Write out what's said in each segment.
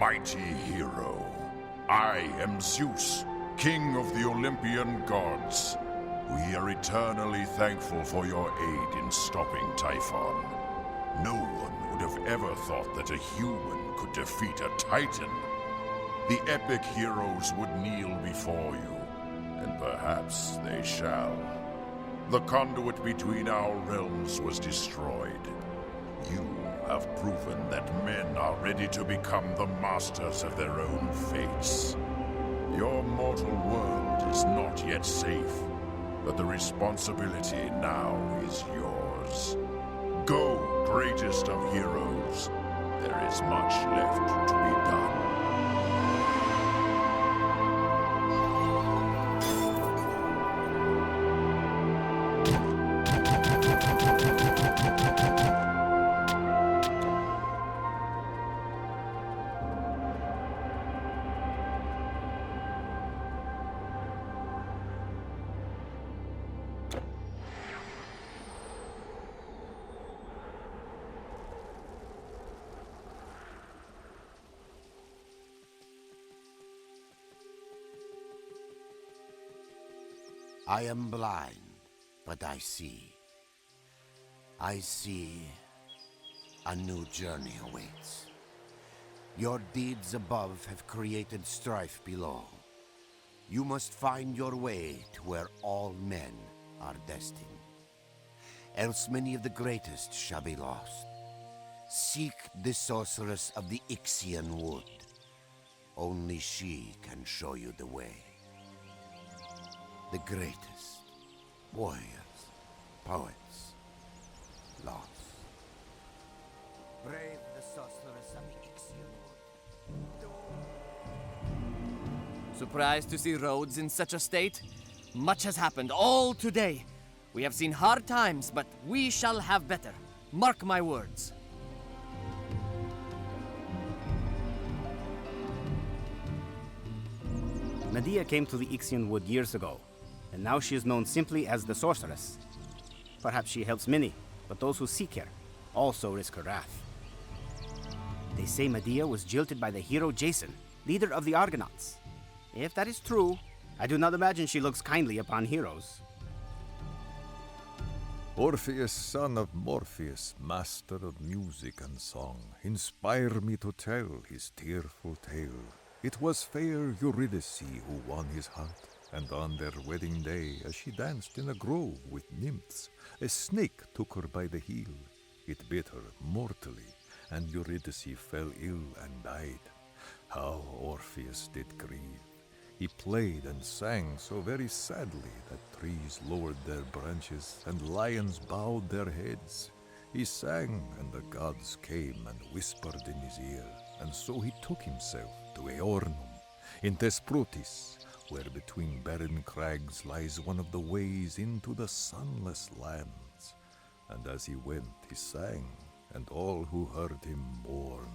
mighty hero. I am Zeus, king of the Olympian gods. We are eternally thankful for your aid in stopping Typhon. No one would have ever thought that a human could defeat a titan. The epic heroes would kneel before you, and perhaps they shall. The conduit between our realms was destroyed. You have proven that men are ready to become the masters of their own fates. Your mortal world is not yet safe, but the responsibility now is yours. Go, greatest of heroes. There is much left to be done. I am blind, but I see. I see a new journey awaits. Your deeds above have created strife below. You must find your way to where all men are destined. Else many of the greatest shall be lost. Seek the sorceress of the Ixian wood. Only she can show you the way. The greatest warriors, poets, lost. Brave the sorceress of the Ixian wood. Surprised to see Rhodes in such a state? Much has happened all today. We have seen hard times, but we shall have better. Mark my words. Medea came to the Ixian wood years ago, and now she is known simply as the sorceress. Perhaps she helps many, but those who seek her also risk her wrath. They say Medea was jilted by the hero Jason, leader of the Argonauts. If that is true, I do not imagine she looks kindly upon heroes. Orpheus, son of Morpheus, master of music and song, inspire me to tell his tearful tale. It was fair Eurydice who won his heart, and on their wedding day, as she danced in a grove with nymphs, a snake took her by the heel. It bit her mortally, and Eurydice fell ill and died. How Orpheus did grieve! He played and sang so very sadly that trees lowered their branches and lions bowed their heads. He sang, and the gods came and whispered in his ear, and so he took himself to Aornum, in Thesprotis, where between barren crags lies one of the ways into the sunless lands. And as he went, he sang, and all who heard him mourned.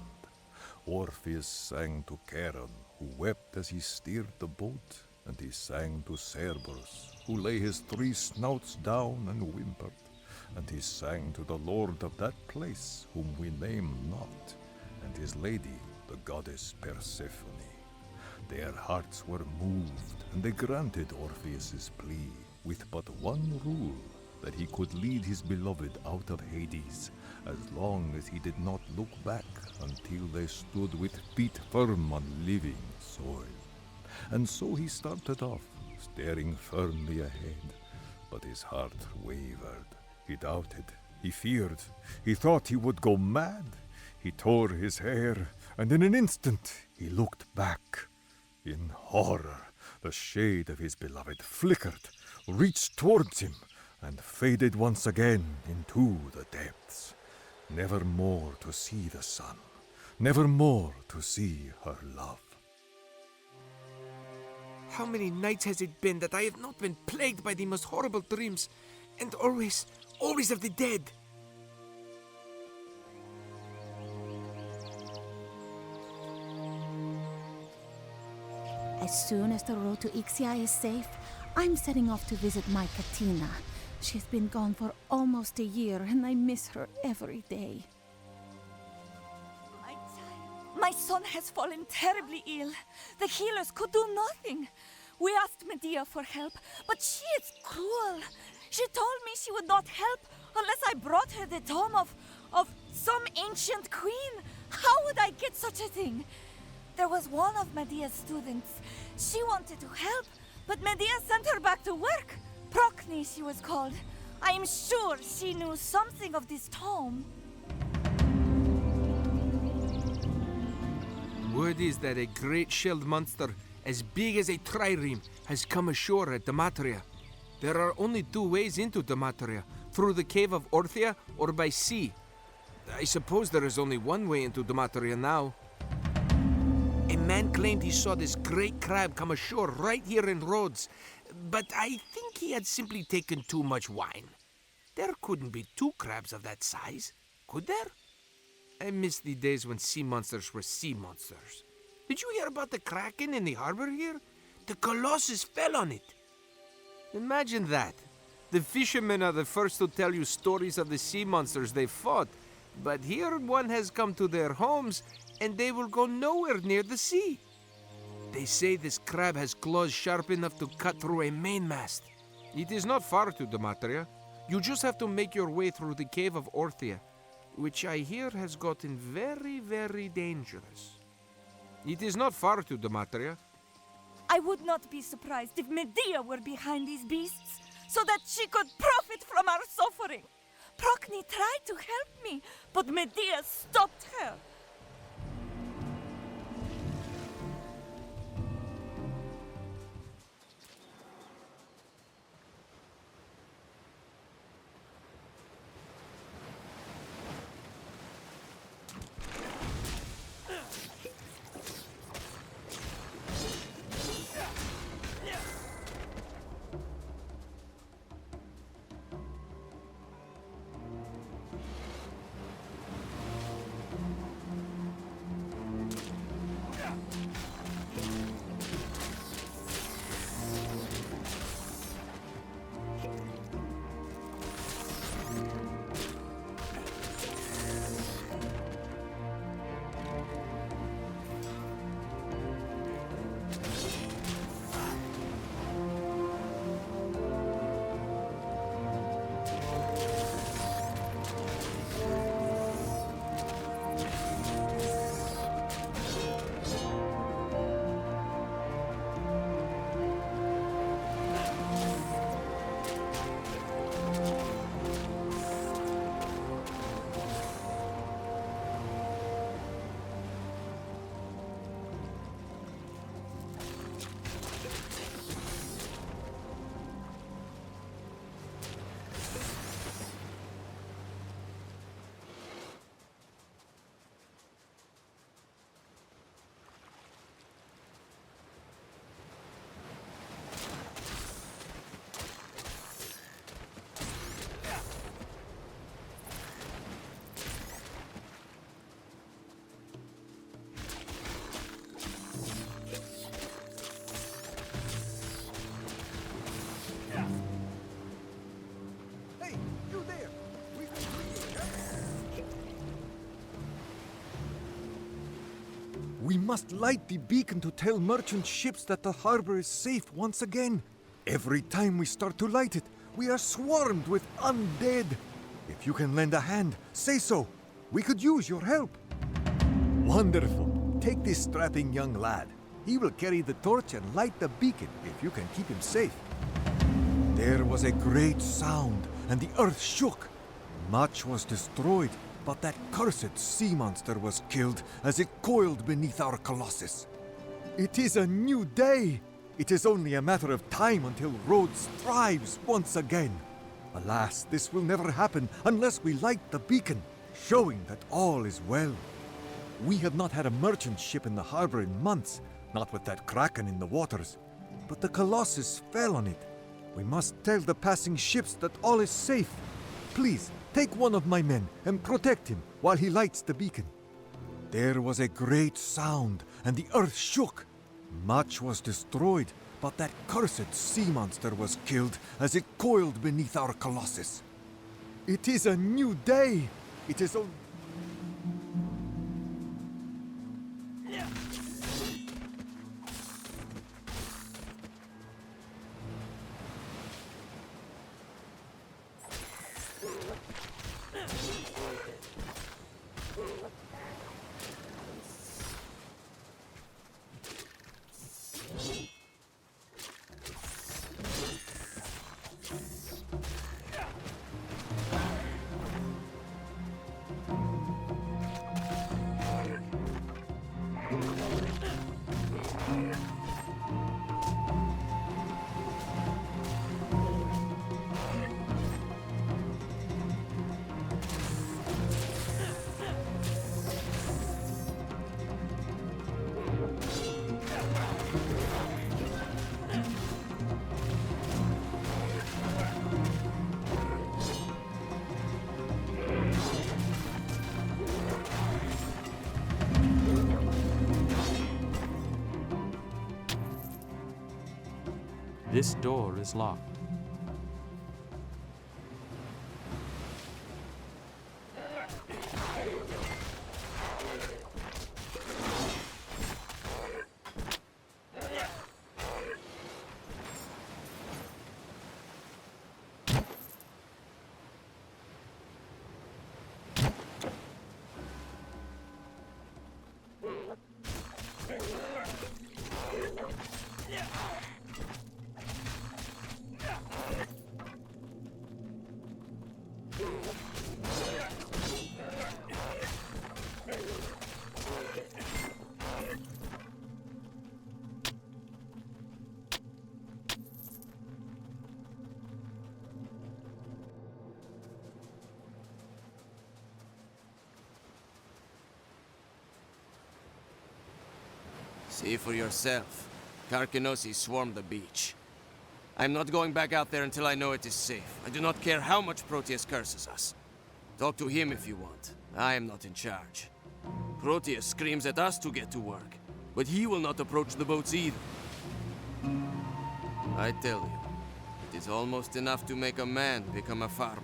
Orpheus sang to Charon, who wept as he steered the boat, and he sang to Cerberus, who lay his 3 snouts down and whimpered, and he sang to the lord of that place, whom we name not, and his lady, the goddess Persephone. Their hearts were moved, and they granted Orpheus's plea, with but one rule, that he could lead his beloved out of Hades, as long as he did not look back until they stood with feet firm on living soil. And so he started off, staring firmly ahead, but his heart wavered. He doubted, he feared, he thought he would go mad. He tore his hair, and in an instant he looked back. In horror, the shade of his beloved flickered, reached towards him, and faded once again into the depths. Never more to see the sun, never more to see her love. How many nights has it been that I have not been plagued by the most horrible dreams, and always of the dead? As soon as the road to Ixia is safe, I'm setting off to visit my Katina. She's been gone for almost a year, and I miss her every day. My My son has fallen terribly ill. The healers could do nothing. We asked Medea for help, but she is cruel. She told me she would not help unless I brought her the tome of some ancient queen. How would I get such a thing? There was one of Medea's students. She wanted to help, but Medea sent her back to work. Procne, she was called. I am sure she knew something of this tome. Word is that a great shelled monster as big as a trireme has come ashore at Dematria. There are only two ways into Dematria, through the cave of Orpheus or by sea. I suppose there is only one way into Dematria now. A man claimed he saw this great crab come ashore right here in Rhodes, but I think he had simply taken too much wine. There couldn't be two crabs of that size, could there? I miss the days when sea monsters were sea monsters. Did you hear about the kraken in the harbor here? The colossus fell on it. Imagine that. The fishermen are the first to tell you stories of the sea monsters they fought, but here one has come to their homes and they will go nowhere near the sea. They say this crab has claws sharp enough to cut through a mainmast. It is not far to Dematria. You just have to make your way through the cave of Orpheus, which I hear has gotten very, very dangerous. It is not far to Dematria. I would not be surprised if Medea were behind these beasts, so that she could profit from our suffering. Procne tried to help me, but Medea stopped her. We must light the beacon to tell merchant ships that the harbor is safe once again. Every time we start to light it, we are swarmed with undead. If you can lend a hand, say so. We could use your help. Wonderful. Take this strapping young lad. He will carry the torch and light the beacon if you can keep him safe. There was a great sound, and the earth shook. Much was destroyed, but that cursed sea monster was killed as it coiled beneath our colossus. It is a new day. It is only a matter of time until Rhodes thrives once again. Alas, this will never happen unless we light the beacon, showing that all is well. We have not had a merchant ship in the harbor in months, not with that kraken in the waters. But the colossus fell on it. We must tell the passing ships that all is safe. Please, take one of my men and protect him while he lights the beacon. There was a great sound, and the earth shook. Much was destroyed, but that cursed sea monster was killed as it coiled beneath our colossus. It is a new day. It is only... This door is locked. See for yourself. Karkinosi swarmed the beach. I'm not going back out there until I know it is safe. I do not care how much Proteus curses us. Talk to him if you want. I am not in charge. Proteus screams at us to get to work, but he will not approach the boats either. I tell you, it is almost enough to make a man become a farmer.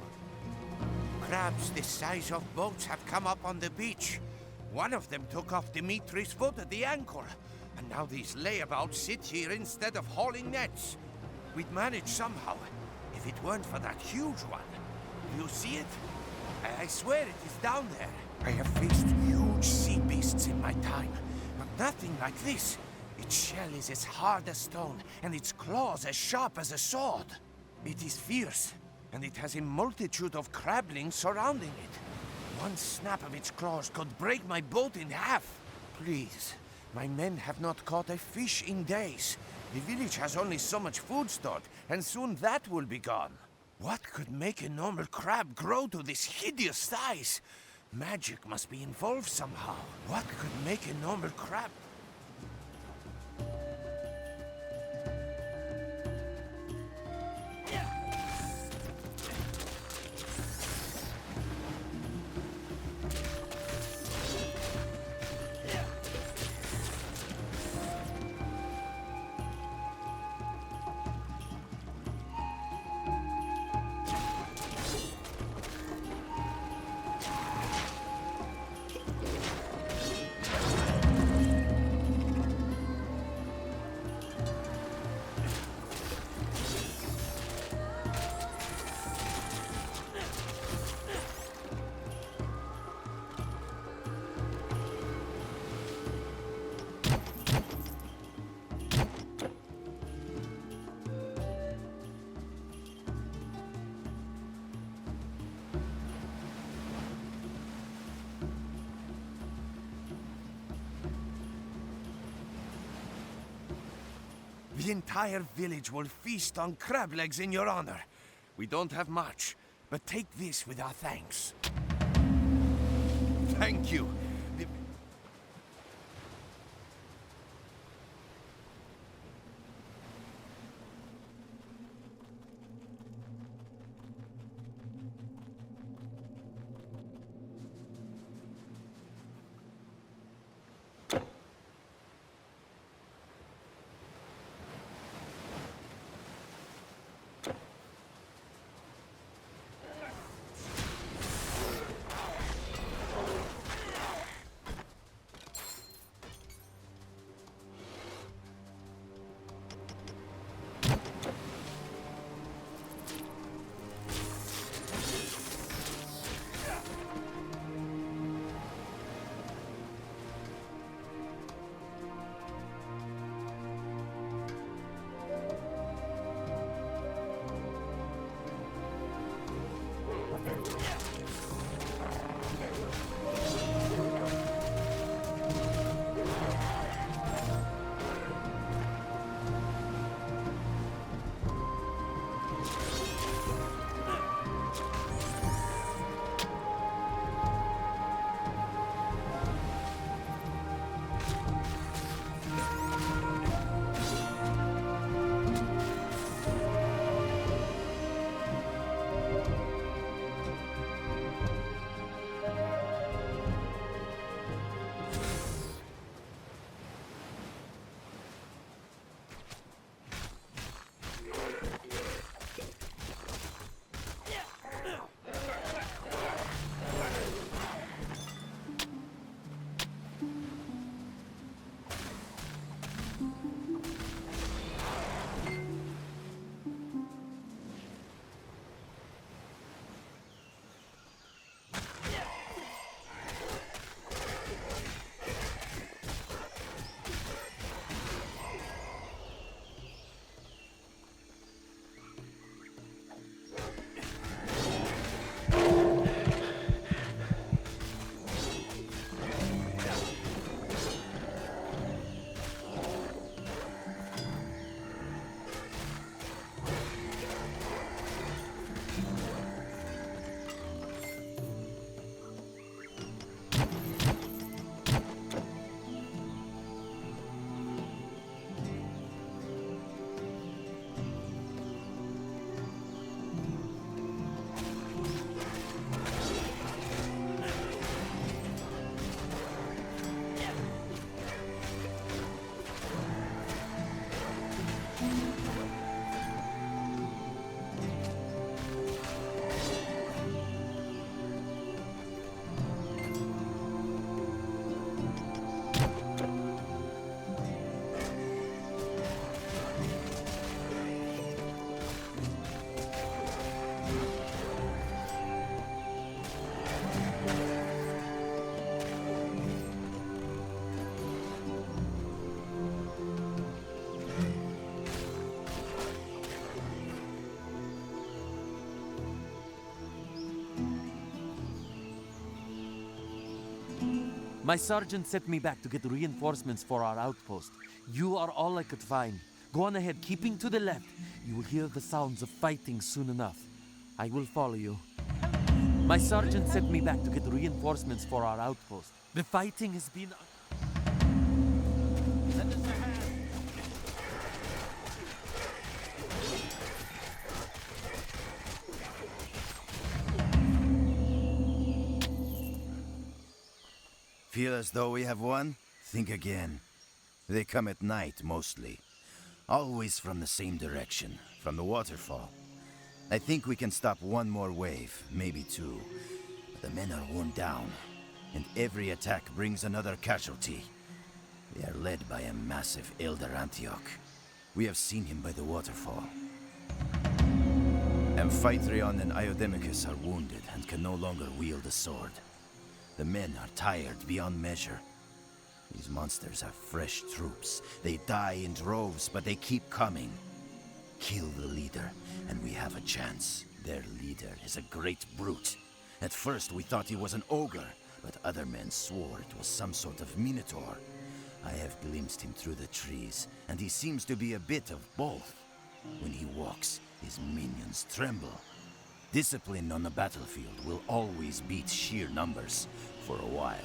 Crabs the size of boats have come up on the beach. One of them took off Dimitri's foot at the ankle, and now these layabouts sit here instead of hauling nets. We'd manage somehow, if it weren't for that huge one. You see it? I swear it is down there. I have faced huge sea beasts in my time, but nothing like this. Its shell is as hard as stone, and its claws as sharp as a sword. It is fierce, and it has a multitude of crablings surrounding it. One snap of its claws could break my boat in half. Please, my men have not caught a fish in days. The village has only so much food stored, and soon that will be gone. What could make a normal crab grow to this hideous size? Magic must be involved somehow. What could make a normal crab... The entire village will feast on crab legs in your honor. We don't have much, but take this with our thanks. Thank you. My sergeant sent me back to get reinforcements for our outpost. You are all I could find. Go on ahead, keeping to the left. You will hear the sounds of fighting soon enough. I will follow you. My sergeant sent me back to get reinforcements for our outpost. The fighting has been... Lend us a hand. Feel as though we have won? Think again. They come at night, mostly. Always from the same direction, from the waterfall. I think we can stop one more wave, maybe two. But the men are worn down, and every attack brings another casualty. They are led by a massive Elder Antioch. We have seen him by the waterfall. Amphitryon and Iodemicus are wounded and can no longer wield a sword. The men are tired beyond measure. These monsters are fresh troops. They die in droves, but they keep coming. Kill the leader, and we have a chance. Their leader is a great brute. At first we thought he was an ogre, but other men swore it was some sort of minotaur. I have glimpsed him through the trees, and he seems to be a bit of both. When he walks, his minions tremble. Discipline on the battlefield will always beat sheer numbers for a while.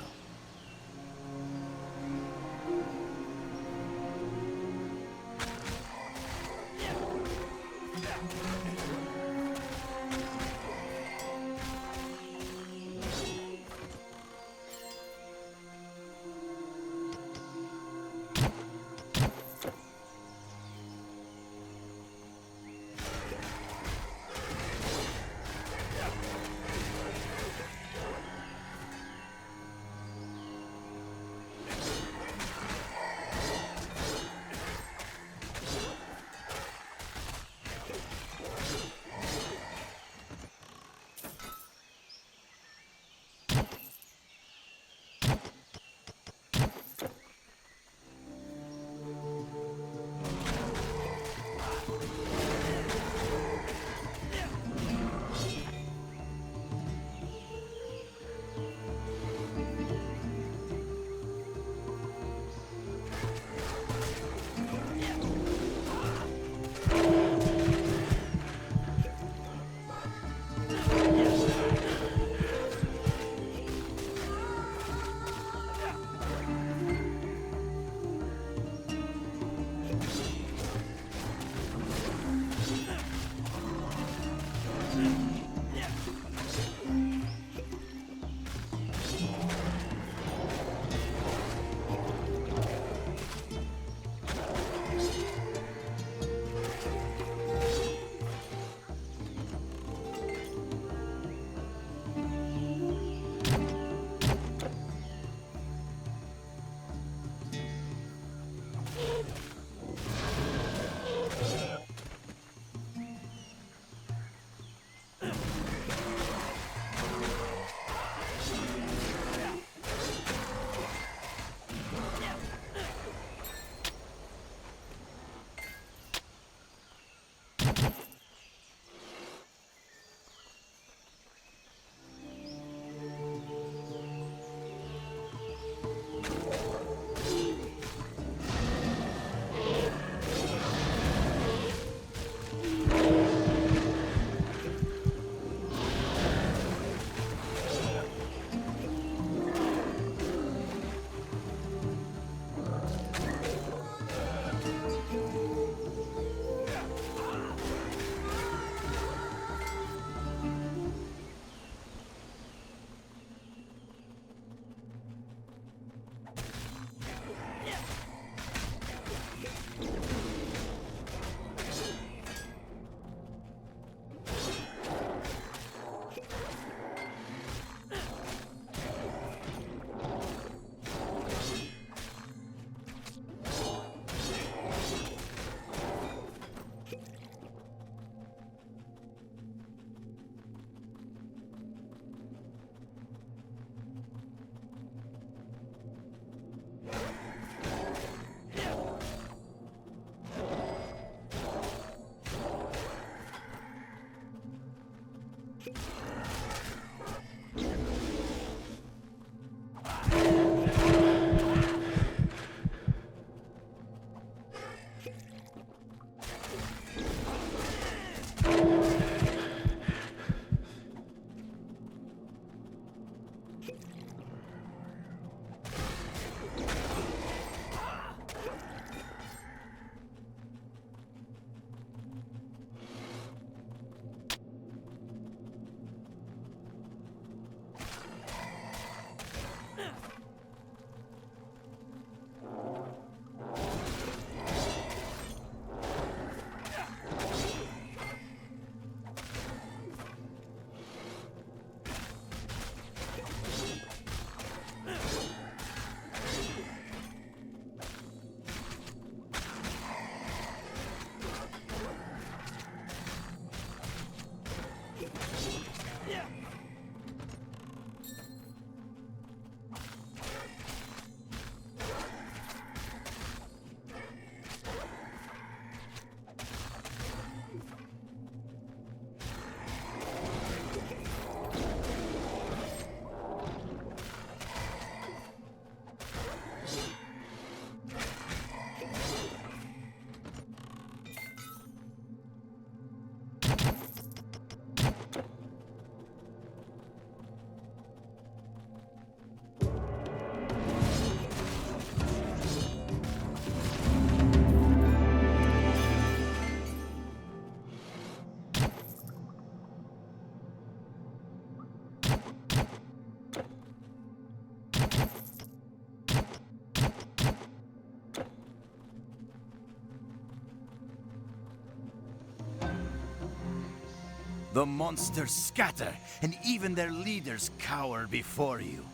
The monsters scatter, and even their leaders cower before you.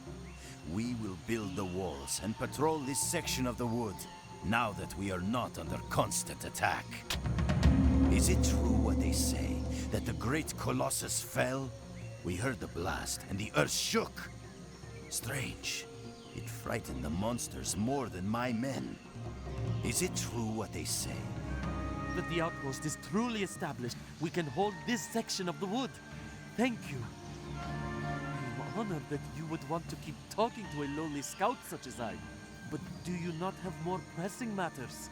We will build the walls and patrol this section of the wood, now that we are not under constant attack. Is it true what they say, that the great Colossus fell? We heard the blast, and the earth shook. Strange. It frightened the monsters more than my men. Is it true what they say? That the outpost is truly established, we can hold this section of the wood. Thank you. I am honored that you would want to keep talking to a lowly scout such as I. But do you not have more pressing matters?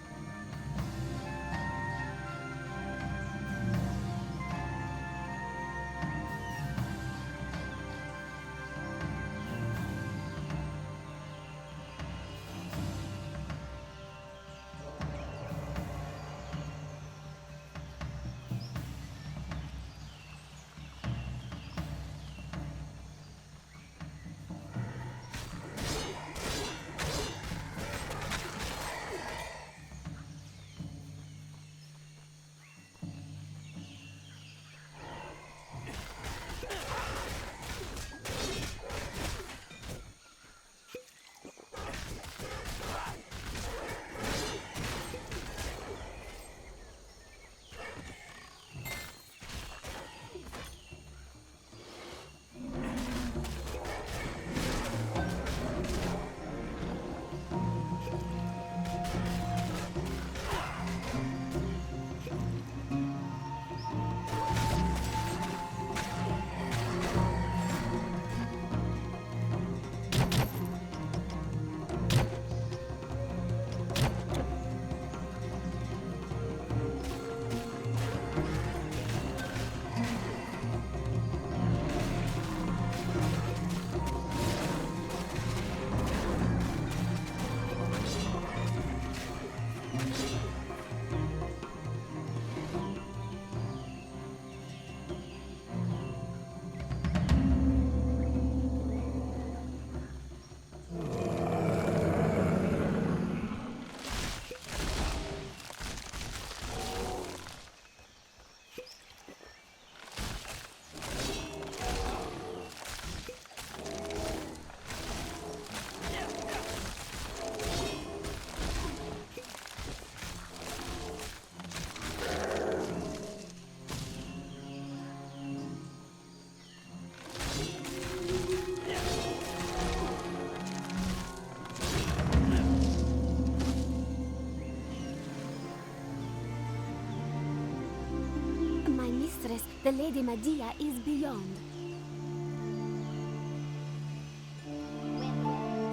The Lady Medea is beyond.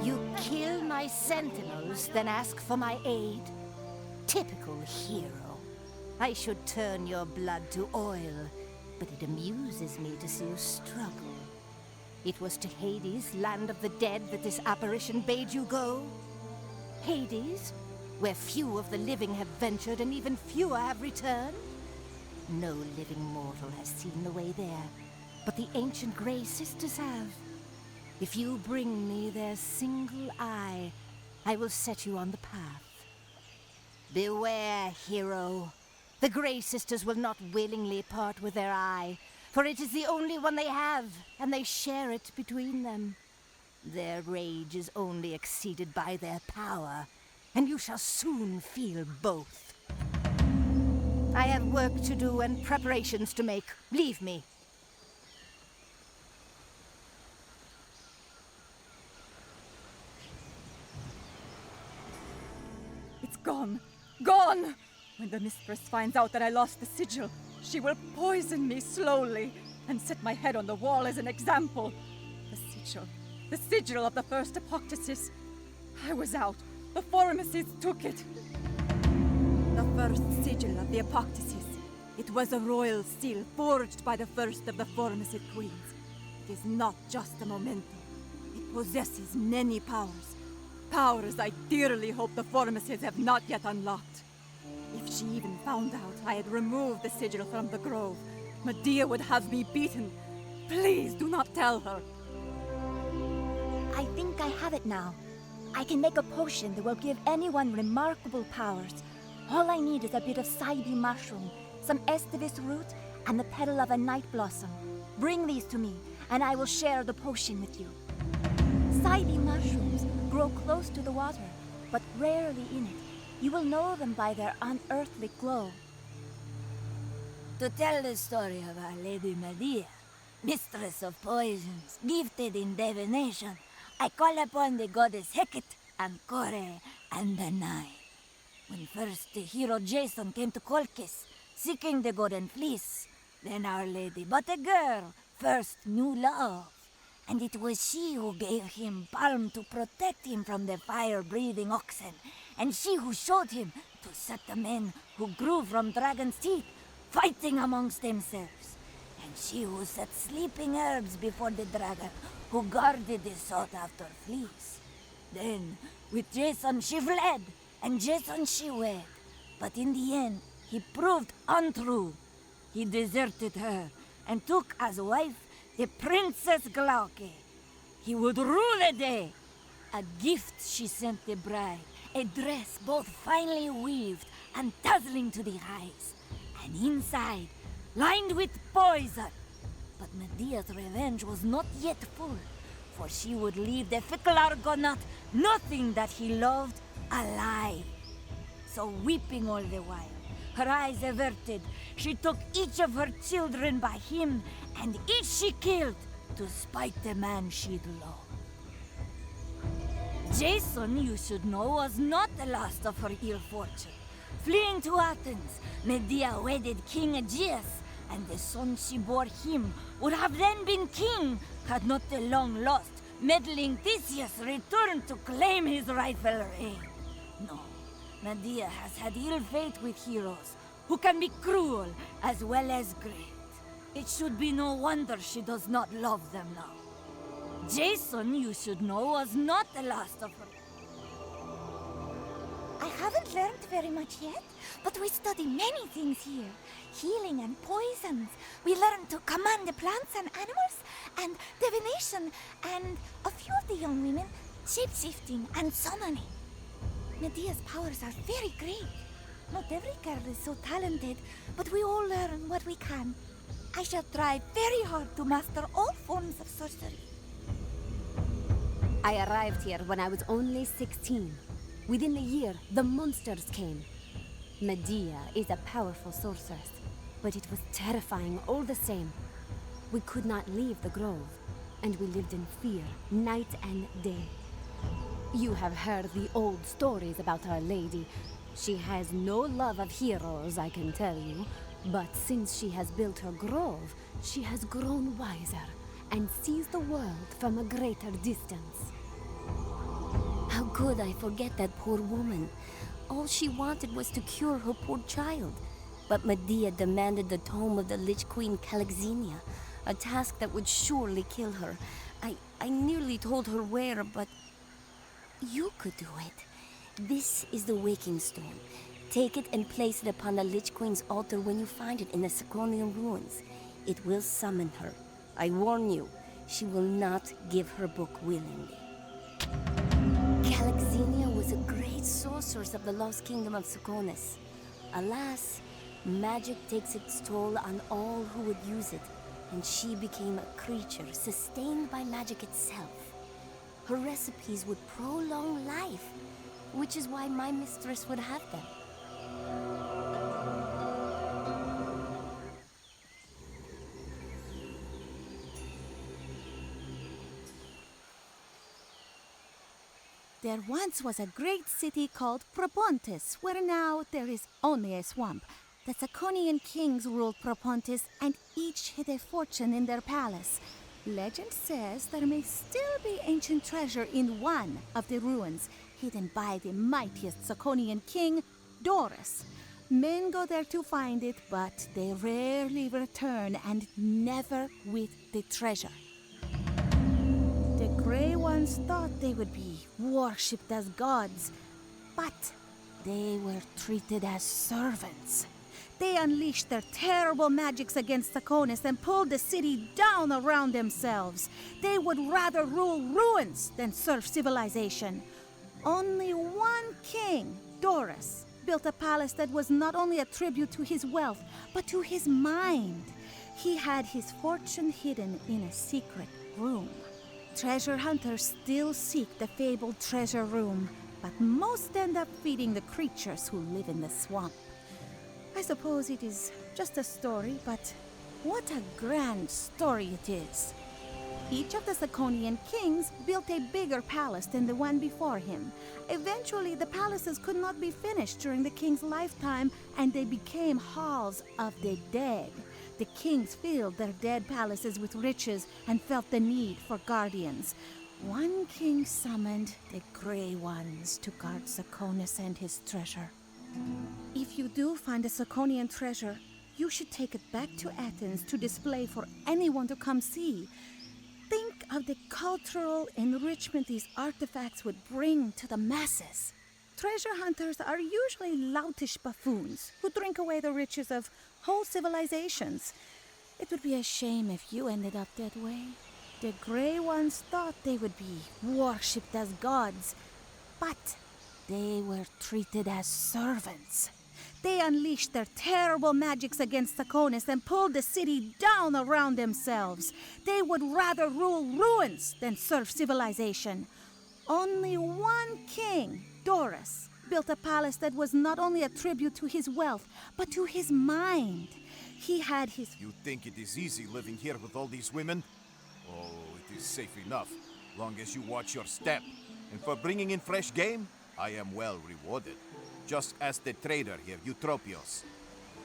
You kill my sentinels, then ask for my aid? Typical hero. I should turn your blood to oil, but it amuses me to see you struggle. It was to Hades, land of the dead, that this apparition bade you go? Hades, where few of the living have ventured and even fewer have returned? No living mortal has seen the way there, but the ancient Grey Sisters have. If you bring me their single eye, I will set you on the path. Beware, hero. The Grey Sisters will not willingly part with their eye, for it is the only one they have, and they share it between them. Their rage is only exceeded by their power, and you shall soon feel both. I have work to do and preparations to make. Leave me. It's gone. Gone! When the mistress finds out that I lost the sigil, she will poison me slowly and set my head on the wall as an example. The sigil of the first Apoctasis. I was out. The Formices took it. The first sigil of the Apoctasis. It was a royal seal forged by the first of the Formicid queens. It is not just a memento. It possesses many powers. Powers I dearly hope the Formicids have not yet unlocked. If she even found out I had removed the sigil from the grove, Medea would have me beaten. Please do not tell her. I think I have it now. I can make a potion that will give anyone remarkable powers. All I need is a bit of Psyche mushroom, some Estivis root, and the petal of a night blossom. Bring these to me, and I will share the potion with you. Psyche mushrooms grow close to the water, but rarely in it. You will know them by their unearthly glow. To tell the story of Our Lady Medea, mistress of poisons, gifted in divination, I call upon the goddess Hecate and Kore and the Nine. When first the hero Jason came to Colchis, seeking the golden fleece, then Our Lady, but a girl, first knew love. And it was she who gave him balm to protect him from the fire-breathing oxen, and she who showed him to set the men who grew from dragon's teeth, fighting amongst themselves, and she who set sleeping herbs before the dragon, who guarded the sought-after fleece. Then, with Jason she fled, and Jason she wed, but in the end, he proved untrue. He deserted her, and took as wife the Princess Glauce. He would rule the day. A gift she sent the bride, a dress both finely weaved and dazzling to the eyes, and inside, lined with poison. But Medea's revenge was not yet full, for she would leave the fickle Argonaut nothing that he loved alive. So weeping all the while, her eyes averted, she took each of her children by him, and each she killed to spite the man she'd loved. Jason, you should know, was not the last of her ill fortune. Fleeing to Athens, Medea wedded King Aegeus, and the son she bore him would have then been king had not the long-lost, meddling Theseus returned to claim his rightful reign. No, Medea has had ill fate with heroes who can be cruel as well as great. It should be no wonder she does not love them now. Jason, you should know, was not the last of her. I haven't learned very much yet, but we study many things here. Healing and poisons. We learn to command the plants and animals, and divination, and a few of the young women, shape-shifting and summoning. Medea's powers are very great. Not every girl is so talented, but we all learn what we can. I shall try very hard to master all forms of sorcery. I arrived here when I was only 16. Within a year, the monsters came. Medea is a powerful sorceress, but it was terrifying all the same. We could not leave the grove, and we lived in fear, night and day. You have heard the old stories about Our Lady. She has no love of heroes, I can tell you, but since she has built her grove, she has grown wiser and sees the world from a greater distance. How could I forget that poor woman? All she wanted was to cure her poor child. But Medea demanded the tome of the Lich Queen Calixenia, a task that would surely kill her. I nearly told her where, but you could do it. This is the Waking Stone. Take it and place it upon the Lich Queen's altar when you find it in the Sacronian ruins. It will summon her. I warn you, she will not give her book willingly. Calixenia was a great sorceress of the lost kingdom of Saconis. Alas, magic takes its toll on all who would use it, and she became a creature sustained by magic itself. Her recipes would prolong life, which is why my mistress would have them. There once was a great city called Propontes, where now there is only a swamp. The Saconian kings ruled Propontes, and each hid a fortune in their palace. Legend says there may still be ancient treasure in one of the ruins, hidden by the mightiest Saconian king, Doris. Men go there to find it, but they rarely return and never with the treasure. The Grey Ones thought they would be worshipped as gods, but they were treated as servants. They unleashed their terrible magics against Sabotage and pulled the city down around themselves. They would rather rule ruins than serve civilization. Only one king, Doris, built a palace that was not only a tribute to his wealth, but to his mind. He had his fortune hidden in a secret room. Treasure hunters still seek the fabled treasure room, but most end up feeding the creatures who live in the swamp. I suppose it is just a story, but what a grand story it is. Each of the Saconian kings built a bigger palace than the one before him. Eventually, the palaces could not be finished during the king's lifetime, and they became halls of the dead. The kings filled their dead palaces with riches and felt the need for guardians. One king summoned the Grey Ones to guard Sabotage and his treasure. If you do find a Saconian treasure, you should take it back to Athens to display for anyone to come see. Think of the cultural enrichment these artifacts would bring to the masses. Treasure hunters are usually loutish buffoons who drink away the riches of whole civilizations. It would be a shame if you ended up that way. The Grey Ones thought they would be worshipped as gods, but they were treated as servants. They unleashed their terrible magics against Sabotage and pulled the city down around themselves. They would rather rule ruins than serve civilization. Only one king, Doris, built a palace that was not only a tribute to his wealth, but to his mind. He had his... You think it is easy living here with all these women? Oh, it is safe enough, long as you watch your step. And for bringing in fresh game, I am well rewarded. Just as the trader here, Eutropios.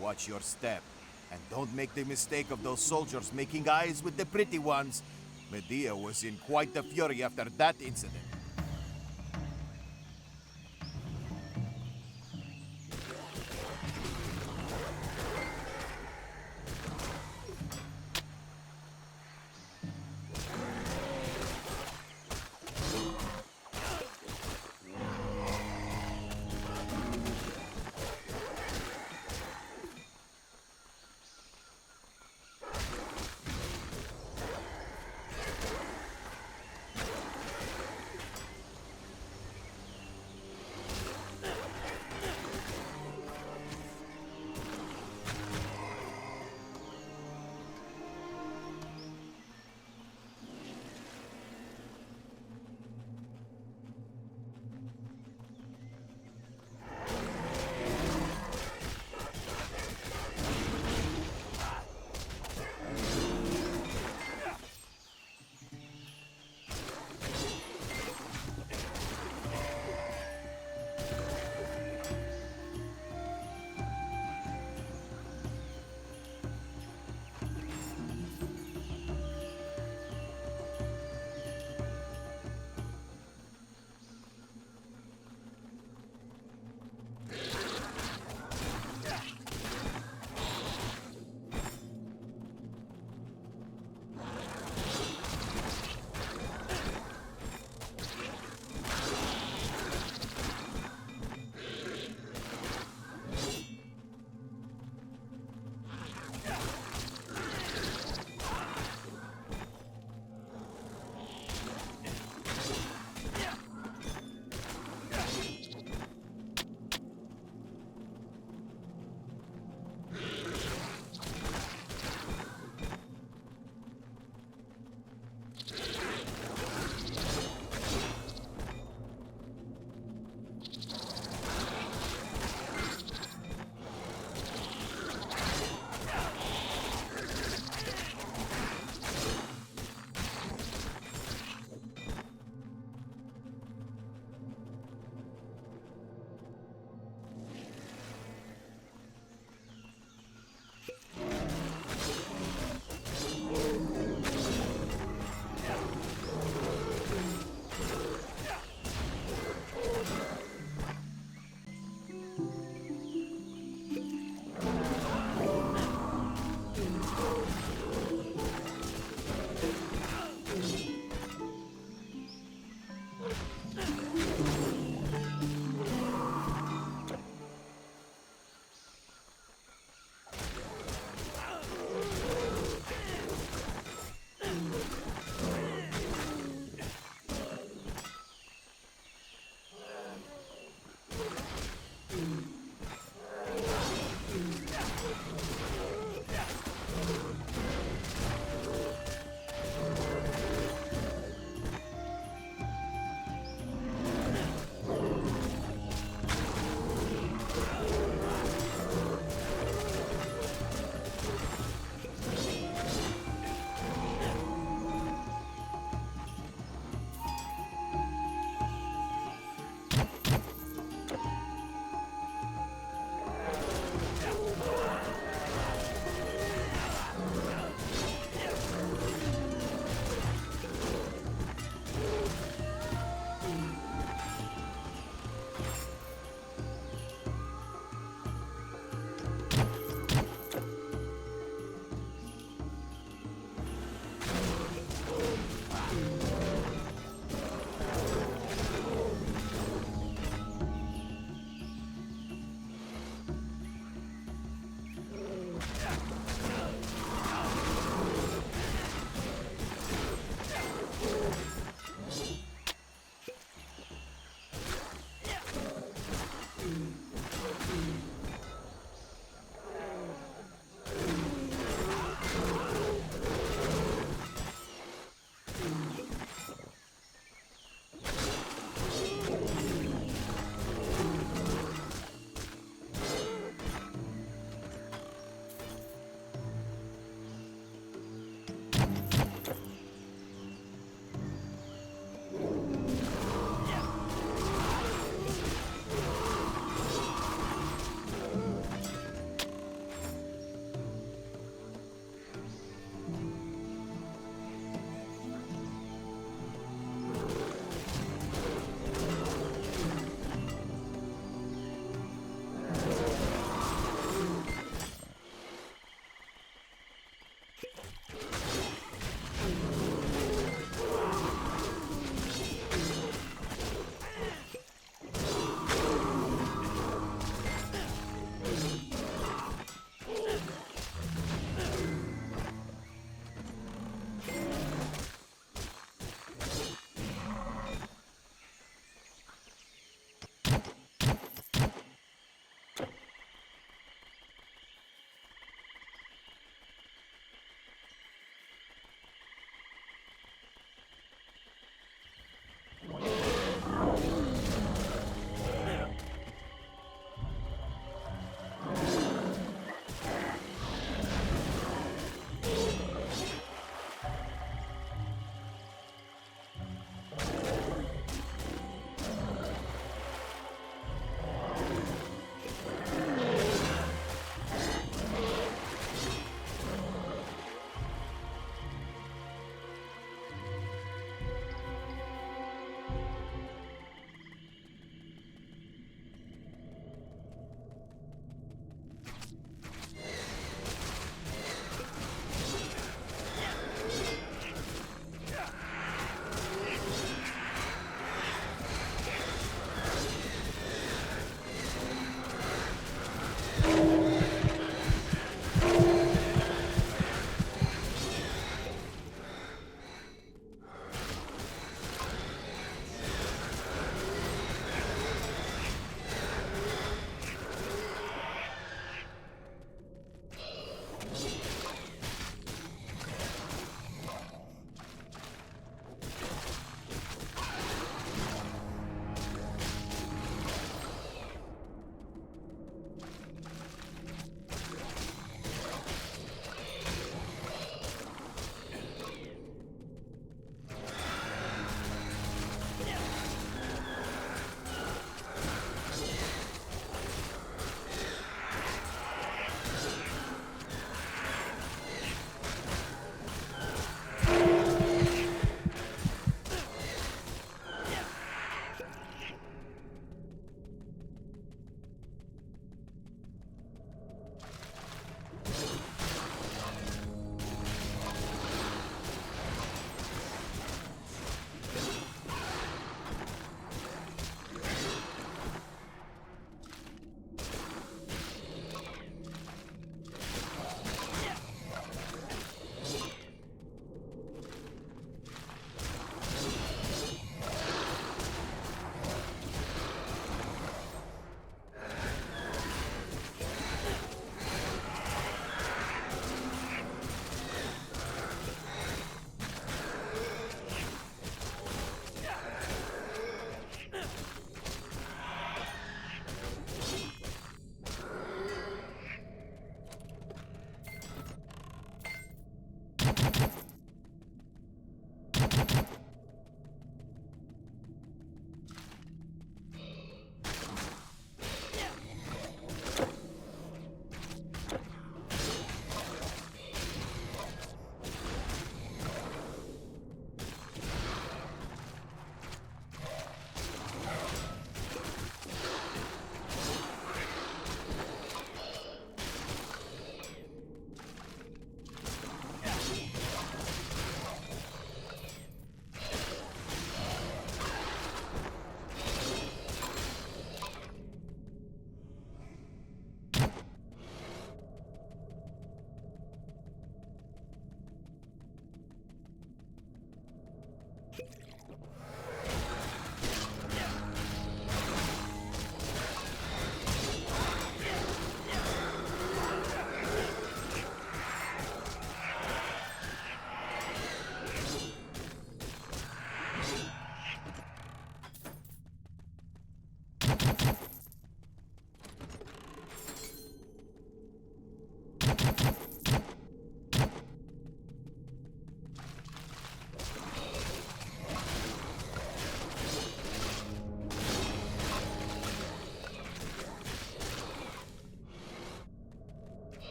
Watch your step, and don't make the mistake of those soldiers making eyes with the pretty ones. Medea was in quite a fury after that incident.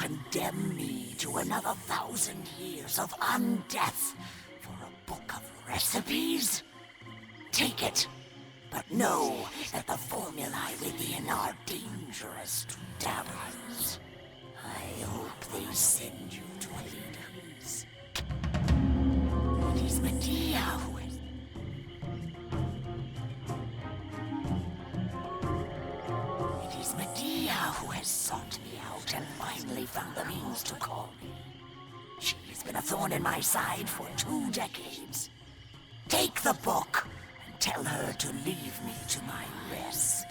condemn me to another 1,000 years of undeath for a book of recipes? Take it, but know that the formulae within are dangerous to dabblers. I hope they send you to Hades. It is Medea who has... It is Medea who has sought me out and finally found the means to call me. She has been a thorn in my side for 2 decades. Take the book and tell her to leave me to my rest.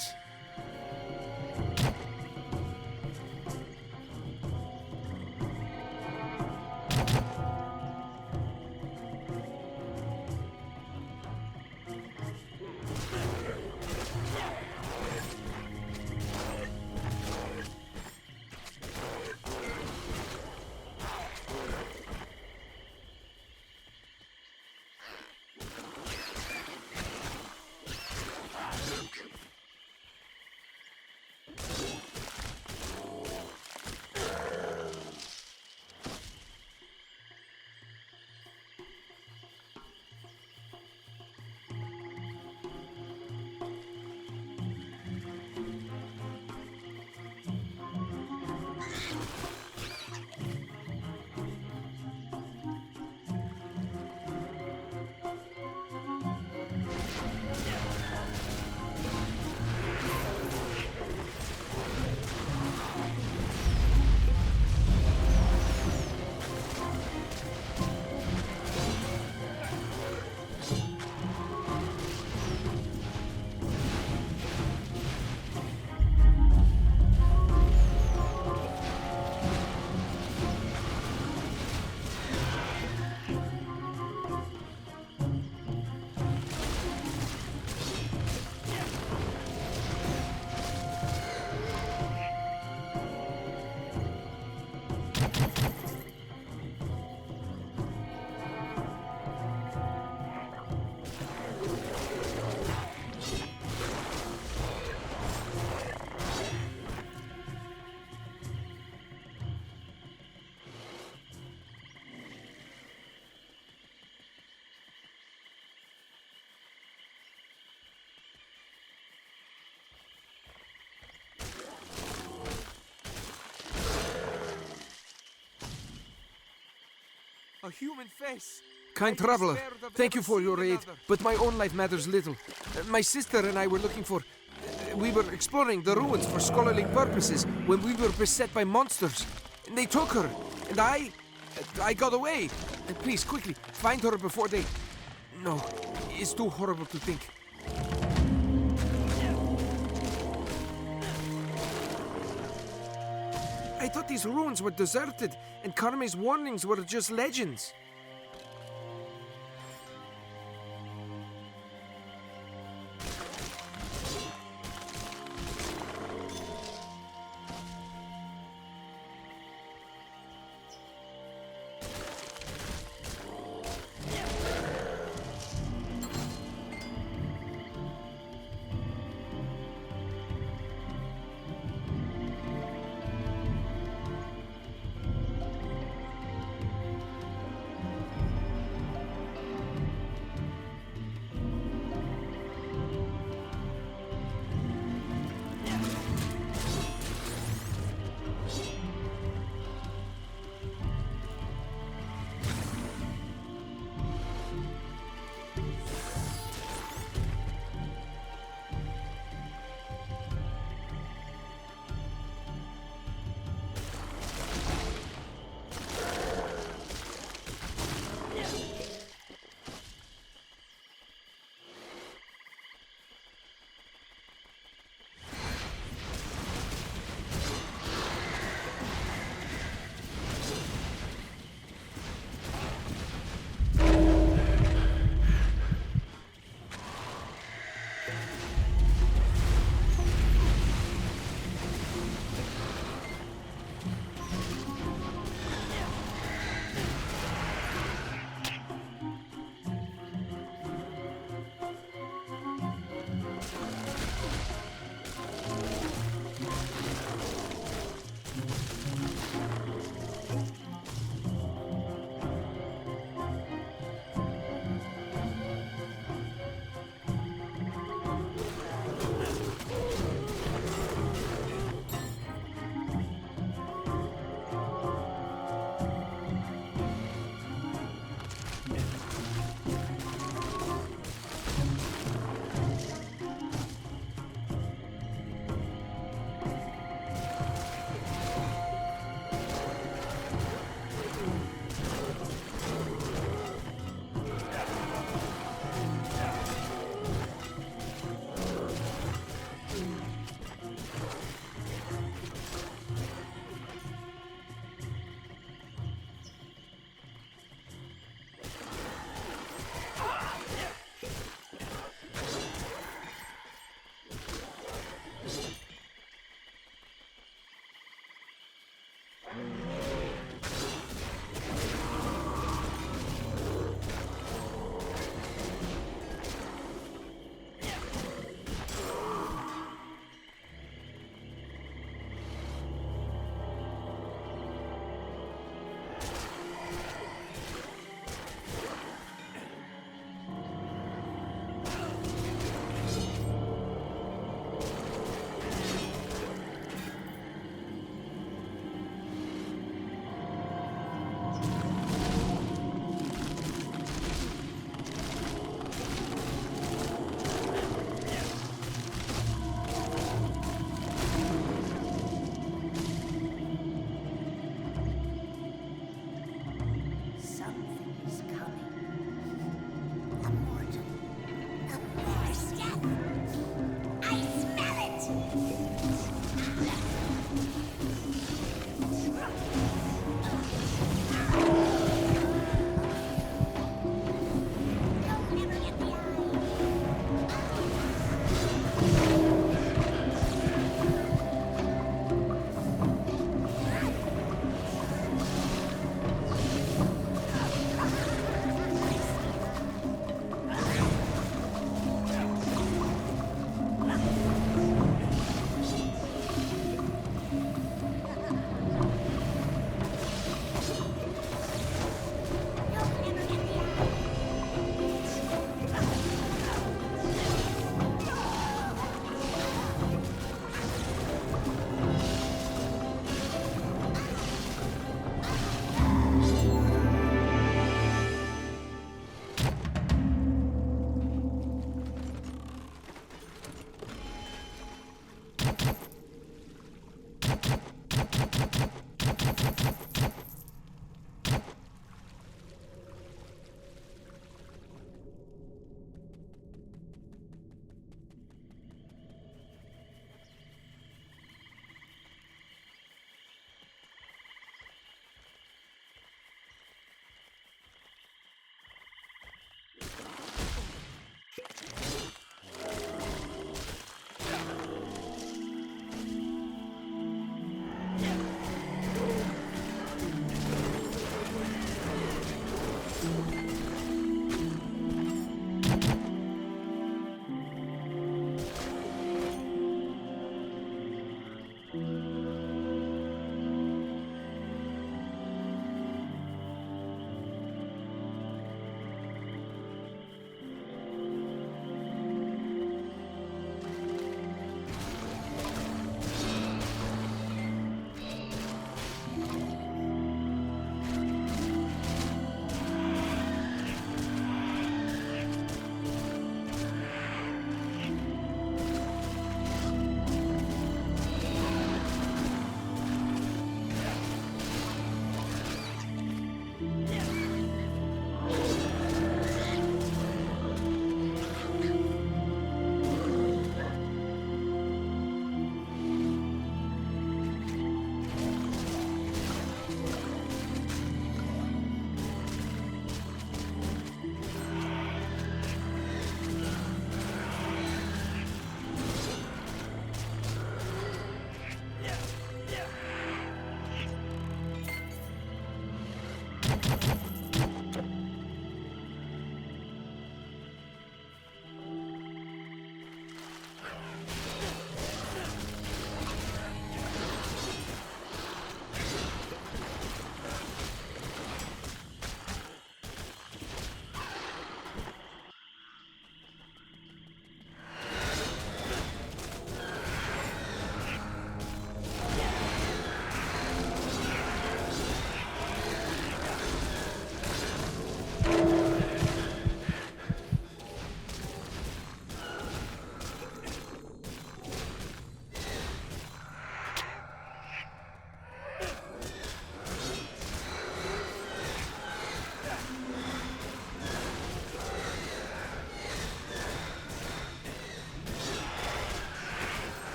A human face. Kind traveler, thank you for your aid, but my own life matters little. My sister and I were looking for... we were exploring the ruins for scholarly purposes when we were beset by monsters. And they took her, and I got away. And please, quickly, find her before they... No, it's too horrible to think. I thought these ruins were deserted, and Carme's warnings were just legends.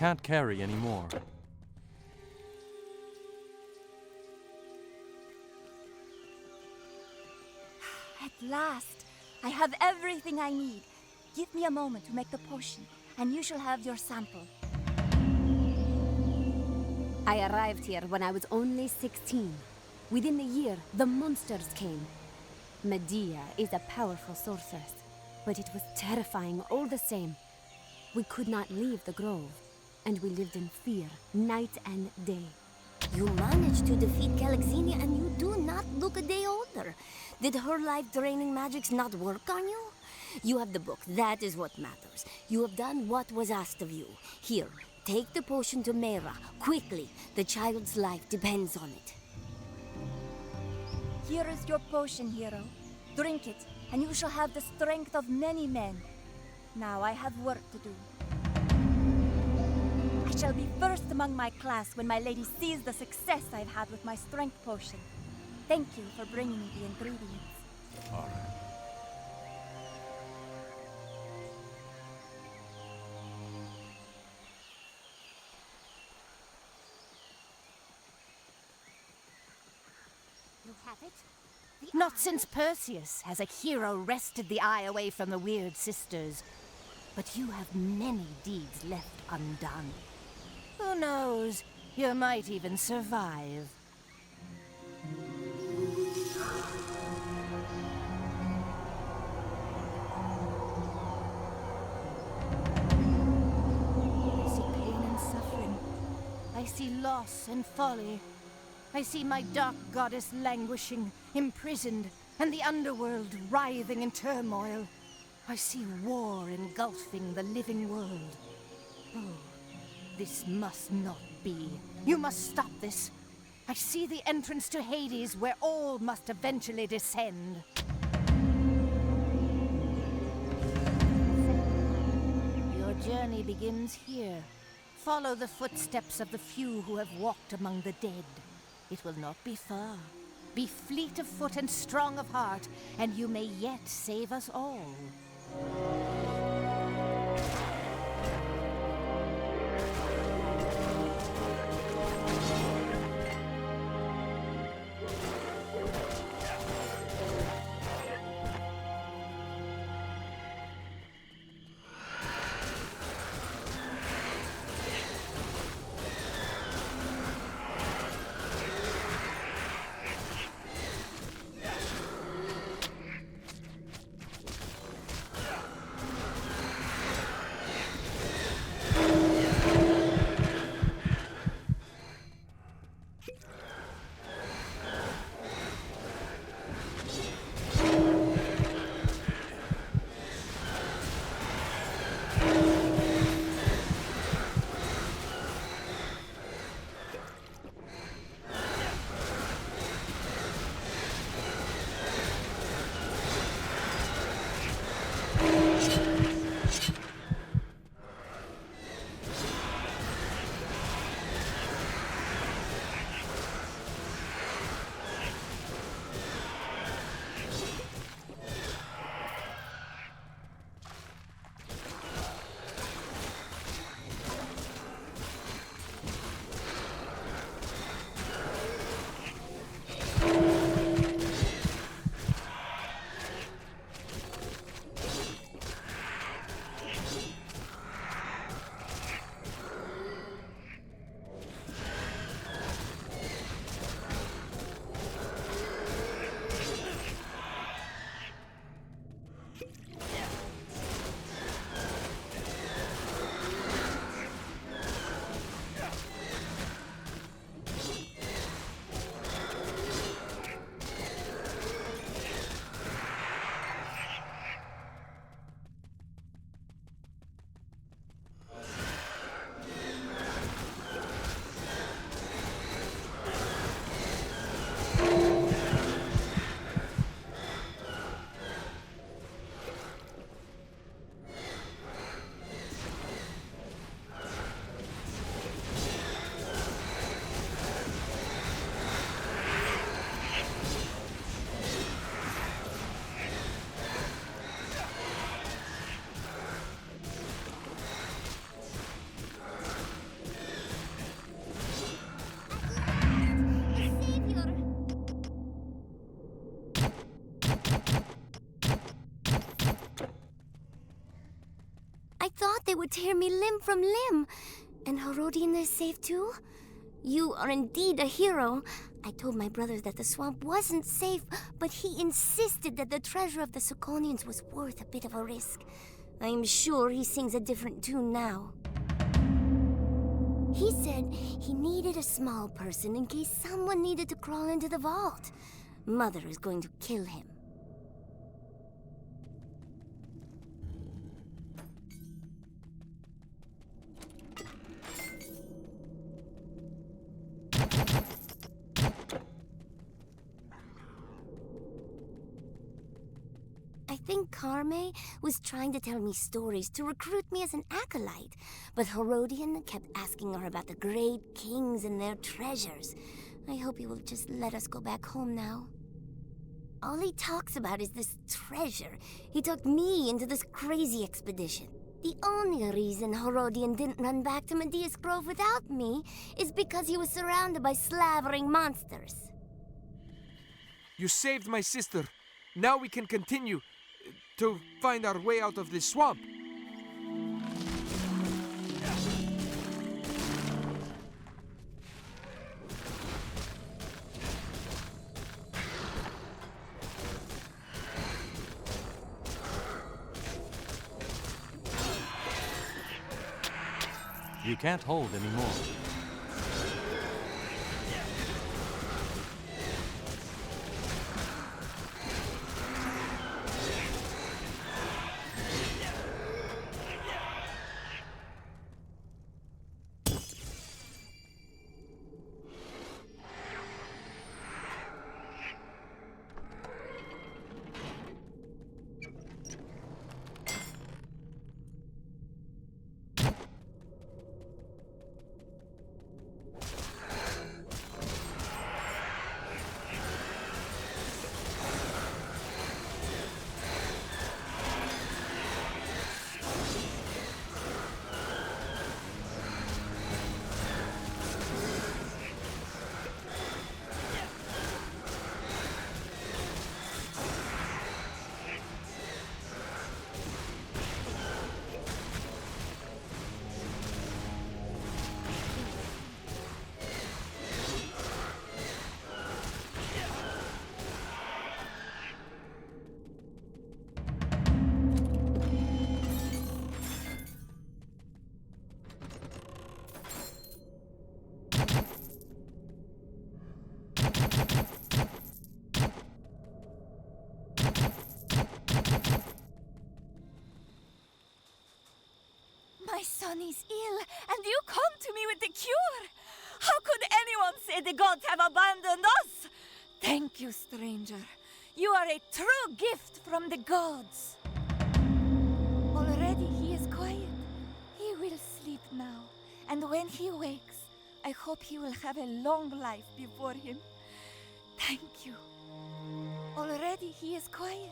can't carry anymore. At last, I have everything I need. Give me a moment to make the potion, and you shall have your sample. I arrived here when I was only 16. Within a year, the monsters came. Medea is a powerful sorceress, but it was terrifying all the same. We could not leave the grove, and we lived in fear, night and day. You managed to defeat Galaxenia and you do not look a day older. Did her life-draining magics not work on you? You have the book, that is what matters. You have done what was asked of you. Here, take the potion to Mera, quickly. The child's life depends on it. Here is your potion, hero. Drink it, and you shall have the strength of many men. Now I have work to do. I shall be first among my class when my lady sees the success I've had with my strength potion. Thank you for bringing me the ingredients. All right. You have it? Not since Perseus has a hero wrested the eye away from the weird sisters. But you have many deeds left undone. Who knows? You might even survive. I see pain and suffering. I see loss and folly. I see my dark goddess languishing, imprisoned, and the underworld writhing in turmoil. I see war engulfing the living world. Oh, this must not be. You must stop this. I see the entrance to Hades where all must eventually descend. Your journey begins here. Follow the footsteps of the few who have walked among the dead. It will not be far. Be fleet of foot and strong of heart, and you may yet save us all. thought they would tear me limb from limb. And Herodian is safe too? You are indeed a hero. I told my brothers that the swamp wasn't safe, but he insisted that the treasure of the Suconians was worth a bit of a risk. I am sure he sings a different tune now. He said he needed a small person in case someone needed to crawl into the vault. Mother is going to kill him. I think Carme was trying to tell me stories to recruit me as an acolyte, but Herodian kept asking her about the great kings and their treasures. I hope he will just let us go back home now. All he talks about is this treasure. He took me into this crazy expedition. The only reason Herodian didn't run back to Medea's Grove without me is because he was surrounded by slavering monsters. You saved my sister. Now we can continue to find our way out of this swamp. You can't hold anymore. My son is ill, and you come to me with the cure! How could anyone say the gods have abandoned us? Thank you, stranger. You are a true gift from the gods. Already he is quiet. He will sleep now, and when he wakes, I hope he will have a long life before him. Thank you. Already he is quiet.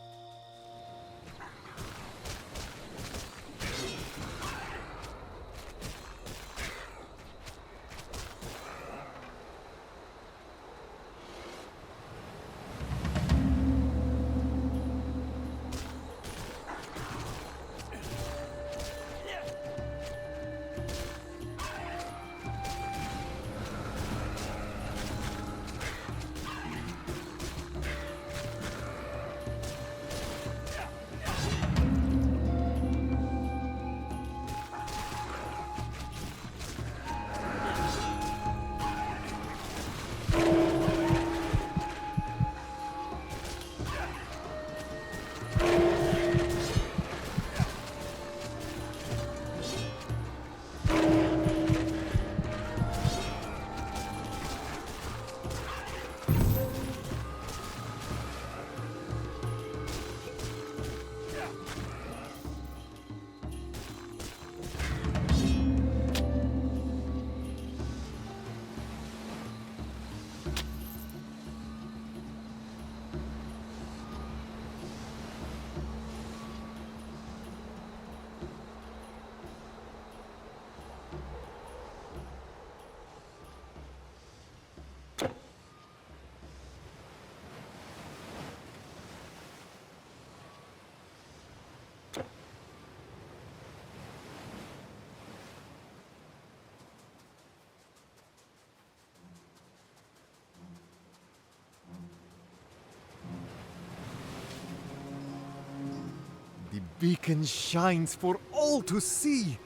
The beacon shines for all to see.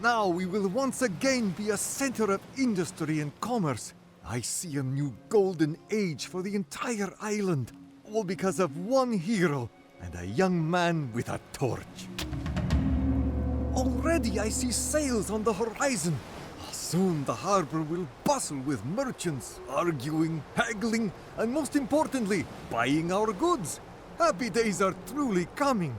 Now we will once again be a center of industry and commerce. I see a new golden age for the entire island, all because of one hero and a young man with a torch. Already I see sails on the horizon. Soon the harbor will bustle with merchants, arguing, haggling, and most importantly, buying our goods. Happy days are truly coming.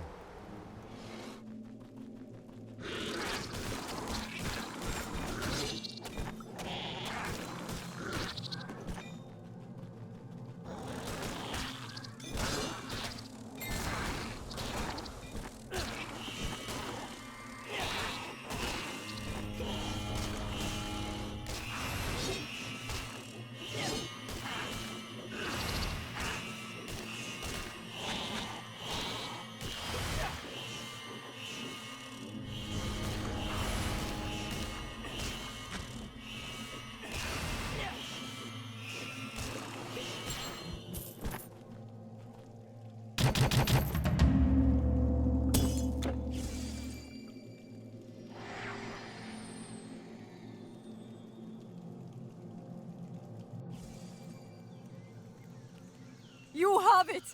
You have it!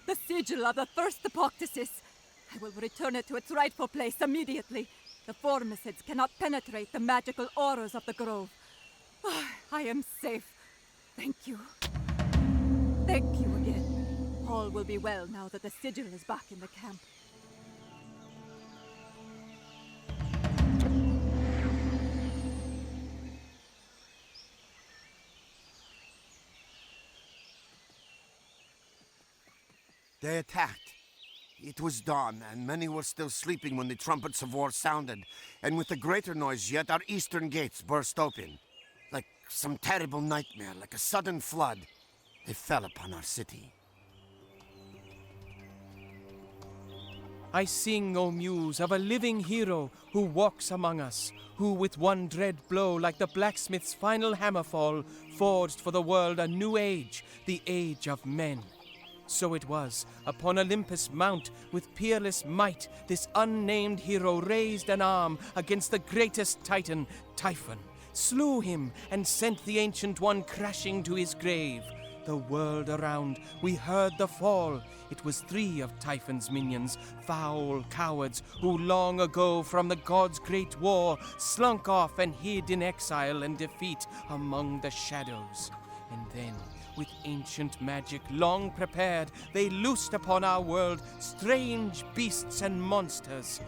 The sigil of the first Propontes. I will return it to its rightful place immediately. The formicids cannot penetrate the magical auras of the grove. I am safe. Thank you. Thank you again. All will be well now that the sigil is back in the camp. They attacked. It was dawn, and many were still sleeping when the trumpets of war sounded. And with a greater noise yet, our eastern gates burst open. Like some terrible nightmare, like a sudden flood, they fell upon our city. I sing, O Muse, of a living hero who walks among us, who with one dread blow, like the blacksmith's final hammerfall, forged for the world a new age, the age of men. So it was, upon Olympus' mount, with peerless might, this unnamed hero raised an arm against the greatest titan, Typhon, slew him, and sent the Ancient One crashing to his grave. The world around, we heard the fall. It was 3 of Typhon's minions, foul cowards, who long ago from the gods' great war slunk off and hid in exile and defeat among the shadows. And then, with ancient magic long prepared, they loosed upon our world strange beasts and monsters.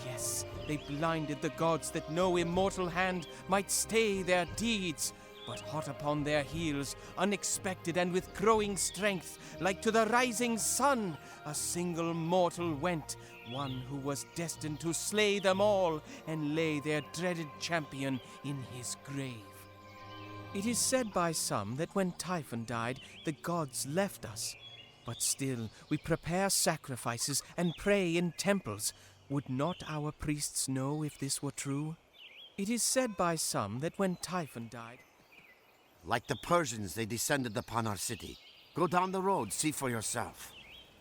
Yes, they blinded the gods that no immortal hand might stay their deeds. But hot upon their heels, unexpected and with growing strength, like to the rising sun, a single mortal went, one who was destined to slay them all and lay their dreaded champion in his grave. It is said by some that when Typhon died, the gods left us. But still, we prepare sacrifices and pray in temples. Would not our priests know if this were true? It is said by some that when Typhon died... Like the Persians, they descended upon our city. Go down the road, see for yourself.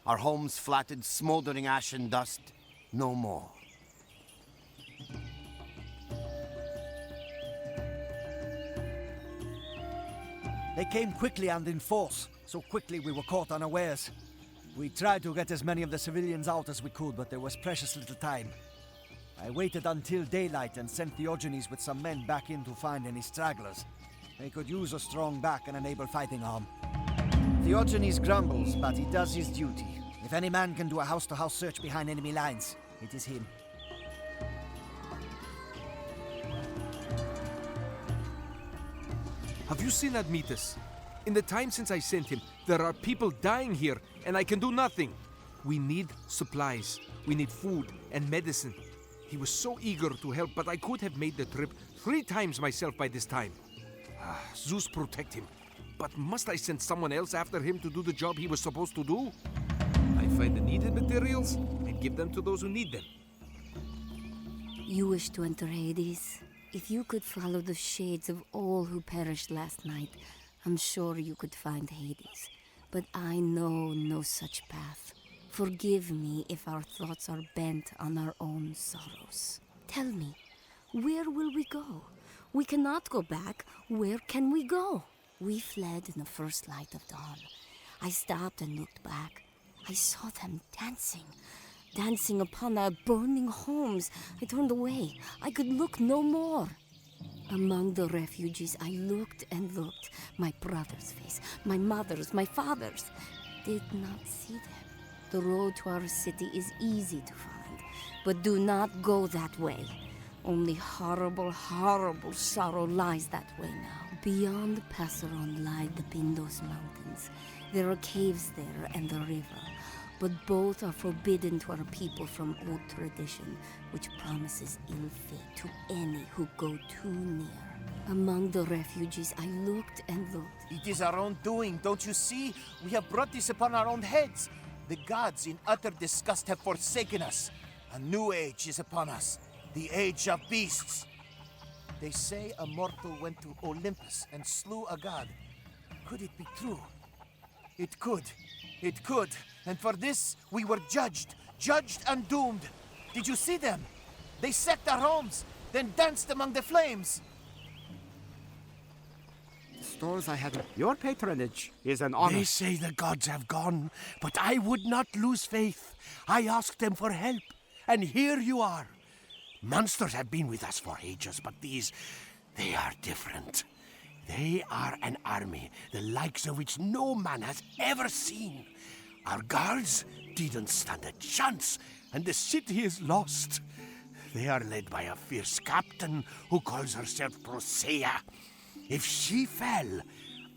Our homes flattened, smoldering ash and dust. No more. They came quickly and in force, so quickly we were caught unawares. We tried to get as many of the civilians out as we could, but there was precious little time. I waited until daylight and sent Diogenes with some men back in to find any stragglers. They could use a strong back and an able fighting arm. Diogenes grumbles, but he does his duty. If any man can do a house-to-house search behind enemy lines, it is him. Have you seen Admetus? In the time since I sent him, there are people dying here, and I can do nothing. We need supplies. We need food and medicine. He was so eager to help, but I could have made the trip 3 times myself by this time. Zeus protect him. But must I send someone else after him to do the job he was supposed to do? I find the needed materials and give them to those who need them. You wish to enter Hades? If you could follow the shades of all who perished last night, I'm sure you could find Hades. But I know no such path. Forgive me if our thoughts are bent on our own sorrows. Tell me, where will we go? We cannot go back. Where can we go? We fled in the first light of dawn. I stopped and looked back. I saw them dancing upon our burning homes. I turned away. I could look no more. Among the refugees, I looked and looked. My brother's face, my mother's, my father's. Did not see them. The road to our city is easy to find, but do not go that way. Only horrible, horrible sorrow lies that way now. Beyond Passeron lie the Pindos Mountains. There are caves there and the river, but both are forbidden to our people from old tradition, which promises ill fate to any who go too near. Among the refugees, I looked and looked. It is our own doing, don't you see? We have brought this upon our own heads. The gods, in utter disgust, have forsaken us. A new age is upon us. The age of beasts. They say a mortal went to Olympus and slew a god. Could it be true? It could. It could. And for this, we were judged and doomed. Did you see them? They sacked our homes, then danced among the flames. The stores I had. Your patronage is an honor. They say the gods have gone, but I would not lose faith. I asked them for help, and here you are. Monsters have been with us for ages, but these, they are different. They are an army, the likes of which no man has ever seen. Our guards didn't stand a chance, and the city is lost. They are led by a fierce captain who calls herself Procea. If she fell,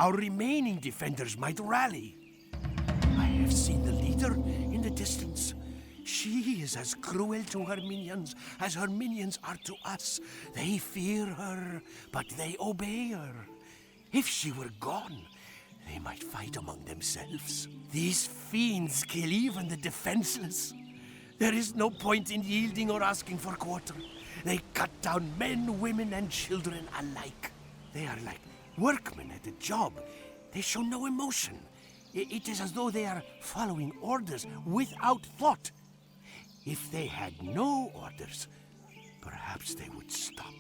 our remaining defenders might rally. I have seen the leader in the distance. She is as cruel to her minions as her minions are to us. They fear her, but they obey her. If she were gone, they might fight among themselves. These fiends kill even the defenseless. There is no point in yielding or asking for quarter. They cut down men, women, and children alike. They are like workmen at a job. They show no emotion. It is as though they are following orders without thought. If they had no orders, perhaps they would stop.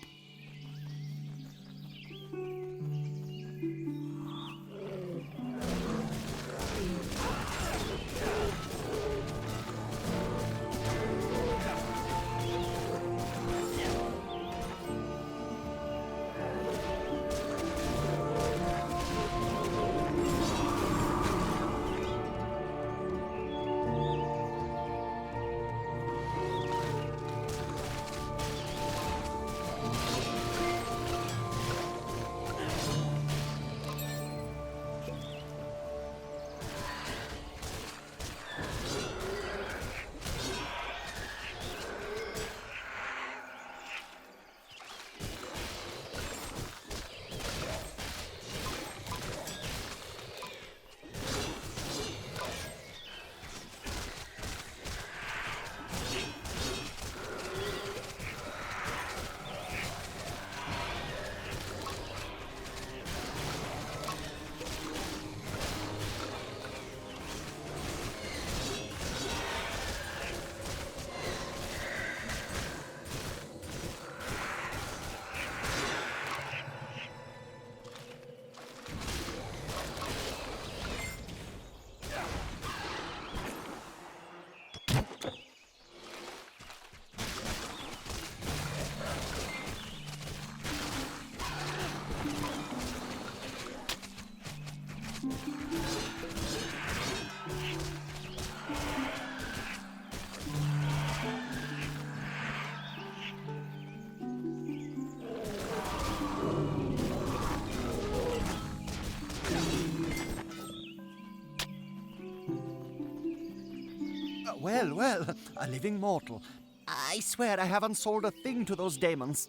Well, a living mortal. I swear I haven't sold a thing to those demons.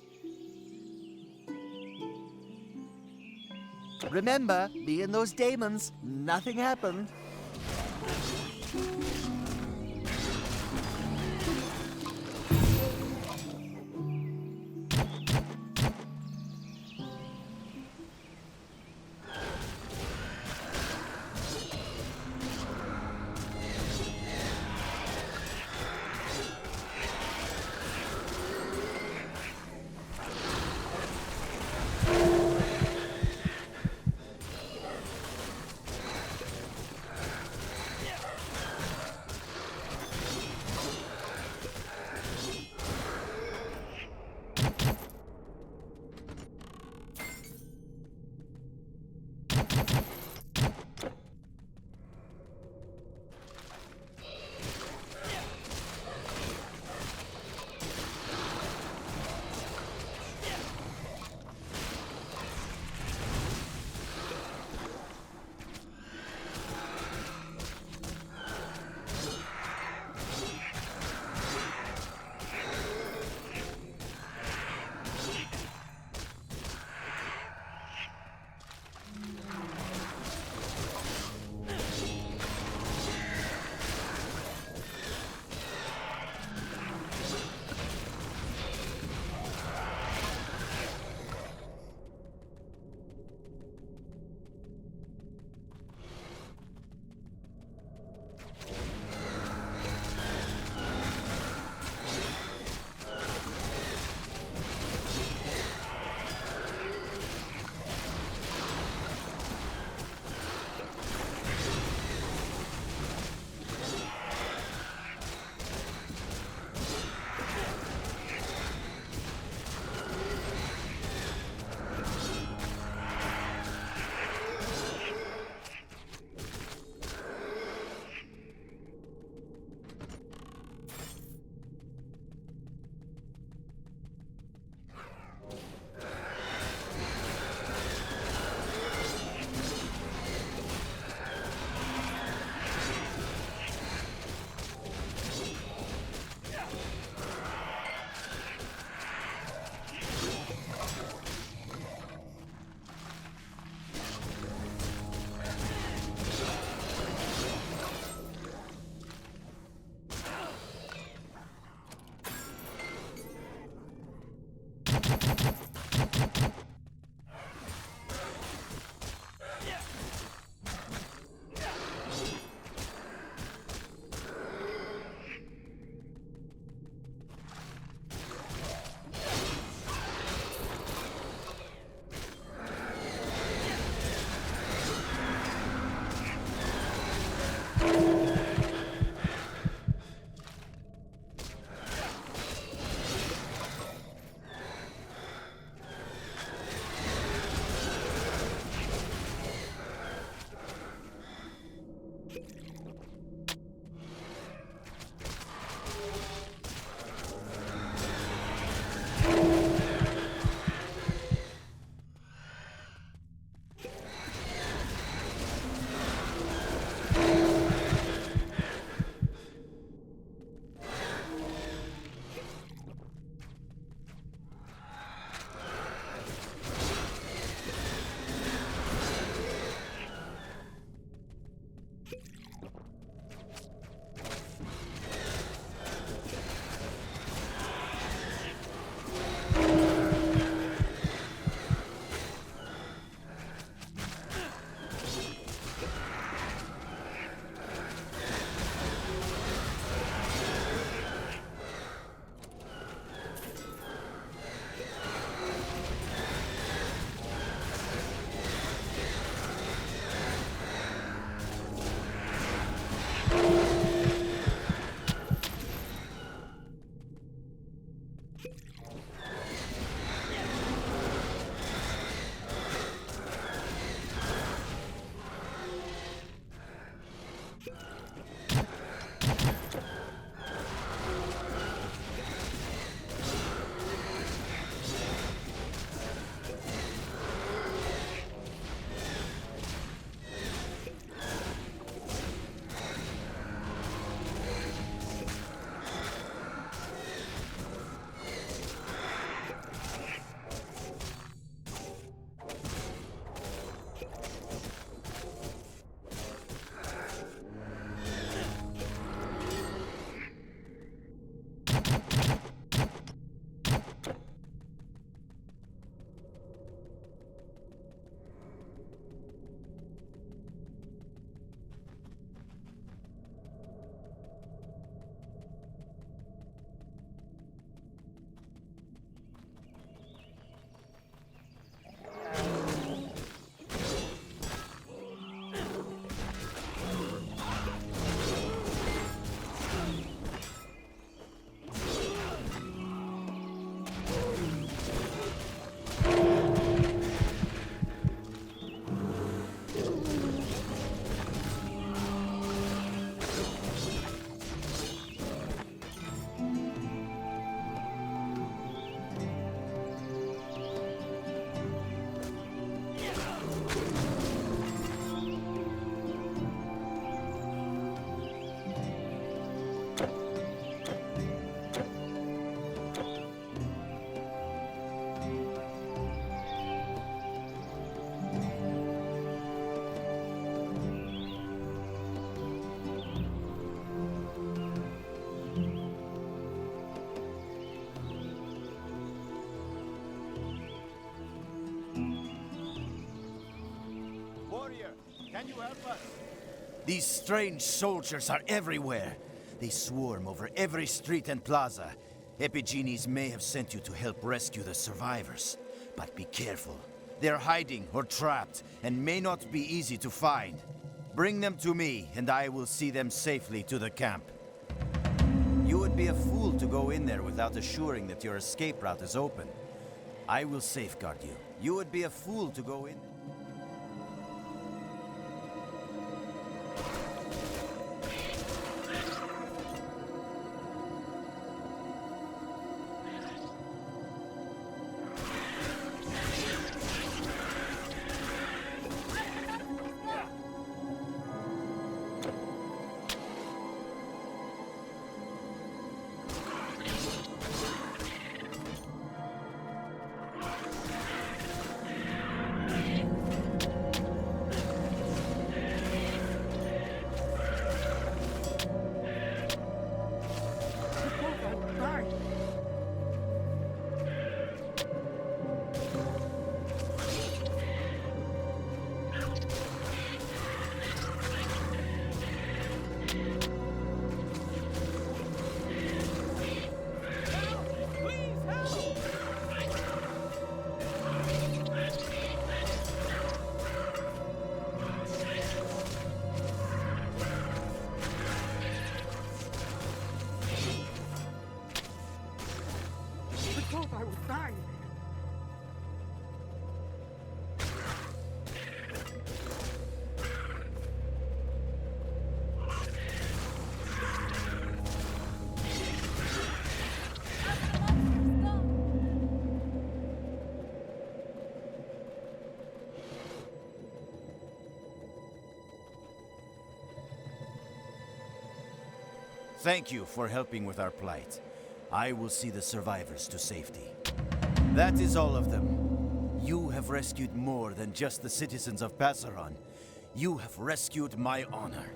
Remember, me and those demons, nothing happened. warrior. Can you help us? These strange soldiers are everywhere. They swarm over every street and plaza. Epigenes may have sent you to help rescue the survivors. But be careful. They're hiding or trapped, and may not be easy to find. Bring them to me, and I will see them safely to the camp. You would be a fool to go in there without assuring that your escape route is open. I will safeguard you. You would be a fool to go in. Thank you for helping with our plight. I will see the survivors to safety. That is all of them. You have rescued more than just the citizens of Passaron. You have rescued my honor.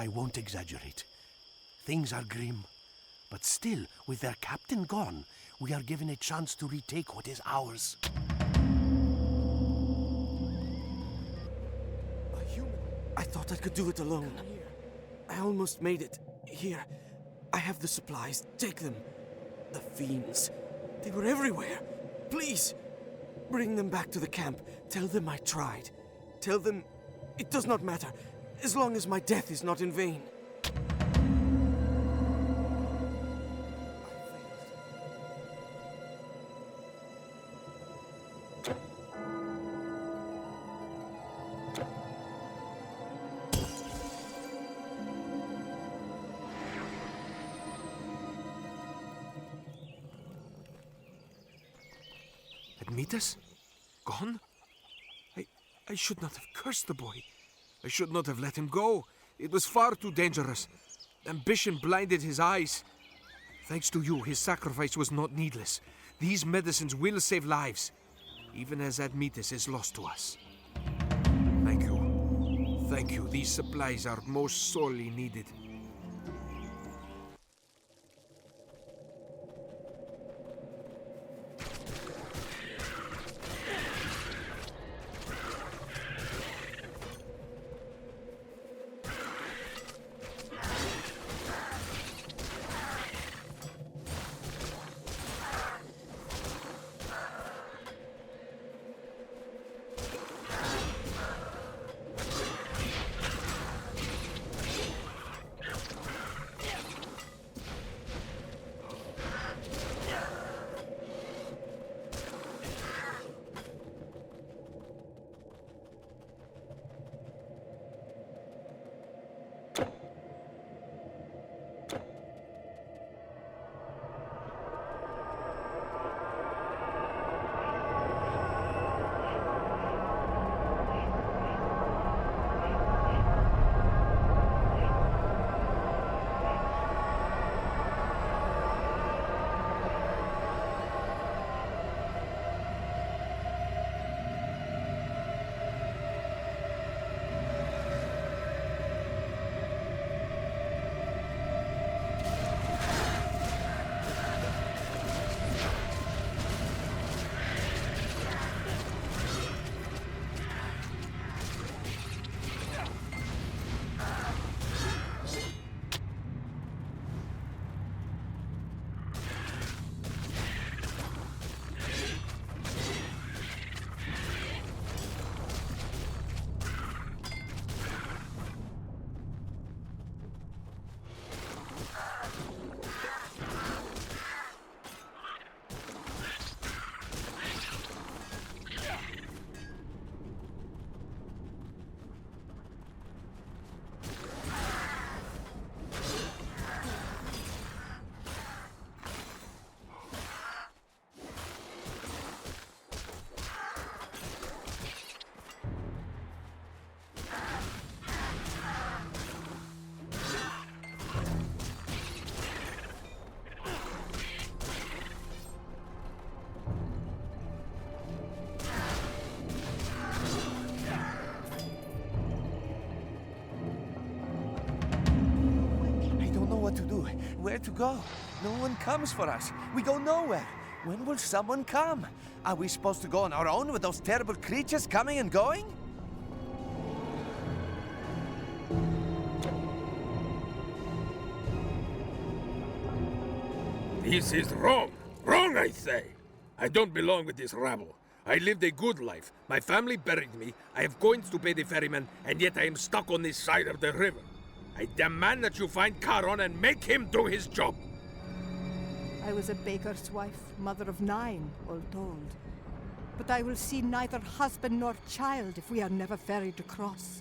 I won't exaggerate. Things are grim. But still, with their captain gone, we are given a chance to retake what is ours. A human. I thought I could do it alone. I almost made it. Here, I have the supplies. Take them. The fiends. They were everywhere. Please, bring them back to the camp. Tell them I tried. Tell them it does not matter, as long as my death is not in vain. Admetus? Gone? I should not have cursed the boy. I should not have let him go. It was far too dangerous. Ambition blinded his eyes. Thanks to you, his sacrifice was not needless. These medicines will save lives, even as Admetus is lost to us. Thank you. Thank you. These supplies are most sorely needed. Where to go? No one comes for us. We go nowhere. When will someone come? Are we supposed to go on our own with those terrible creatures coming and going? This is wrong. Wrong, I say. I don't belong with this rabble. I lived a good life. My family buried me. I have coins to pay the ferryman, and yet I am stuck on this side of the river. I demand that you find Charon and make him do his job. I was a baker's wife, mother of 9, all told. But I will see neither husband nor child if we are never ferried across.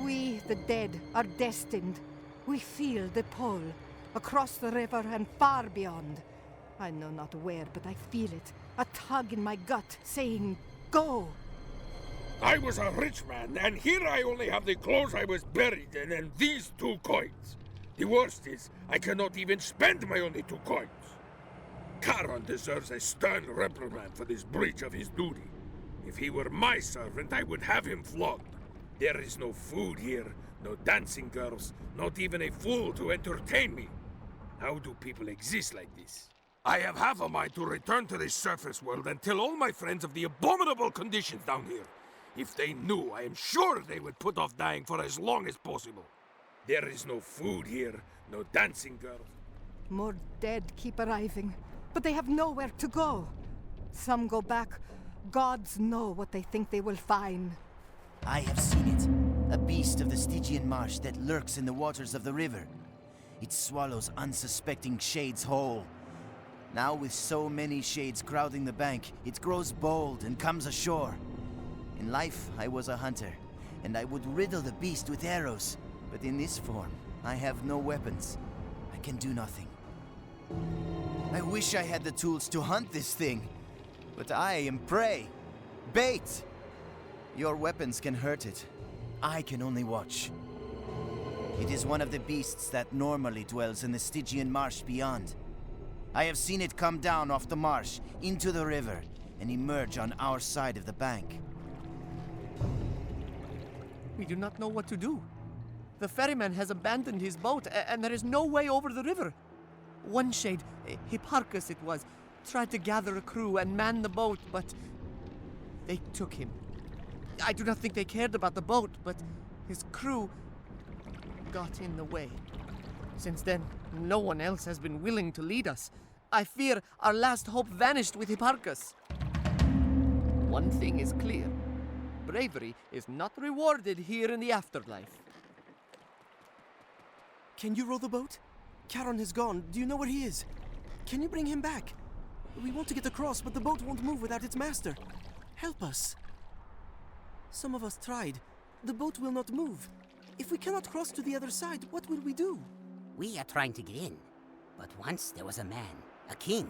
We, the dead, are destined. We feel the pull, across the river and far beyond. I know not where, but I feel it. A tug in my gut, saying, go! I was a rich man, and here I only have the clothes I was buried in and these 2 coins. The worst is, I cannot even spend my only 2 coins. Charon deserves a stern reprimand for this breach of his duty. If he were my servant, I would have him flogged. There is no food here, No dancing girls, not even a fool to entertain me. How do people exist like this? I have half a mind to return to the surface world and tell all my friends of the abominable conditions down here. If they knew, I am sure they would put off dying for as long as possible. There is no food here, no dancing girls. More dead keep arriving, but they have nowhere to go. Some go back. Gods know what they think they will find. I have seen it. A beast of the Stygian marsh that lurks in the waters of the river. It swallows unsuspecting shades whole. Now with so many shades crowding the bank, it grows bold and comes ashore. In life, I was a hunter, and I would riddle the beast with arrows. But in this form, I have no weapons. I can do nothing. I wish I had the tools to hunt this thing. But I am prey. Bait! Your weapons can hurt it. I can only watch. It is one of the beasts that normally dwells in the Stygian marsh beyond. I have seen it come down off the marsh, into the river, and emerge on our side of the bank. We do not know what to do. The ferryman has abandoned his boat, and there is no way over the river. One shade, Hipparchus it was, tried to gather a crew and man the boat, but they took him. I do not think they cared about the boat, but his crew got in the way. Since then, no one else has been willing to lead us. I fear our last hope vanished with Hipparchus. One thing is clear. Bravery is not rewarded here in the afterlife. Can you row the boat? Charon has gone. Do you know where he is? Can you bring him back? We want to get across, but the boat won't move without its master. Help us. Some of us tried. The boat will not move. If we cannot cross to the other side, what will we do? We are trying to get in. But once there was a man, a king,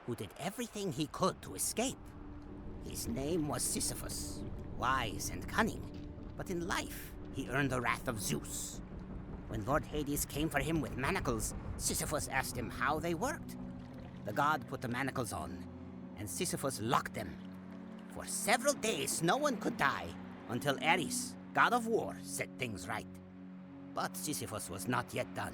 who did everything he could to escape. His name was Sisyphus, wise and cunning, but in life he earned the wrath of Zeus. When Lord Hades came for him with manacles, Sisyphus asked him how they worked. The god put the manacles on, and Sisyphus locked them. For several days no one could die, until Ares, god of war, set things right. But Sisyphus was not yet done.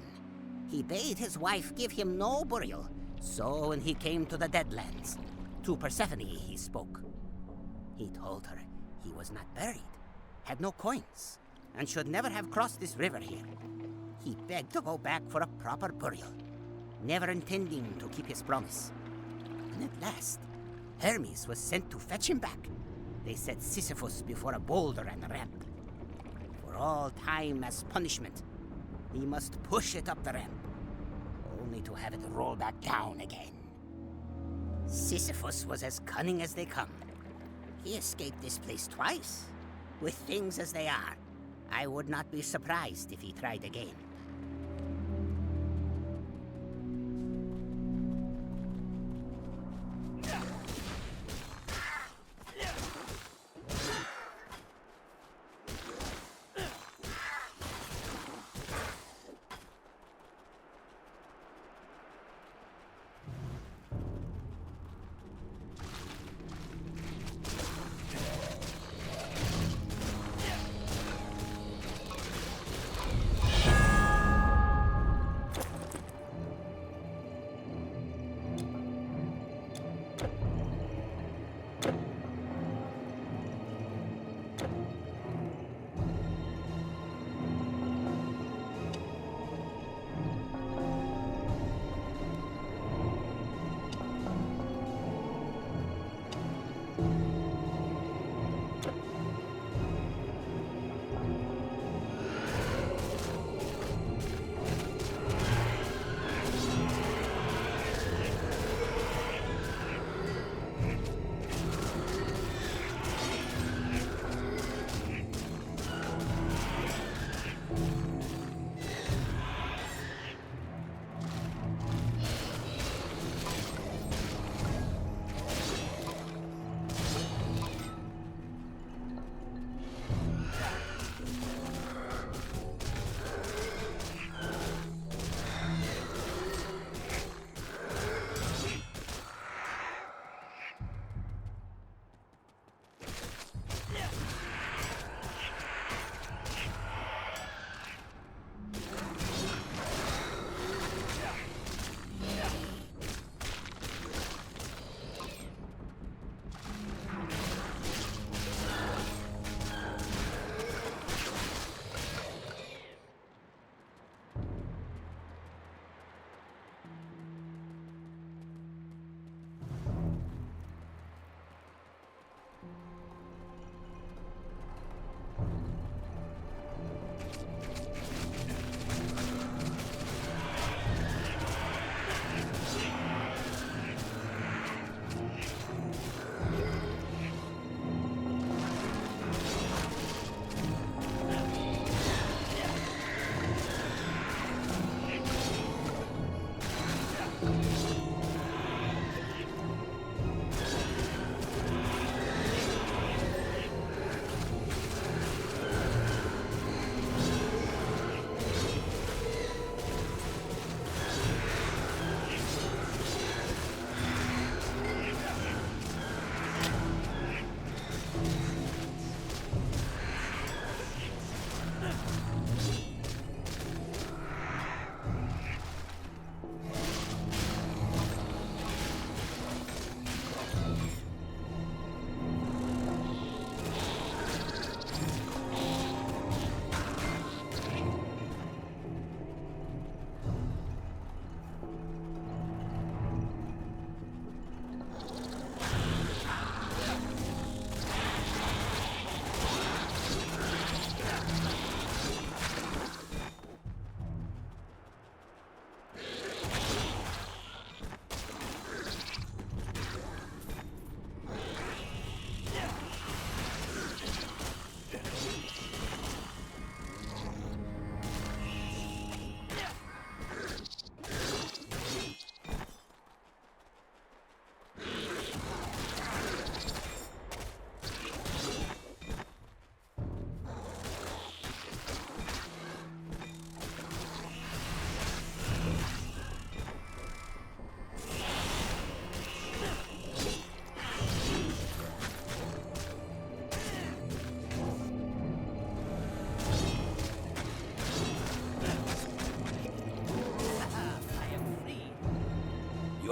He bade his wife give him no burial, so when he came to the Deadlands, to Persephone he spoke. He told her he was not buried, had no coins, and should never have crossed this river here. He begged to go back for a proper burial, never intending to keep his promise. And at last, Hermes was sent to fetch him back. They set Sisyphus before a boulder and ramp. For all time as punishment, he must push it up the ramp, only to have it roll back down again. Sisyphus was as cunning as they come. He escaped this place twice. With things as they are, I would not be surprised if he tried again.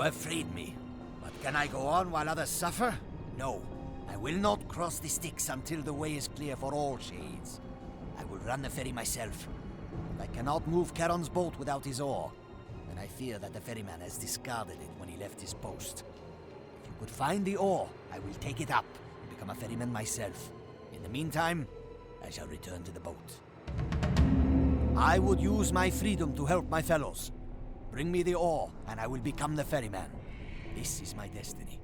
have freed me. But can I go on while others suffer? No. I will not cross the Styx until the way is clear for all shades. I will run the ferry myself. But I cannot move Charon's boat without his oar, and I fear that the ferryman has discarded it when he left his post. If you could find the oar, I will take it up and become a ferryman myself. In the meantime, I shall return to the boat. I would use my freedom to help my fellows. Bring me the oar, and I will become the ferryman. This is my destiny.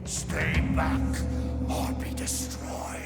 Stay back, or be destroyed.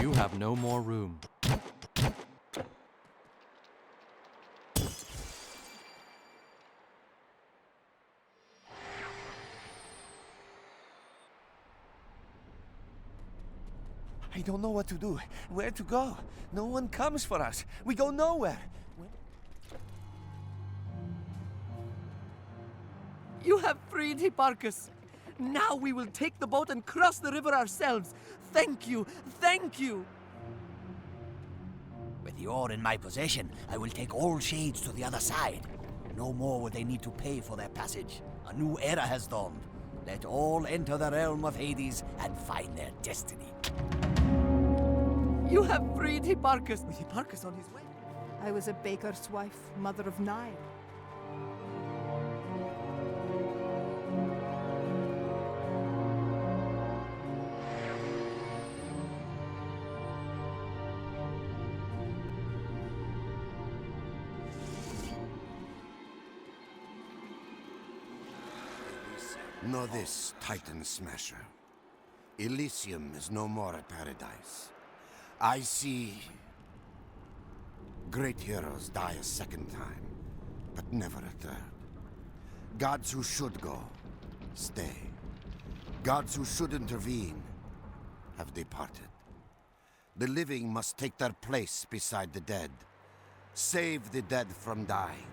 You have no more room. I don't know what to do. Where to go? No one comes for us. We go nowhere. You have freed Hipparchus. Now we will take the boat and cross the river ourselves. Thank you. Thank you. With you're in my possession, I will take all shades to the other side. No more will they need to pay for their passage. A new era has dawned. Let all enter the realm of Hades and find their destiny. You have freed Hipparchus. Hipparchus on his way. I was a baker's wife, mother of 9. Know this, Titan Smasher. Elysium is no more a paradise. I see great heroes die a second time, but never a third. Gods who should go, stay. Gods who should intervene, have departed. The living must take their place beside the dead. Save the dead from dying.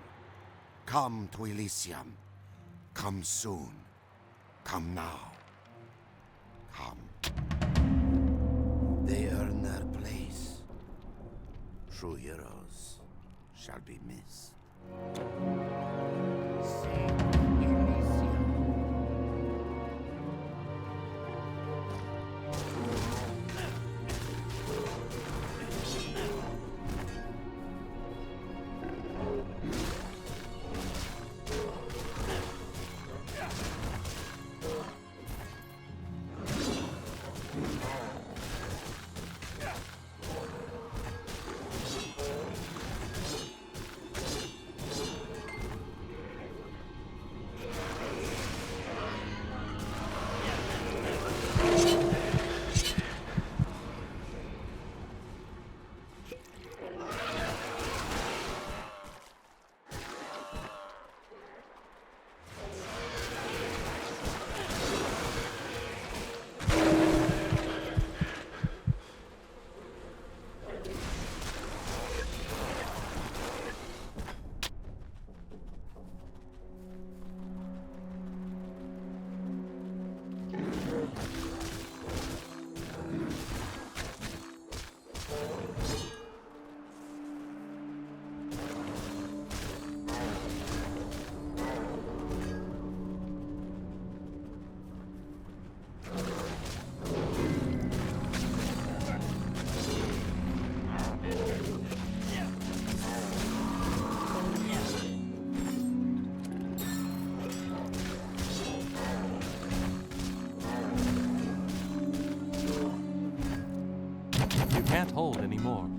Come to Elysium. Come soon. Come now. Come. They earn their place. True heroes shall be missed. Can't hold anymore.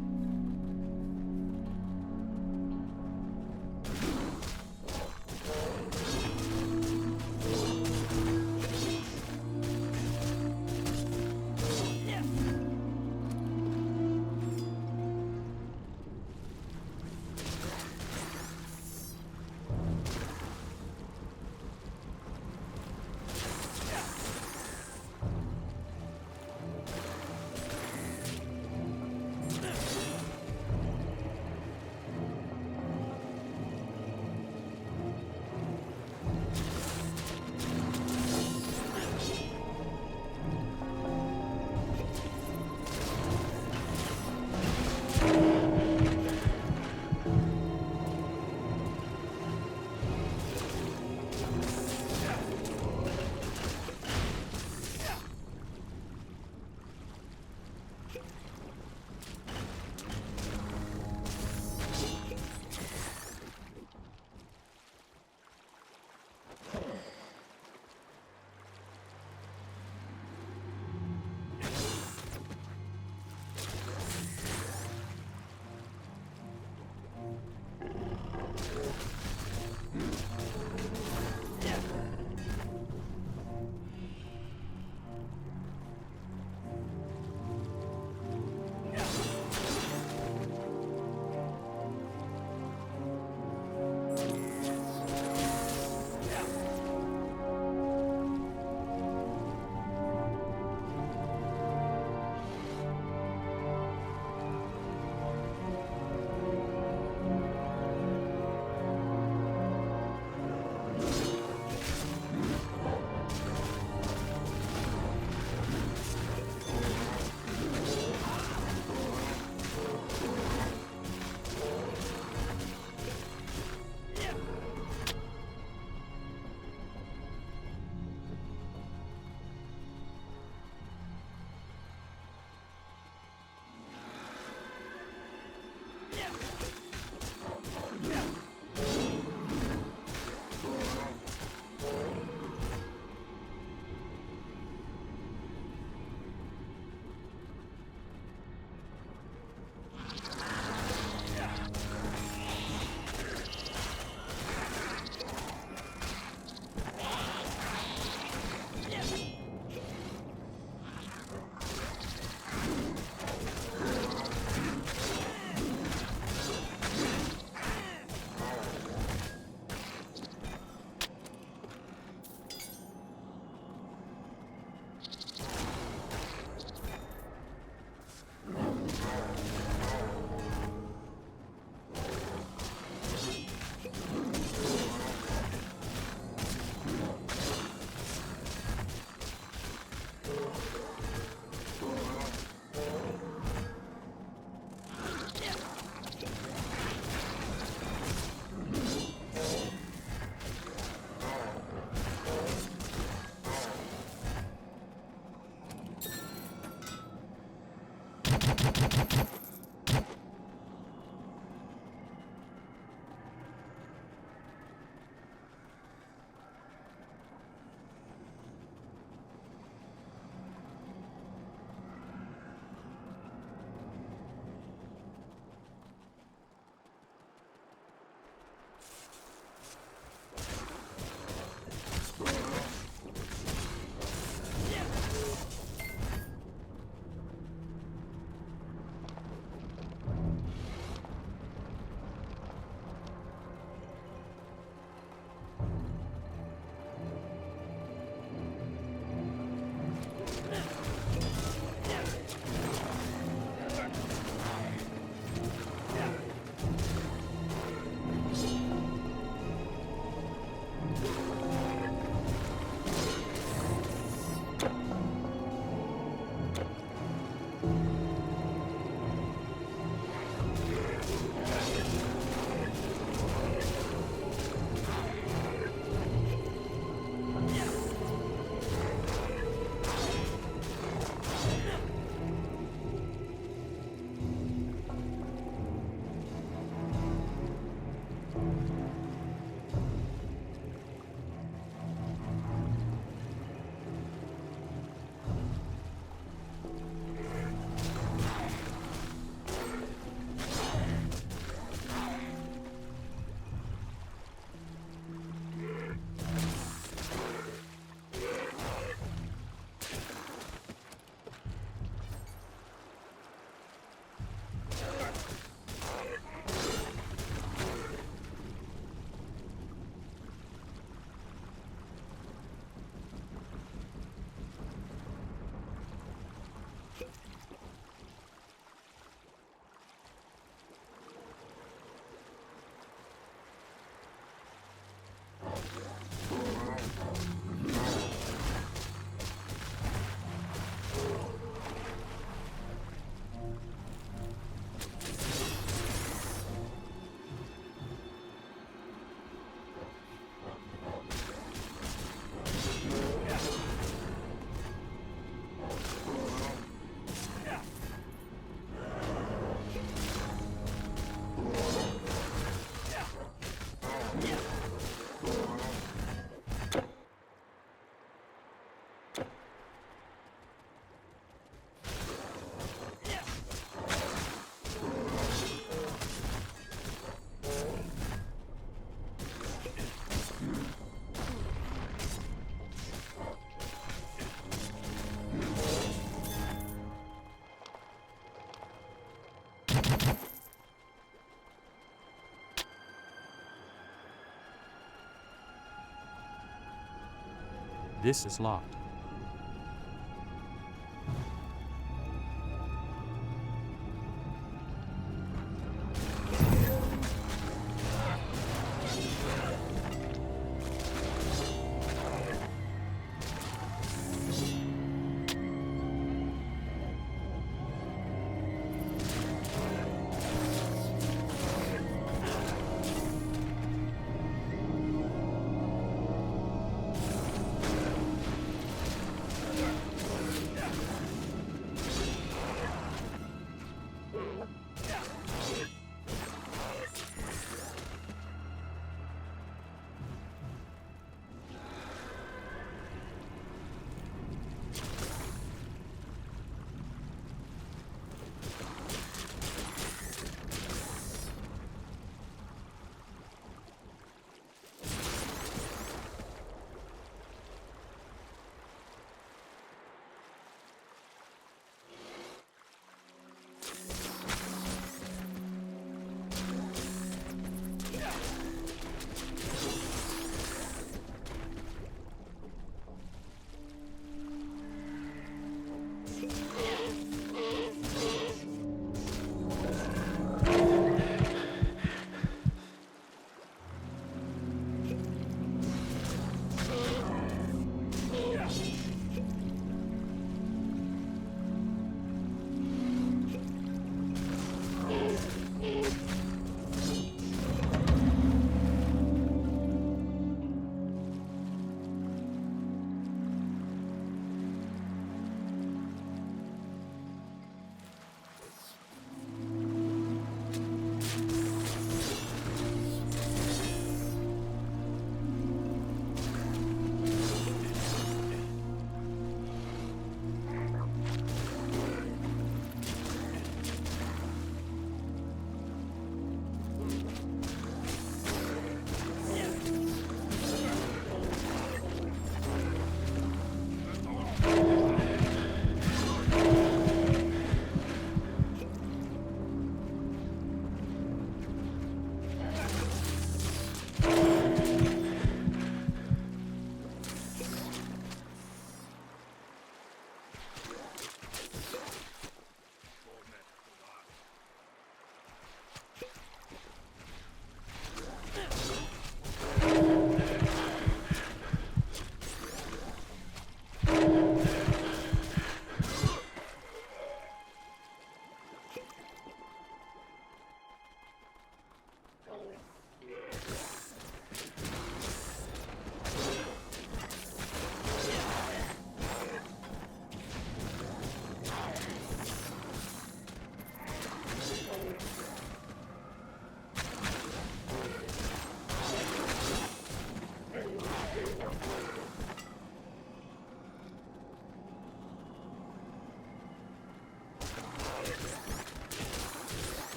This is locked.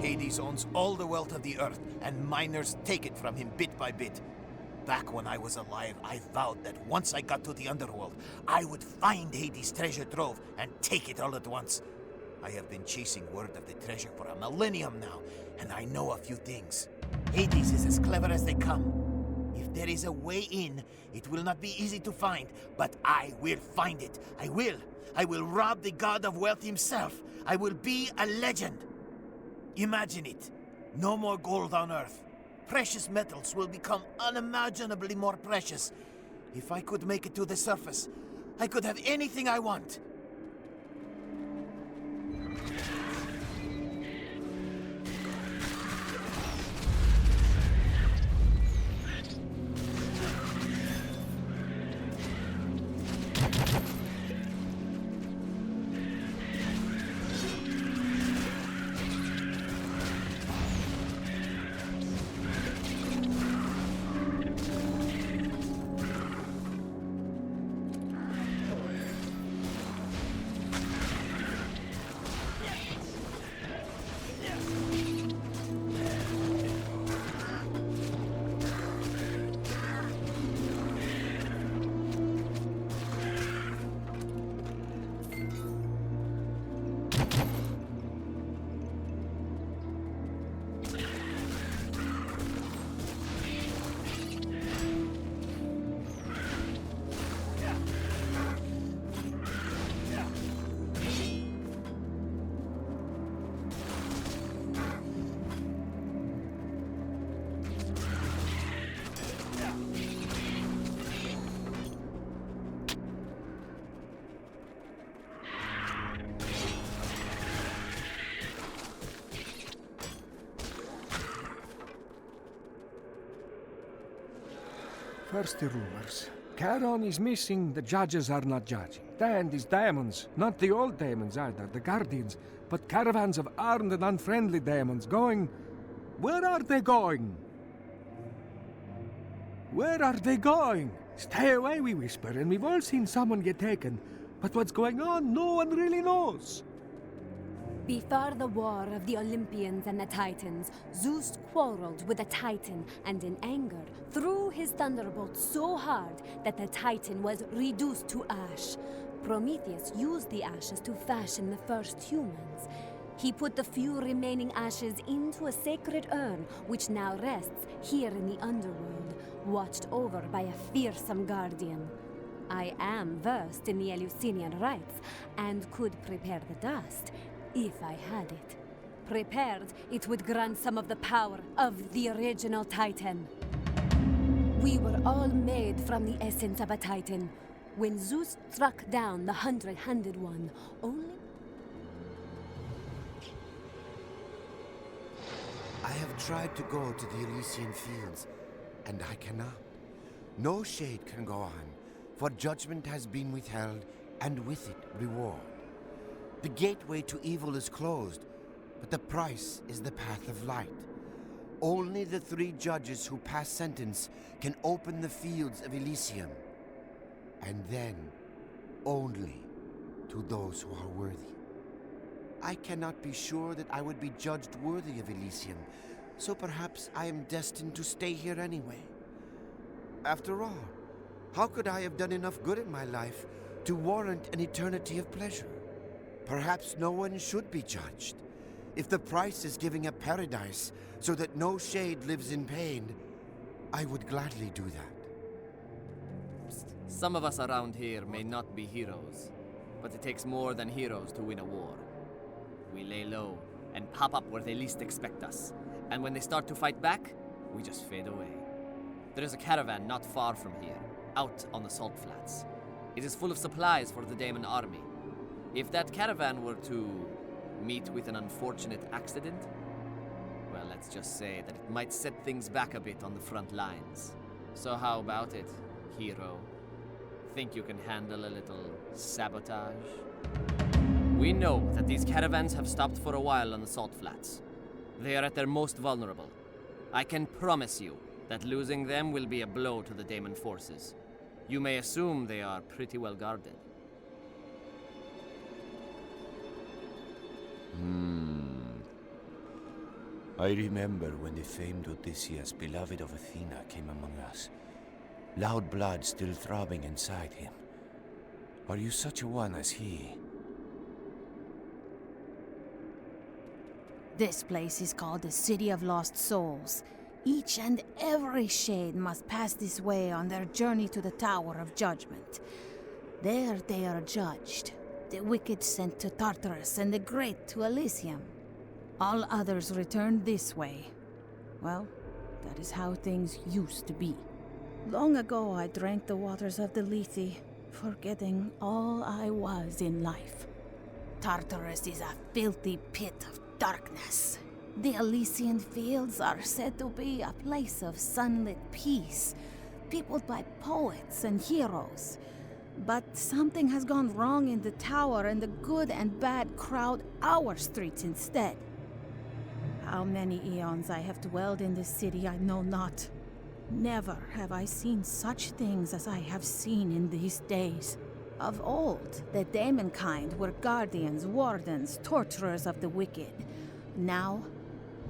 Hades owns all the wealth of the earth, and miners take it from him bit by bit. Back when I was alive, I vowed that once I got to the underworld, I would find Hades' treasure trove and take it all at once. I have been chasing word of the treasure for a millennium now, and I know a few things. Hades is as clever as they come. If there is a way in, it will not be easy to find, but I will find it. I will. I will rob the god of wealth himself. I will be a legend. Imagine it. No more gold on Earth. Precious metals will become unimaginably more precious. If I could make it to the surface, I could have anything I want. First the rumors. Charon is missing, the judges are not judging. Then these demons, not the old demons either, the guardians, but caravans of armed and unfriendly demons going... Where are they going? Where are they going? Stay away, we whisper, and we've all seen someone get taken. But what's going on, no one really knows. Before the war of the Olympians and the Titans, Zeus quarreled with a Titan and in anger threw his thunderbolt so hard that the Titan was reduced to ash. Prometheus used the ashes to fashion the first humans. He put the few remaining ashes into a sacred urn, which now rests here in the underworld, watched over by a fearsome guardian. I am versed in the Eleusinian rites and could prepare the dust. If I had it. Prepared, it would grant some of the power of the original Titan. We were all made from the essence of a Titan. When Zeus struck down the 100-handed one, only... I have tried to go to the Elysian fields, and I cannot. No shade can go on, for judgment has been withheld, and with it, reward. The gateway to evil is closed, but the price is the path of light. Only the 3 judges who pass sentence can open the fields of Elysium. And then, only to those who are worthy. I cannot be sure that I would be judged worthy of Elysium, so perhaps I am destined to stay here anyway. After all, how could I have done enough good in my life to warrant an eternity of pleasure? Perhaps no one should be judged. If the price is giving a paradise so that no shade lives in pain, I would gladly do that. Some of us around here may not be heroes, but it takes more than heroes to win a war. We lay low and pop up where they least expect us. And when they start to fight back, we just fade away. There is a caravan not far from here, out on the salt flats. It is full of supplies for the Daemon army. If that caravan were to meet with an unfortunate accident, well, let's just say that it might set things back a bit on the front lines. So how about it, hero? Think you can handle a little sabotage? We know that these caravans have stopped for a while on the salt flats. They are at their most vulnerable. I can promise you that losing them will be a blow to the Daemon forces. You may assume they are pretty well guarded. I remember when the famed Odysseus, beloved of Athena, came among us. Loud blood still throbbing inside him. Are you such a one as he? This place is called the City of Lost Souls. Each and every shade must pass this way on their journey to the Tower of Judgment. There they are judged. The wicked sent to Tartarus and the great to Elysium. All others return this way. Well, that is how things used to be. Long ago I drank the waters of the Lethe, forgetting all I was in life. Tartarus is a filthy pit of darkness. The Elysian fields are said to be a place of sunlit peace, peopled by poets and heroes. But something has gone wrong in the tower, and the good and bad crowd our streets instead. How many eons I have dwelled in this city I know not. Never have I seen such things as I have seen in these days. Of old, the Daemon kind were guardians, wardens, torturers of the wicked. Now,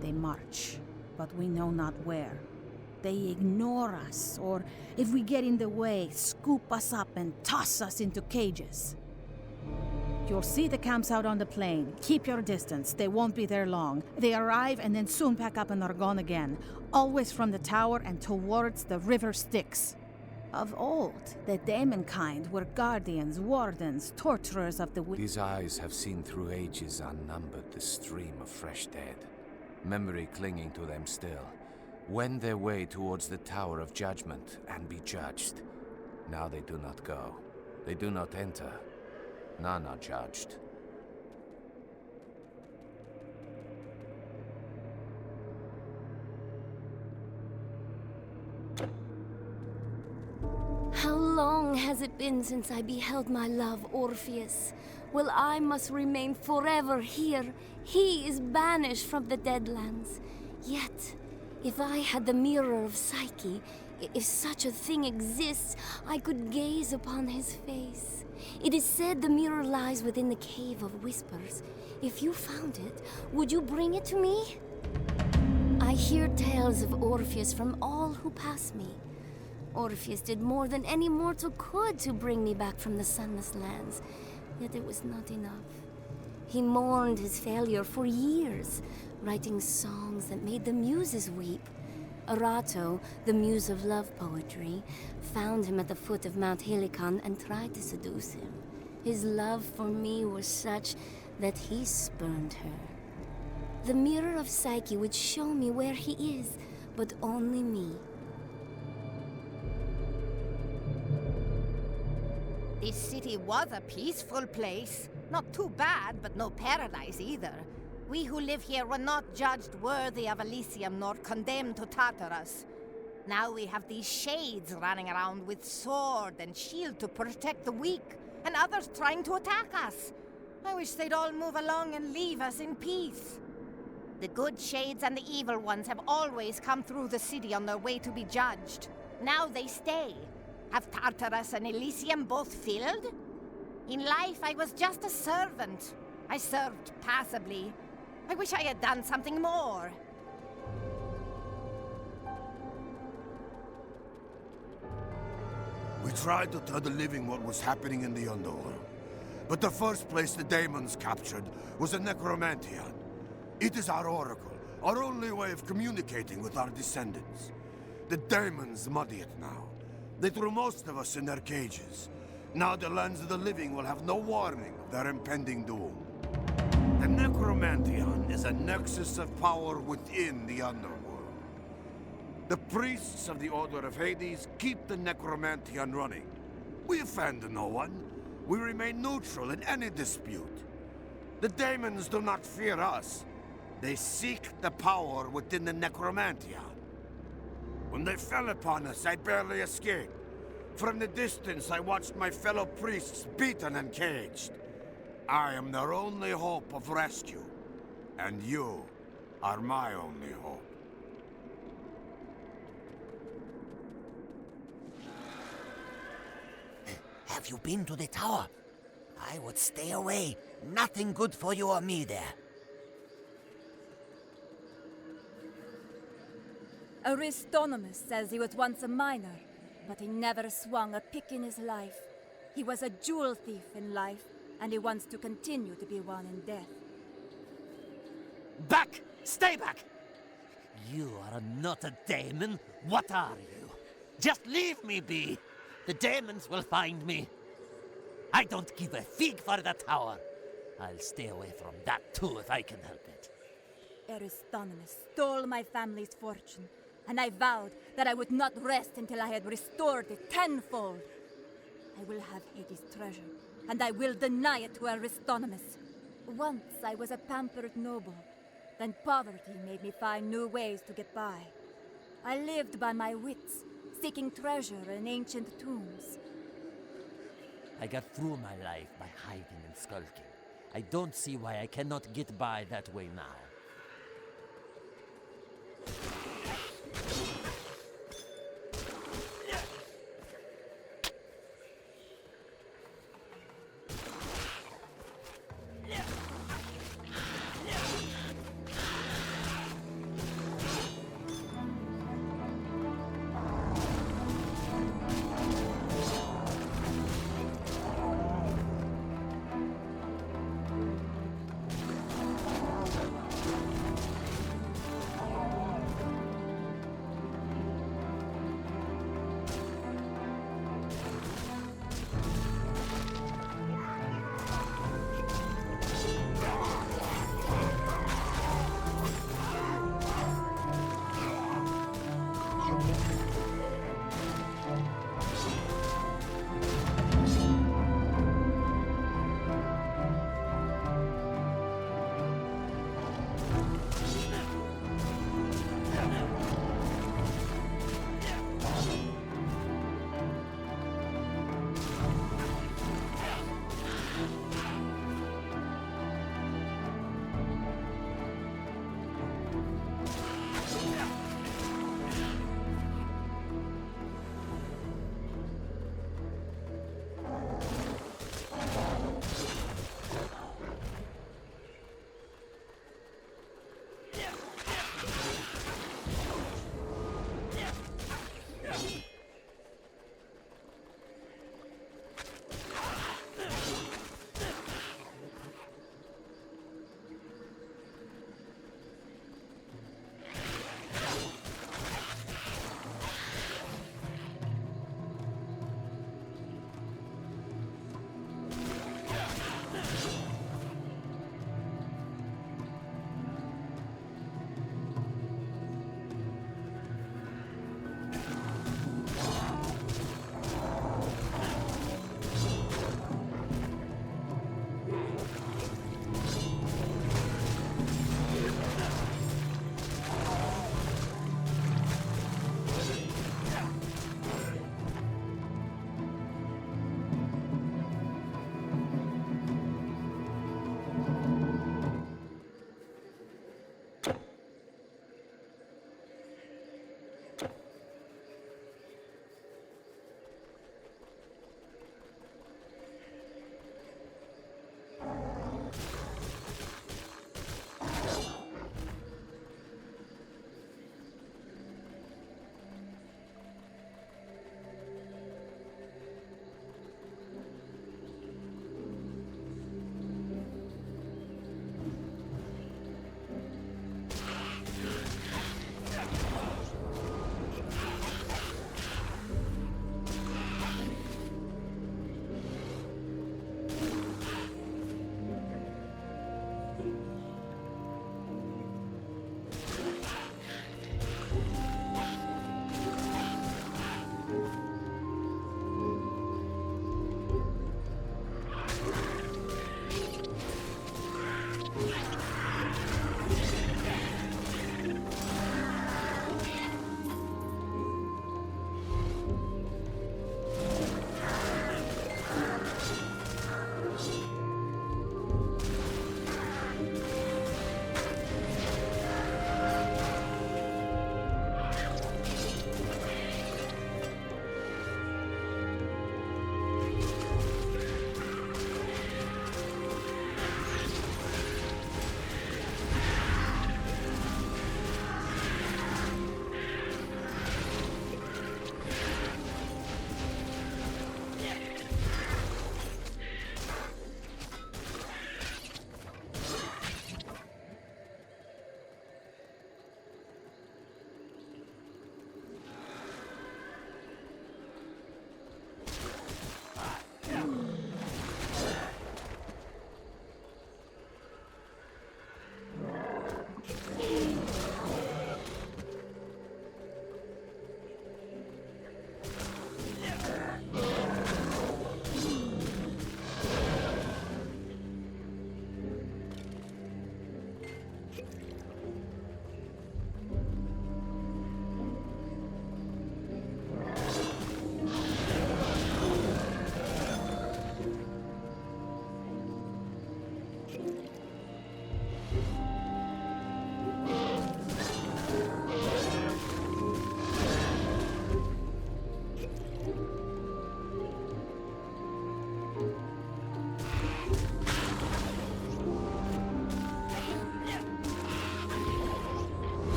they march, but we know not where. They ignore us, or if we get in the way, scoop us up and toss us into cages. You'll see the camps out on the plain. Keep your distance. They won't be there long. They arrive and then soon pack up and are gone again. Always from the tower and towards the river Styx. Of old, the Daemon kind were guardians, wardens, torturers of the wicked. These eyes have seen through ages unnumbered the stream of fresh dead. Memory clinging to them still. Wend their way towards the Tower of Judgment and be judged. Now they do not go. They do not enter. None are judged. How long has it been since I beheld my love, Orpheus? Well, I must remain forever here. He is banished from the Deadlands. Yet, if I had the mirror of Psyche, if such a thing exists, I could gaze upon his face. It is said the mirror lies within the Cave of Whispers. If you found it, would you bring it to me? I hear tales of Orpheus from all who pass me. Orpheus did more than any mortal could to bring me back from the sunless lands, yet it was not enough. He mourned his failure for years, writing songs that made the muses weep. Arato, the muse of love poetry, found him at the foot of Mount Helicon and tried to seduce him. His love for me was such that he spurned her. The mirror of Psyche would show me where he is, but only me. This city was a peaceful place. Not too bad, but no paradise either. We who live here were not judged worthy of Elysium nor condemned to Tartarus. Now we have these shades running around with sword and shield to protect the weak, and others trying to attack us. I wish they'd all move along and leave us in peace. The good shades and the evil ones have always come through the city on their way to be judged. Now they stay. Have Tartarus and Elysium both filled? In life, I was just a servant. I served passably. I wish I had done something more. We tried to tell the living what was happening in the underworld. But the first place the demons captured was a necromantion. It is our oracle, our only way of communicating with our descendants. The demons muddy it now. They threw most of us in their cages. Now the lands of the living will have no warning of their impending doom. The necromantion is a nexus of power within the underworld. The priests of the Order of Hades keep the necromantion running. We offend no one. We remain neutral in any dispute. The demons do not fear us. They seek the power within the necromantion. When they fell upon us, I barely escaped. From the distance, I watched my fellow priests beaten and caged. I am their only hope of rescue. And you are my only hope. Have you been to the tower? I would stay away. Nothing good for you or me there. Aristonimus says he was once a miner, but he never swung a pick in his life. He was a jewel thief in life, and he wants to continue to be one in death. Back! Stay back! You are not a demon. What are you? Just leave me be. The demons will find me. I don't give a fig for the tower. I'll stay away from that too if I can help it. Aristonimus stole my family's fortune, and I vowed that I would not rest until I had restored it tenfold. I will have Hades' treasure, and I will deny it to Aristonimus. Once I was a pampered noble, then poverty made me find new ways to get by. I lived by my wits, seeking treasure in ancient tombs. I got through my life by hiding and skulking. I don't see why I cannot get by that way now.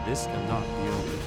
This cannot be opened.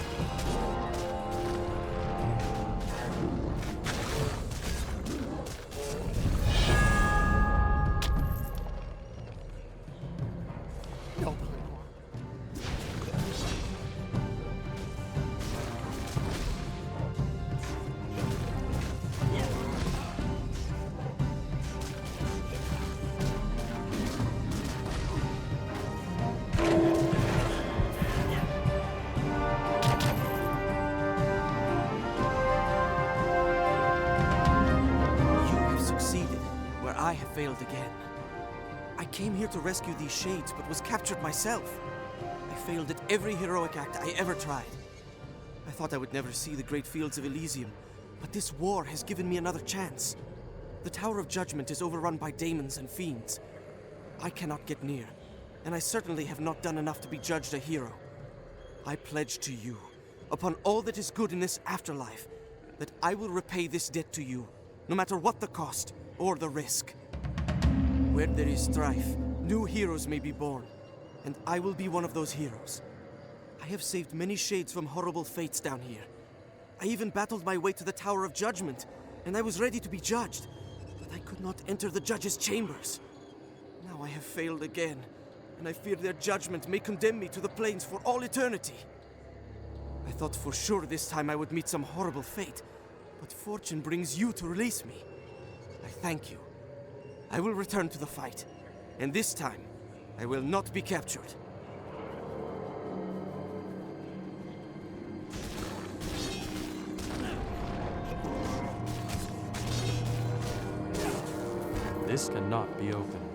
I have failed again. I came here to rescue these shades, but was captured myself. I failed at every heroic act I ever tried. I thought I would never see the great fields of Elysium, but this war has given me another chance. The Tower of Judgment is overrun by daemons and fiends. I cannot get near, and I certainly have not done enough to be judged a hero. I pledge to you, upon all that is good in this afterlife, that I will repay this debt to you, no matter what the cost or the risk. Where there is strife, new heroes may be born, and I will be one of those heroes. I have saved many shades from horrible fates down here. I even battled my way to the Tower of Judgment, and I was ready to be judged, but I could not enter the judge's chambers. Now I have failed again, and I fear their judgment may condemn me to the plains for all eternity. I thought for sure this time I would meet some horrible fate, but fortune brings you to release me. I thank you. I will return to the fight, and this time, I will not be captured. This cannot be opened.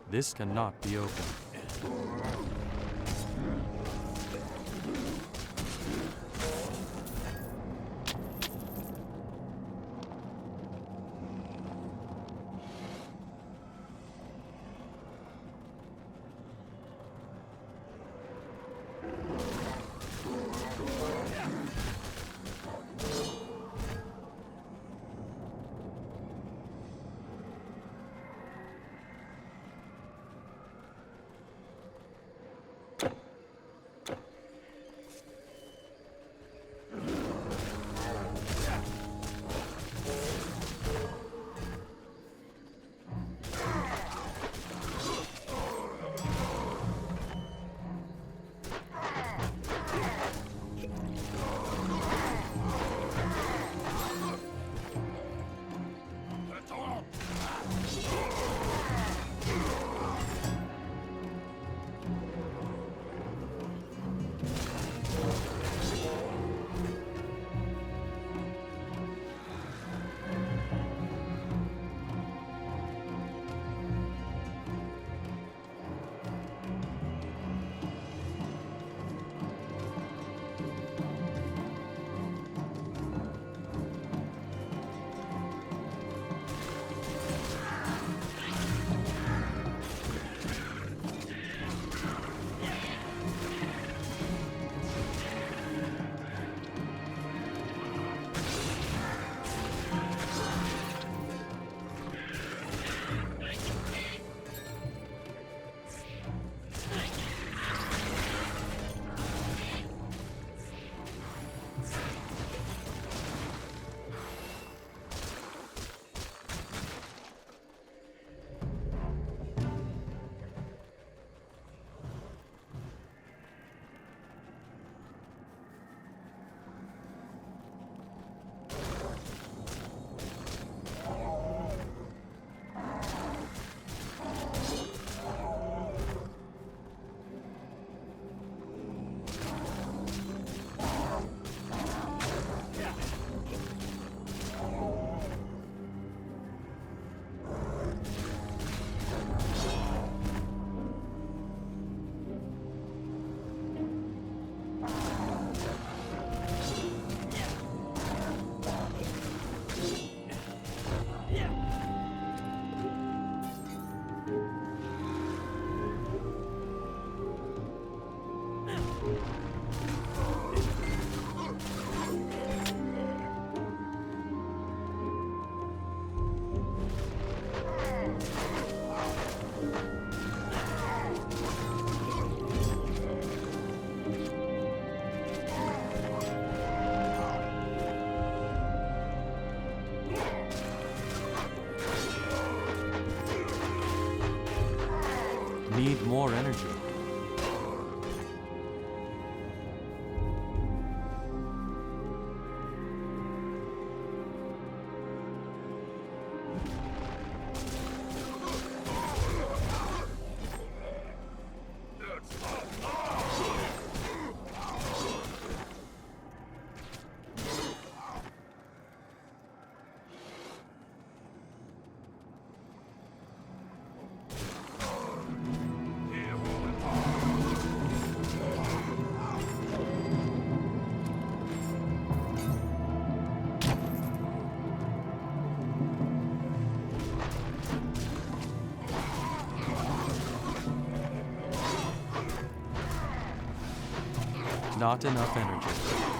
This cannot be opened. Need more energy. Not enough energy.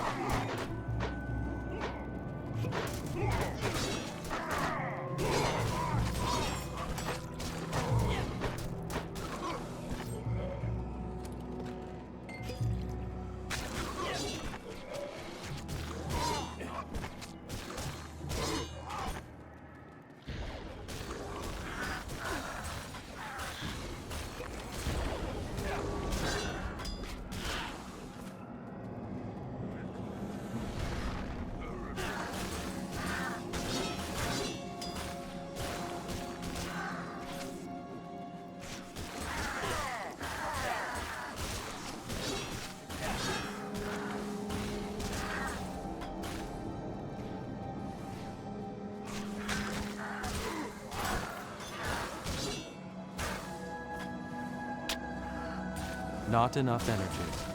Not enough energy.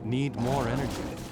Need more energy.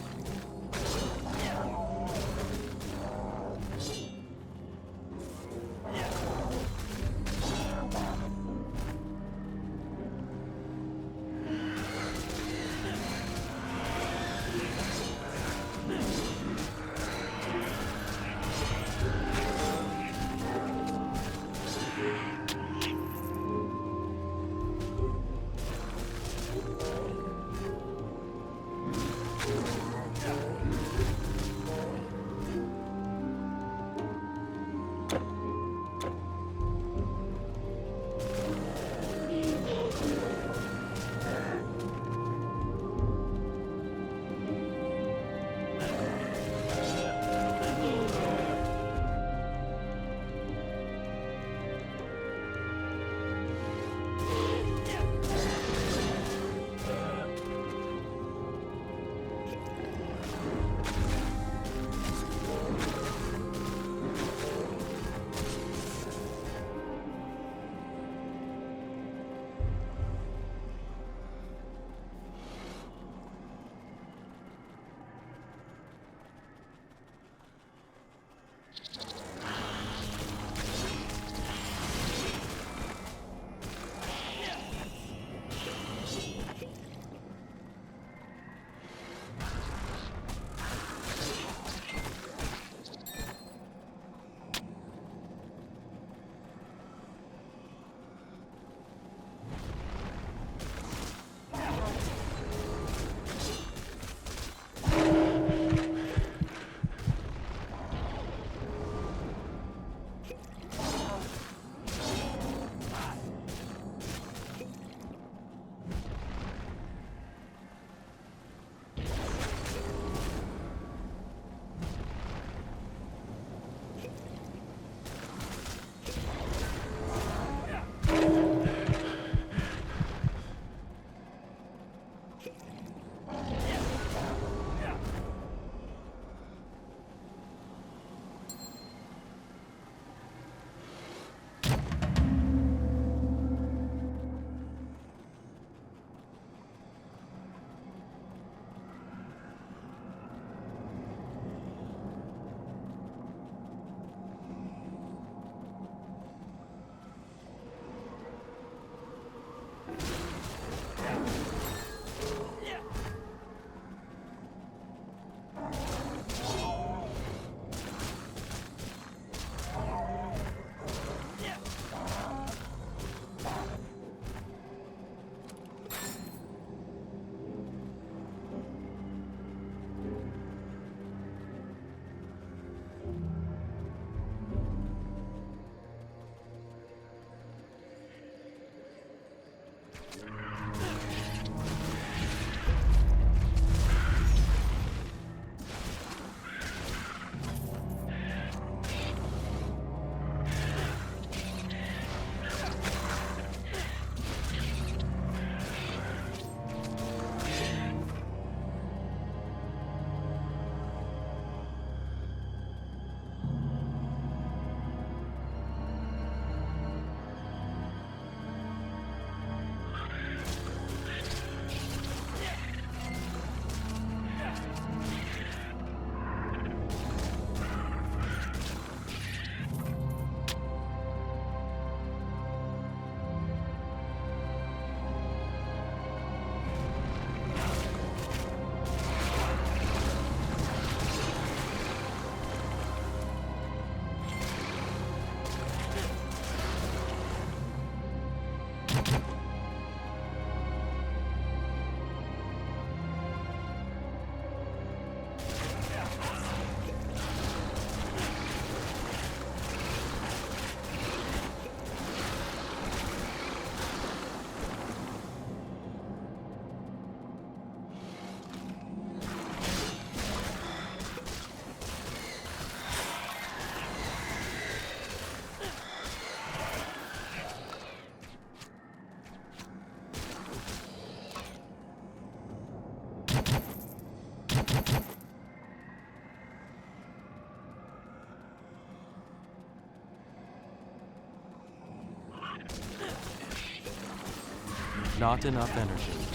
Not enough energy.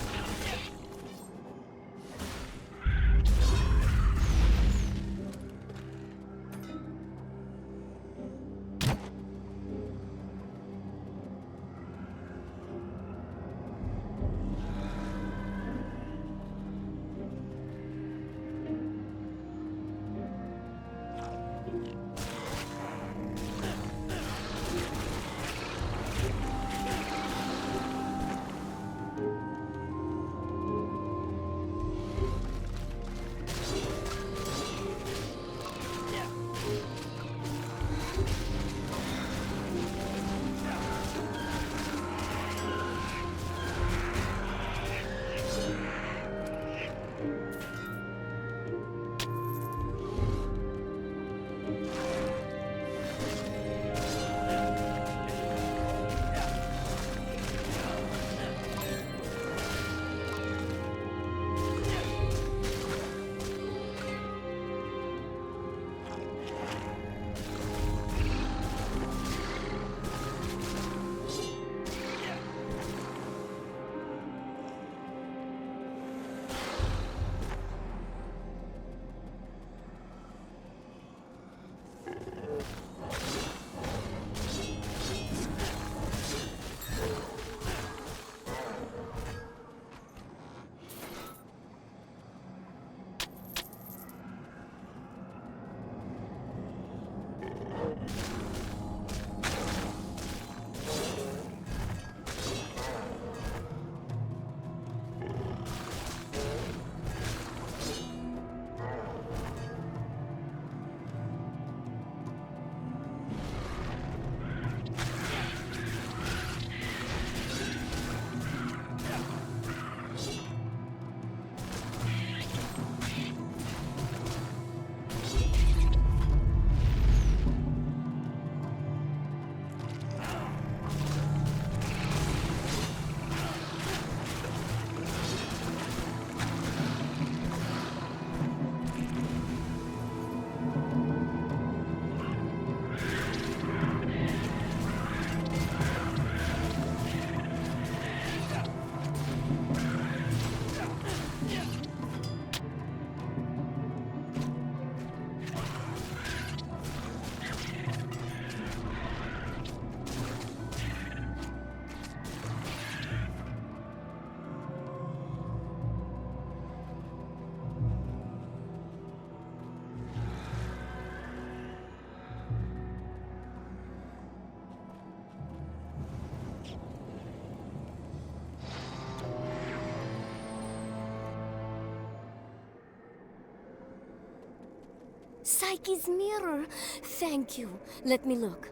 Psyche's mirror. Thank you. Let me look.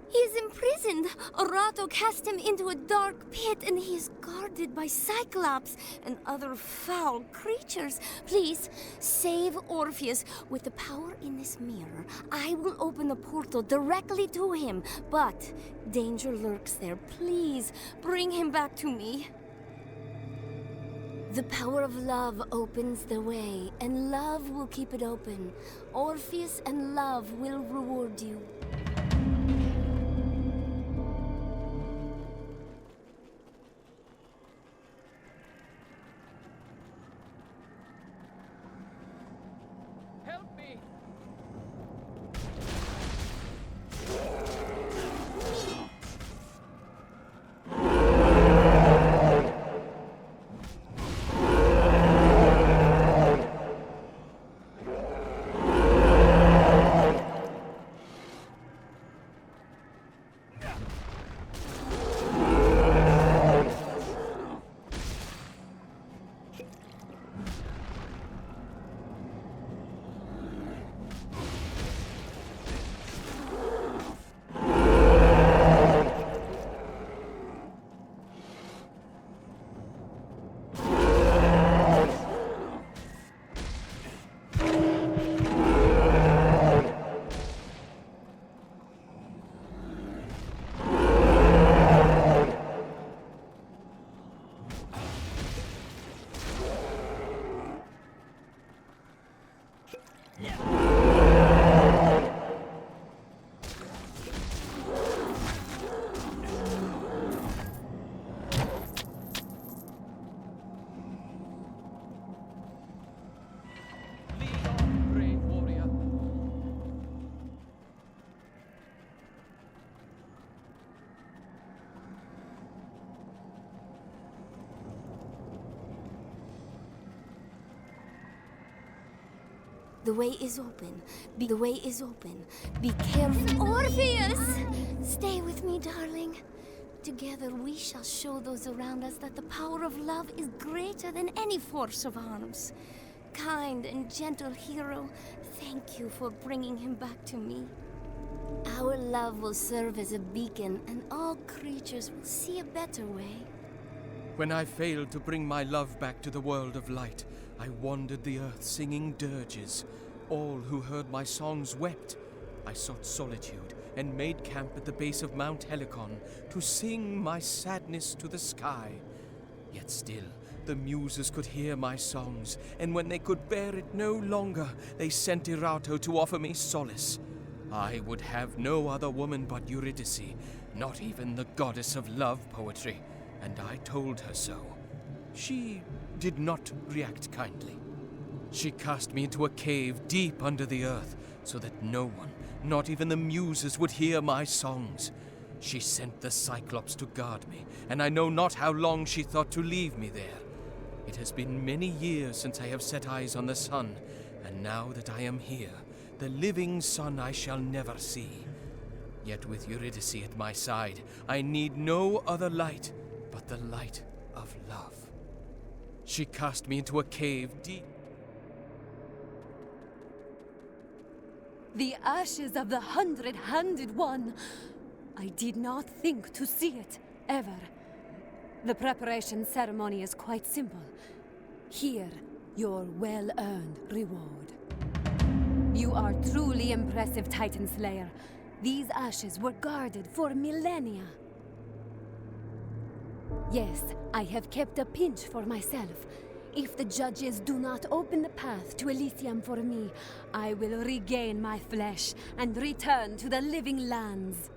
He is imprisoned. Orato cast him into a dark pit and he is guarded by cyclops and other foul creatures. Please, save Orpheus. With the power in this mirror, I will open the portal directly to him. But danger lurks there. Please, bring him back to me. The power of love opens the way, and love will keep it open. Orpheus and love will reward you. Help me! The way is open. The way is open. Be careful. Orpheus! Stay with me, darling. Together we shall show those around us that the power of love is greater than any force of arms. Kind and gentle hero, thank you for bringing him back to me. Our love will serve as a beacon, and all creatures will see a better way. When I failed to bring my love back to the world of light, I wandered the earth singing dirges. All who heard my songs wept. I sought solitude and made camp at the base of Mount Helicon to sing my sadness to the sky. Yet still, the muses could hear my songs, and when they could bear it no longer, they sent Erato to offer me solace. I would have no other woman but Eurydice, not even the goddess of love poetry, and I told her so. She did not react kindly. She cast me into a cave deep under the earth, so that no one, not even the muses, would hear my songs. She sent the cyclops to guard me, and I know not how long she thought to leave me there. It has been many years since I have set eyes on the sun, and now that I am here, the living sun I shall never see. Yet with Eurydice at my side, I need no other light but the light of love. She cast me into a cave deep. The ashes of the 100-handed one. I did not think to see it, ever. The preparation ceremony is quite simple. Here, your well-earned reward. You are truly impressive, Titan Slayer. These ashes were guarded for millennia. Yes, I have kept a pinch for myself. If the judges do not open the path to Elysium for me, I will regain my flesh and return to the living lands.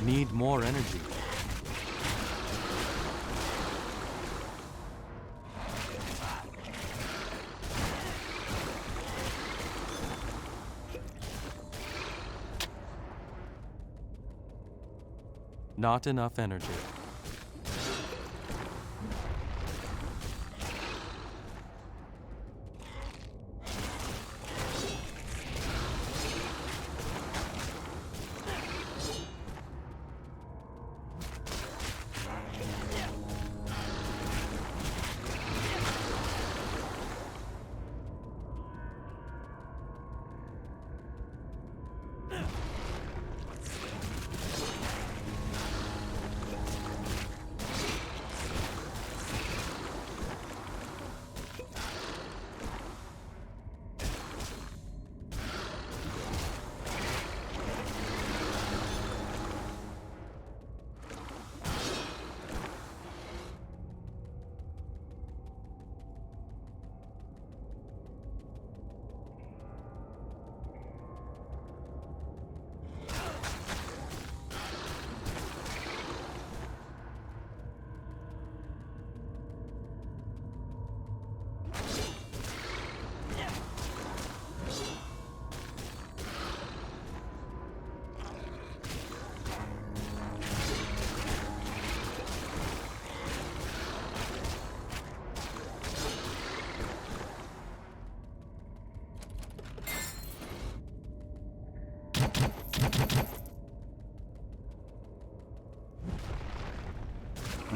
Need more energy. Not enough energy.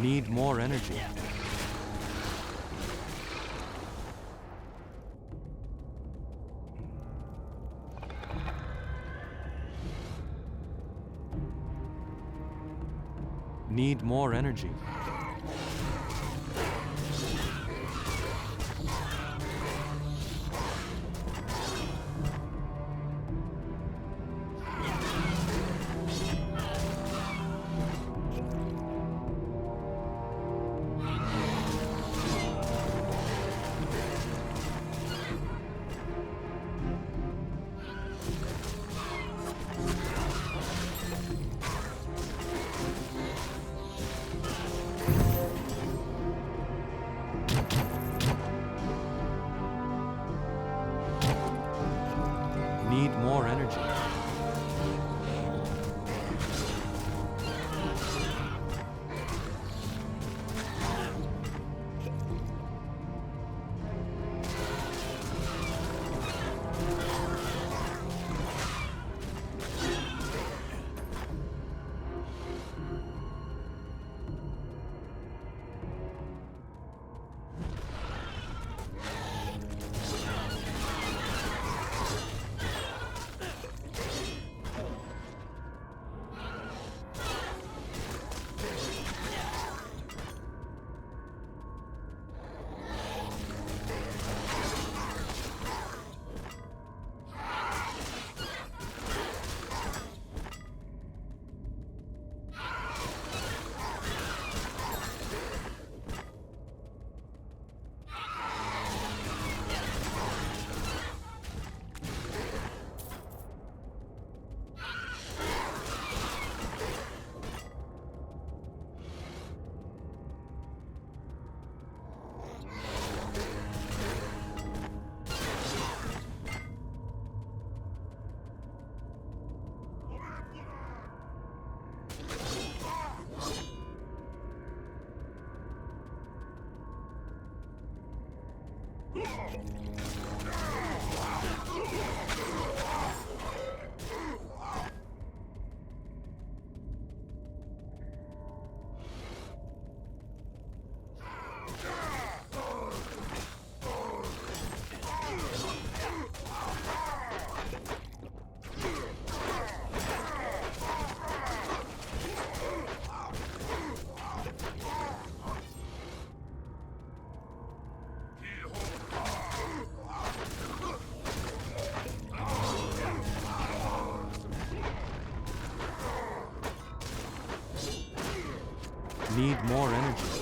Need more energy. Need more energy. Need more energy. Need more energy.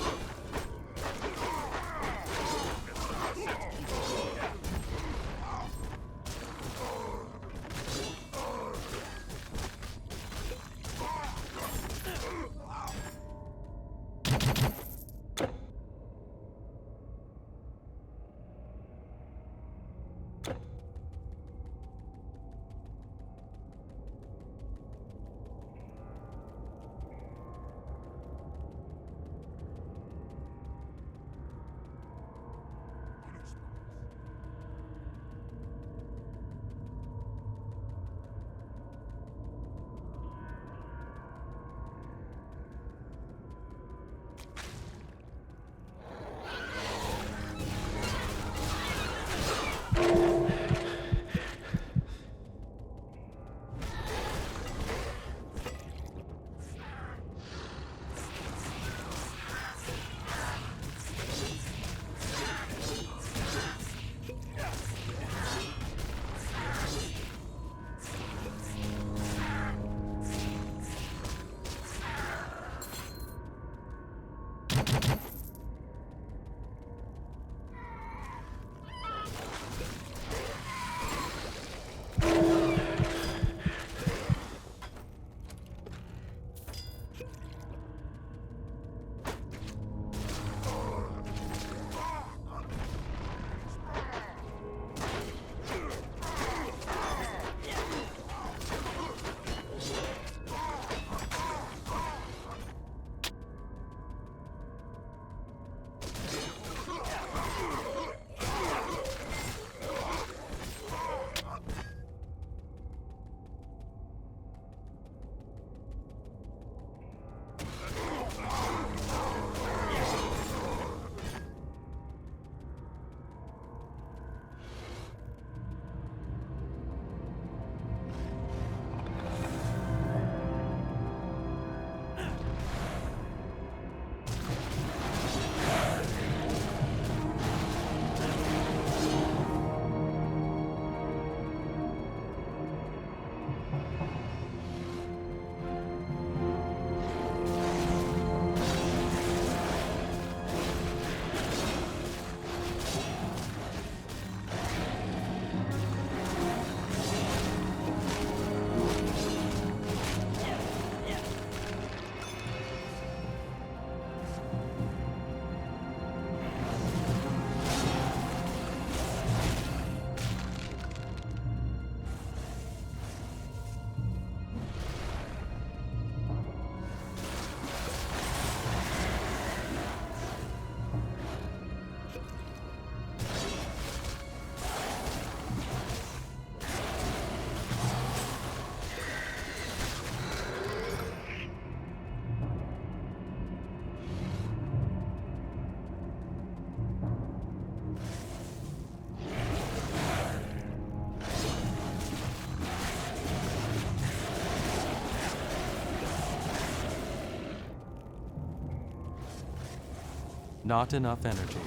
Not enough energy.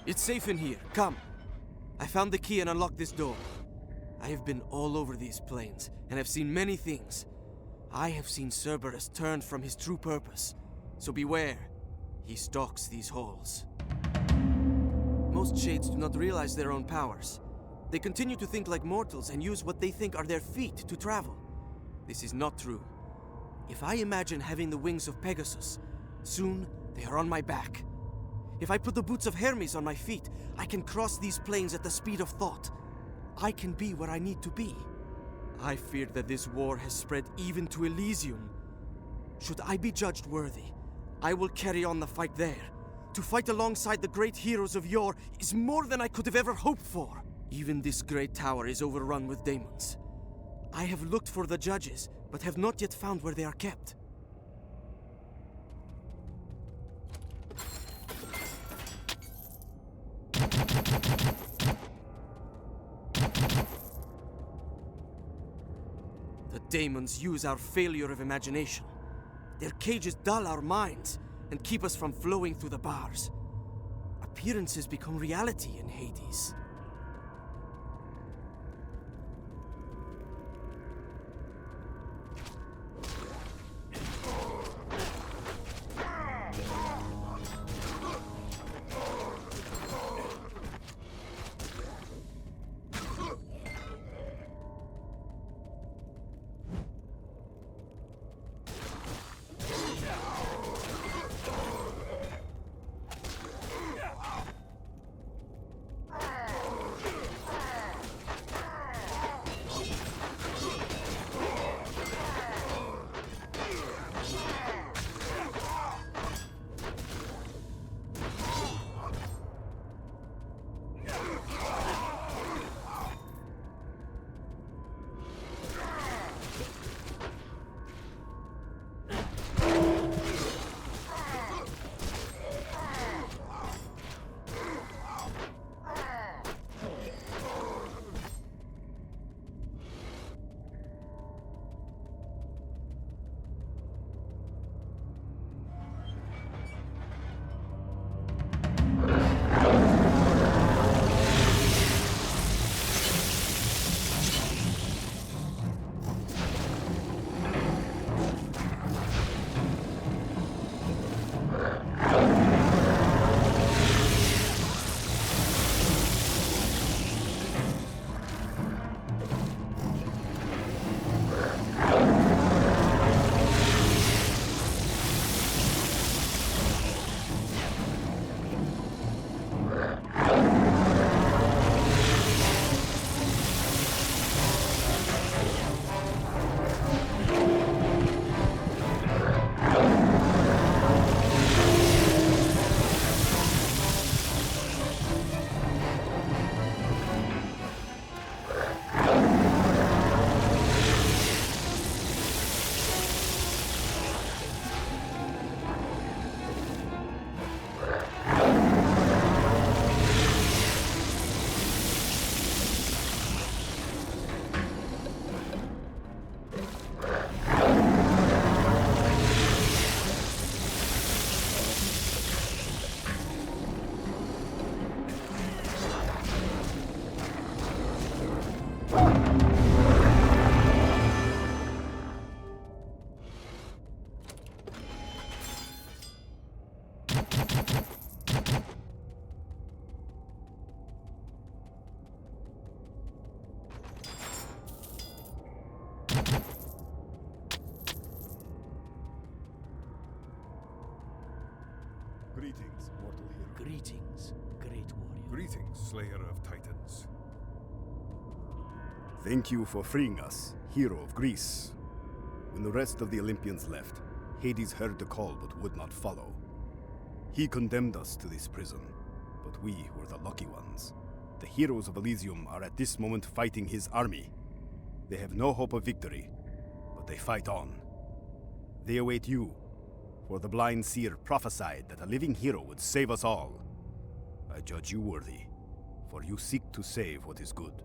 It's safe in here. Come. I found the key and unlocked this door. I have been all over these plains, and have seen many things. I have seen Cerberus turned from his true purpose. So beware. He stalks these halls. Most shades do not realize their own powers. They continue to think like mortals and use what they think are their feet to travel. This is not true. If I imagine having the wings of Pegasus, soon they are on my back. If I put the boots of Hermes on my feet, I can cross these plains at the speed of thought. I can be where I need to be. I fear that this war has spread even to Elysium. Should I be judged worthy, I will carry on the fight there. To fight alongside the great heroes of yore is more than I could have ever hoped for. Even this great tower is overrun with demons. I have looked for the judges, but have not yet found where they are kept. The demons use our failure of imagination. Their cages dull our minds and keep us from flowing through the bars. Appearances become reality in Hades. Greetings, mortal hero. Greetings, great warrior. Greetings, slayer of titans. Thank you for freeing us, hero of Greece. When the rest of the Olympians left, Hades heard the call but would not follow. He condemned us to this prison, but we were the lucky ones. The heroes of Elysium are at this moment fighting his army. They have no hope of victory, but they fight on. They await you, for the blind seer prophesied that a living hero would save us all. I judge you worthy, for you seek to save what is good.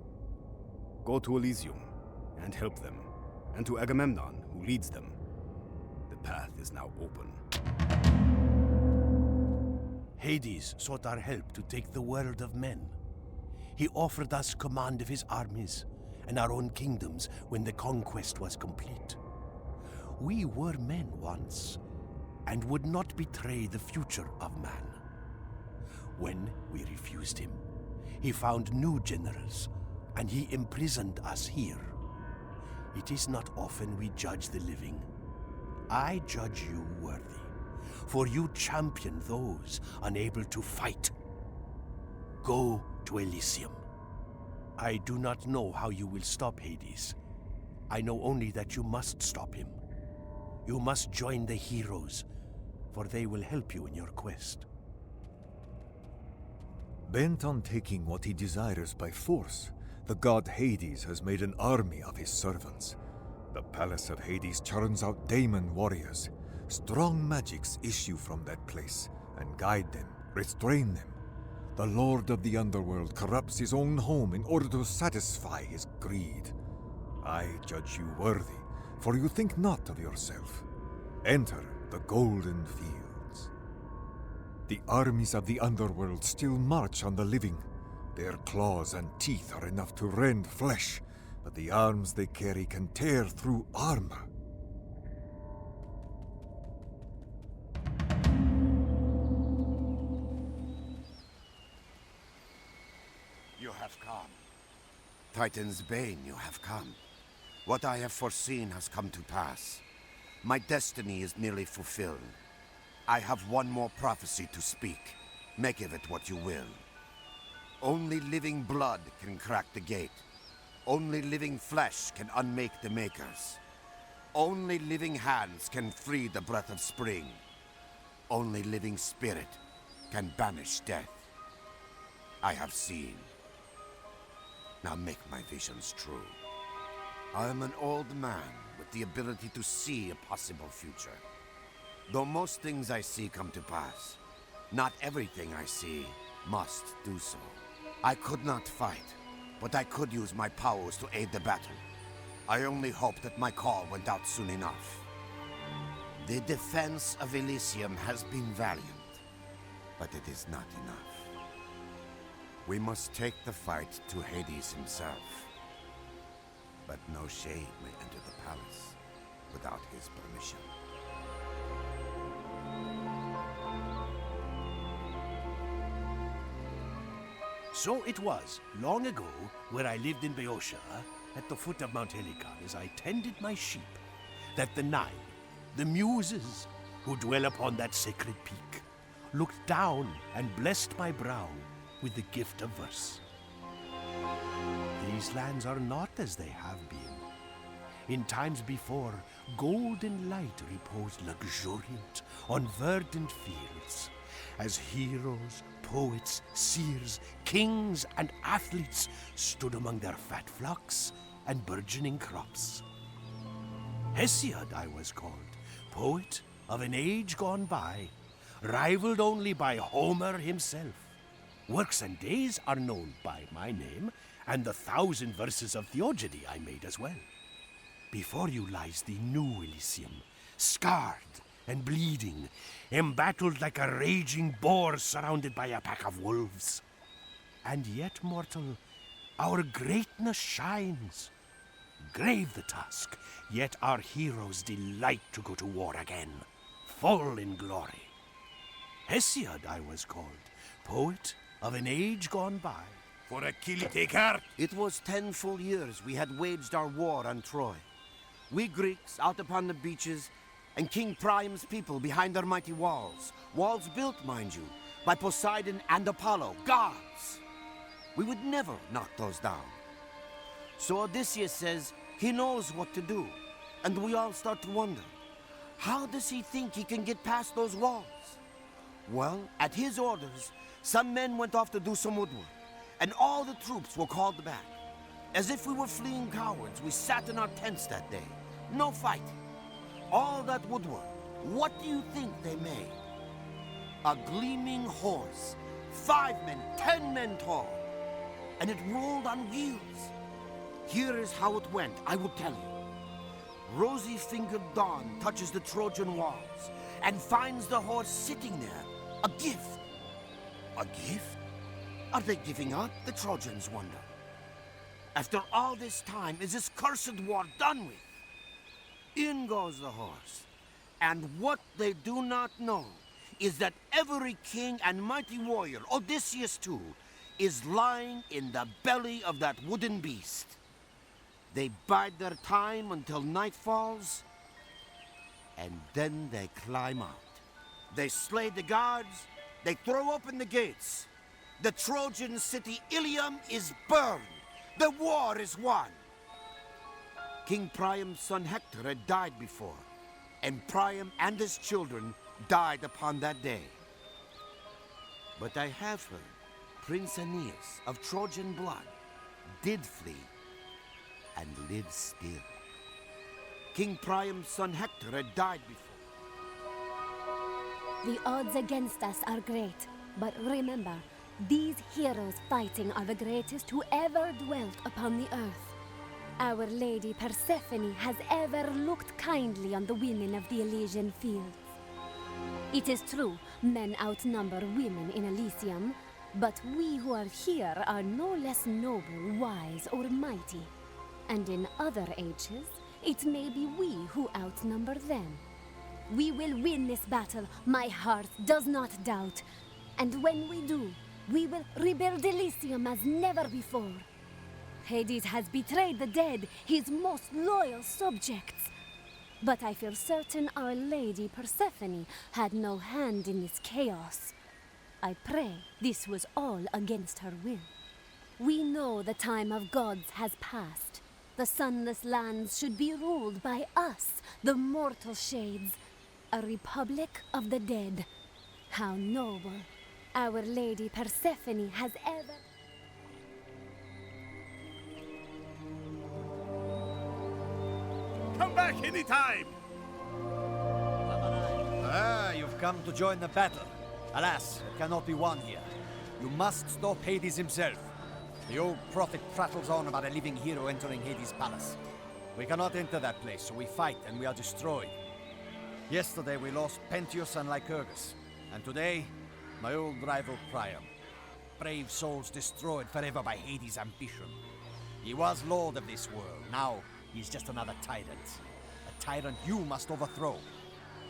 Go to Elysium and help them, and to Agamemnon, who leads them. The path is now open. Hades sought our help to take the world of men. He offered us command of his armies and our own kingdoms when the conquest was complete. We were men once, and would not betray the future of man. When we refused him, he found new generals, and he imprisoned us here. It is not often we judge the living. I judge you worthy, for you champion those unable to fight. Go to Elysium. I do not know how you will stop Hades. I know only that you must stop him. You must join the heroes, for they will help you in your quest. Bent on taking what he desires by force, the god Hades has made an army of his servants. The palace of Hades churns out daemon warriors. Strong magics issue from that place and guide them, restrain them. The lord of the underworld corrupts his own home in order to satisfy his greed. I judge you worthy, for you think not of yourself. Enter the golden fields. The armies of the underworld still march on the living. Their claws and teeth are enough to rend flesh, but the arms they carry can tear through armor. You have come. Titan's Bane, you have come. What I have foreseen has come to pass. My destiny is nearly fulfilled. I have one more prophecy to speak. Make of it what you will. Only living blood can crack the gate. Only living flesh can unmake the makers. Only living hands can free the breath of spring. Only living spirit can banish death. I have seen. Now make my visions true. I am an old man with the ability to see a possible future. Though most things I see come to pass, not everything I see must do so. I could not fight, but I could use my powers to aid the battle. I only hope that my call went out soon enough. The defense of Elysium has been valiant, but it is not enough. We must take the fight to Hades himself. But no shade may enter the palace without his permission. So it was, long ago, where I lived in Boeotia, at the foot of Mount Helicon, as I tended my sheep, that the Nine, the Muses, who dwell upon that sacred peak, looked down and blessed my brow with the gift of verse. These lands are not as they have been. In times before, golden light reposed luxuriant on verdant fields, as heroes, poets, seers, kings, and athletes stood among their fat flocks and burgeoning crops. Hesiod I was called, poet of an age gone by, rivaled only by Homer himself. Works and days are known by my name, and the 1,000 verses of theogony I made as well. Before you lies the new Elysium, scarred and bleeding, embattled like a raging boar surrounded by a pack of wolves. And yet, mortal, our greatness shines. Grave the task, yet our heroes delight to go to war again, full in glory. Hesiod I was called, poet of an age gone by. For a kill taker! It was 10 full years we had waged our war on Troy. We Greeks out upon the beaches, and King Priam's people behind their mighty walls. Walls built, mind you, by Poseidon and Apollo, gods. We would never knock those down. So Odysseus says he knows what to do, and we all start to wonder, how does he think he can get past those walls? Well, at his orders, some men went off to do some woodwork, and all the troops were called back. As if we were fleeing cowards, we sat in our tents that day. No fight. All that woodwork, what do you think they made? A gleaming horse, 5 men, 10 men tall, and it rolled on wheels. Here is how it went, I will tell you. Rosy-fingered Dawn touches the Trojan walls and finds the horse sitting there, a gift. A gift? Are they giving up, the Trojans wonder? After all this time, is this cursed war done with? In goes the horse. And what they do not know is that every king and mighty warrior, Odysseus too, is lying in the belly of that wooden beast. They bide their time until night falls, and then they climb out. They slay the guards, they throw open the gates. The Trojan city Elysium is burned. The war is won. King Priam's son Hector had died before, and Priam and his children died upon that day. But I have heard Prince Aeneas of Trojan blood did flee and lives still. King Priam's son Hector had died before. The odds against us are great, but remember, these heroes fighting are the greatest who ever dwelt upon the earth. Our Lady Persephone has ever looked kindly on the women of the Elysian fields. It is true, men outnumber women in Elysium, but we who are here are no less noble, wise, or mighty. And in other ages, it may be we who outnumber them. We will win this battle, my heart does not doubt. And when we do, we will rebuild Elysium as never before. Hades has betrayed the dead, his most loyal subjects. But I feel certain Our Lady Persephone had no hand in this chaos. I pray this was all against her will. We know the time of gods has passed. The sunless lands should be ruled by us, the mortal shades. A republic of the dead. How noble Our Lady Persephone has ever... Come back anytime! Ah, you've come to join the battle. Alas, it cannot be won here. You must stop Hades himself. The old prophet prattles on about a living hero entering Hades' palace. We cannot enter that place, so we fight and we are destroyed. Yesterday we lost Pentheus and Lycurgus, and today, my old rival Priam. Brave souls destroyed forever by Hades' ambition. He was lord of this world, now he's just another tyrant. A tyrant you must overthrow.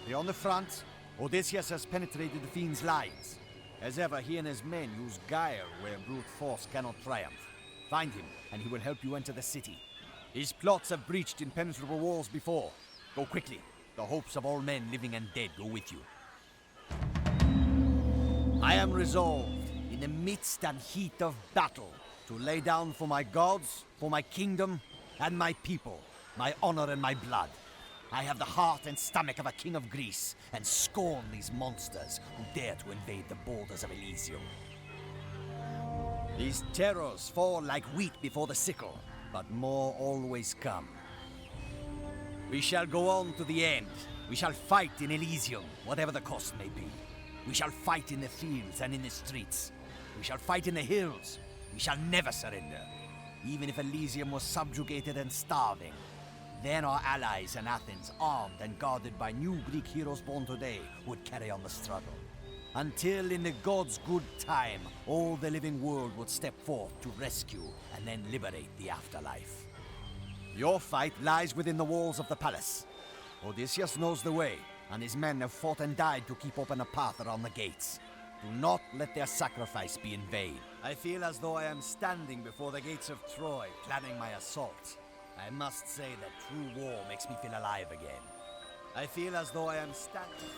Beyond the front, Odysseus has penetrated the fiend's lines. As ever, he and his men use guile where brute force cannot triumph. Find him, and he will help you enter the city. His plots have breached impenetrable walls before. Go quickly. The hopes of all men living and dead go with you. I am resolved, in the midst and heat of battle, to lay down for my gods, for my kingdom, and my people, my honor and my blood. I have the heart and stomach of a king of Greece, and scorn these monsters who dare to invade the borders of Elysium. These terrors fall like wheat before the sickle, but more always come. We shall go on to the end. We shall fight in Elysium, whatever the cost may be. We shall fight in the fields and in the streets. We shall fight in the hills. We shall never surrender. Even if Elysium was subjugated and starving, then our allies in Athens, armed and guarded by new Greek heroes born today, would carry on the struggle. Until in the gods' good time, all the living world would step forth to rescue and then liberate the afterlife. Your fight lies within the walls of the palace. Odysseus knows the way, and his men have fought and died to keep open a path around the gates. Do not let their sacrifice be in vain. I feel as though I am standing before the gates of Troy, planning my assault. I must say that true war makes me feel alive again. I feel as though I am standing...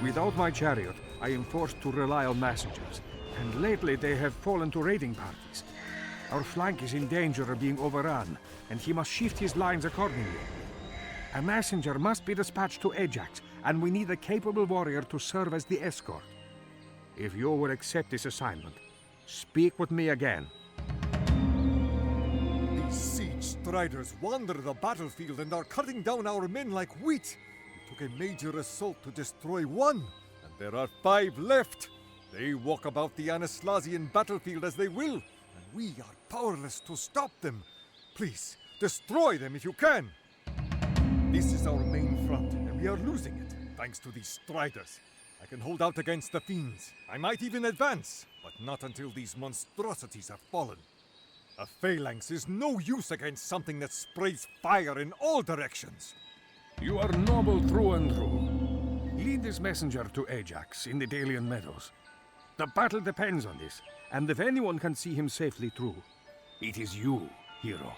Without my chariot, I am forced to rely on messengers, and lately they have fallen to raiding parties. Our flank is in danger of being overrun, and he must shift his lines accordingly. A messenger must be dispatched to Ajax, and we need a capable warrior to serve as the escort. If you will accept this assignment, speak with me again. These siege striders wander the battlefield and are cutting down our men like wheat. We took a major assault to destroy one, and there are 5 left. They walk about the Anaslasian battlefield as they will, and we are powerless to stop them. Please, destroy them if you can. This is our main front, and we are losing it, thanks to these striders. I can hold out against the fiends. I might even advance, but not until these monstrosities have fallen. A phalanx is no use against something that sprays fire in all directions. You are noble through and through. Lead this messenger to Ajax in the Delian Meadows. The battle depends on this, and if anyone can see him safely through, it is you, hero.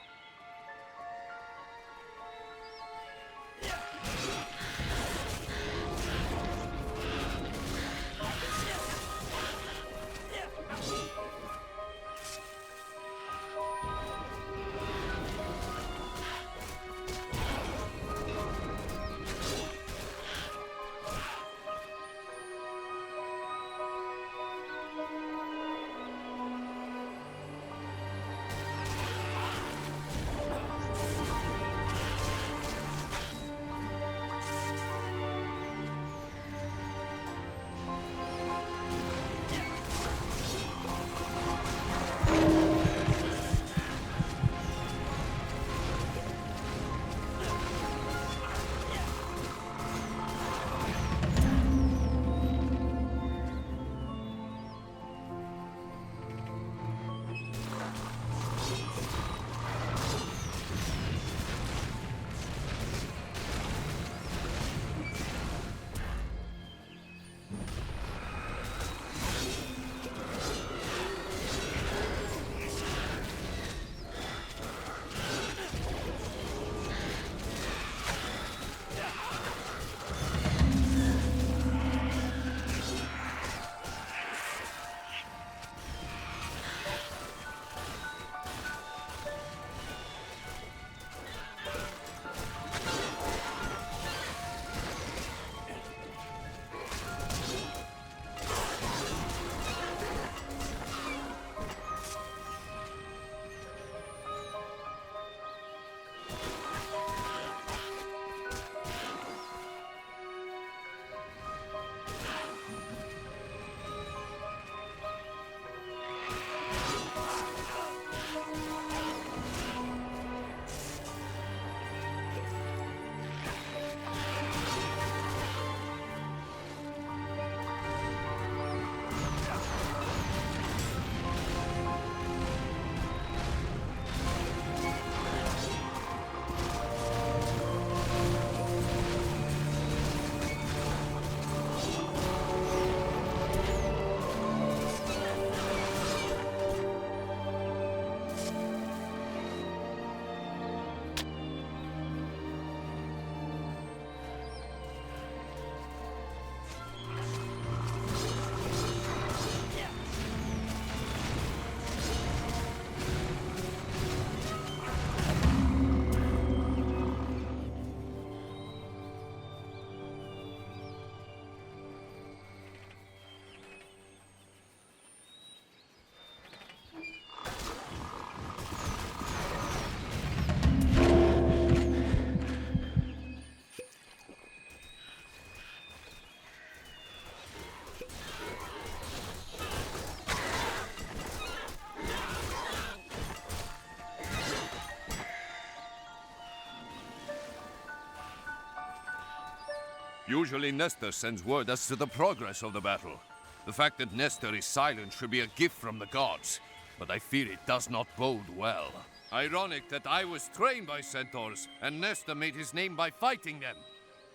Usually Nestor sends word as to the progress of the battle. The fact that Nestor is silent should be a gift from the gods, but I fear it does not bode well. Ironic that I was trained by centaurs, and Nestor made his name by fighting them.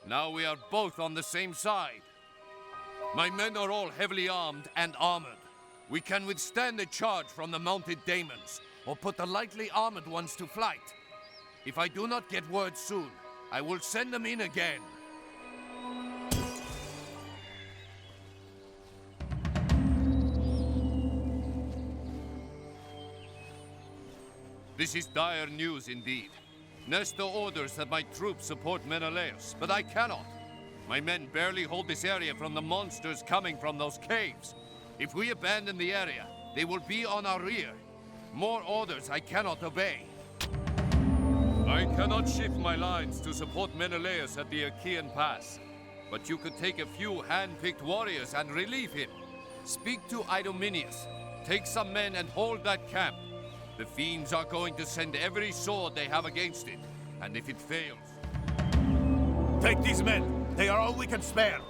Now we are both on the same side. My men are all heavily armed and armored. We can withstand the charge from the mounted daemons, or put the lightly armored ones to flight. If I do not get word soon, I will send them in again. This is dire news indeed. Nestor orders that my troops support Menelaus, but I cannot. My men barely hold this area from the monsters coming from those caves. If we abandon the area, they will be on our rear. More orders I cannot obey. I cannot shift my lines to support Menelaus at the Achaean Pass, but you could take a few hand-picked warriors and relieve him. Speak to Idomeneus. Take some men and hold that camp. The fiends are going to send every sword they have against it, and if it fails... Take these men! They are all we can spare!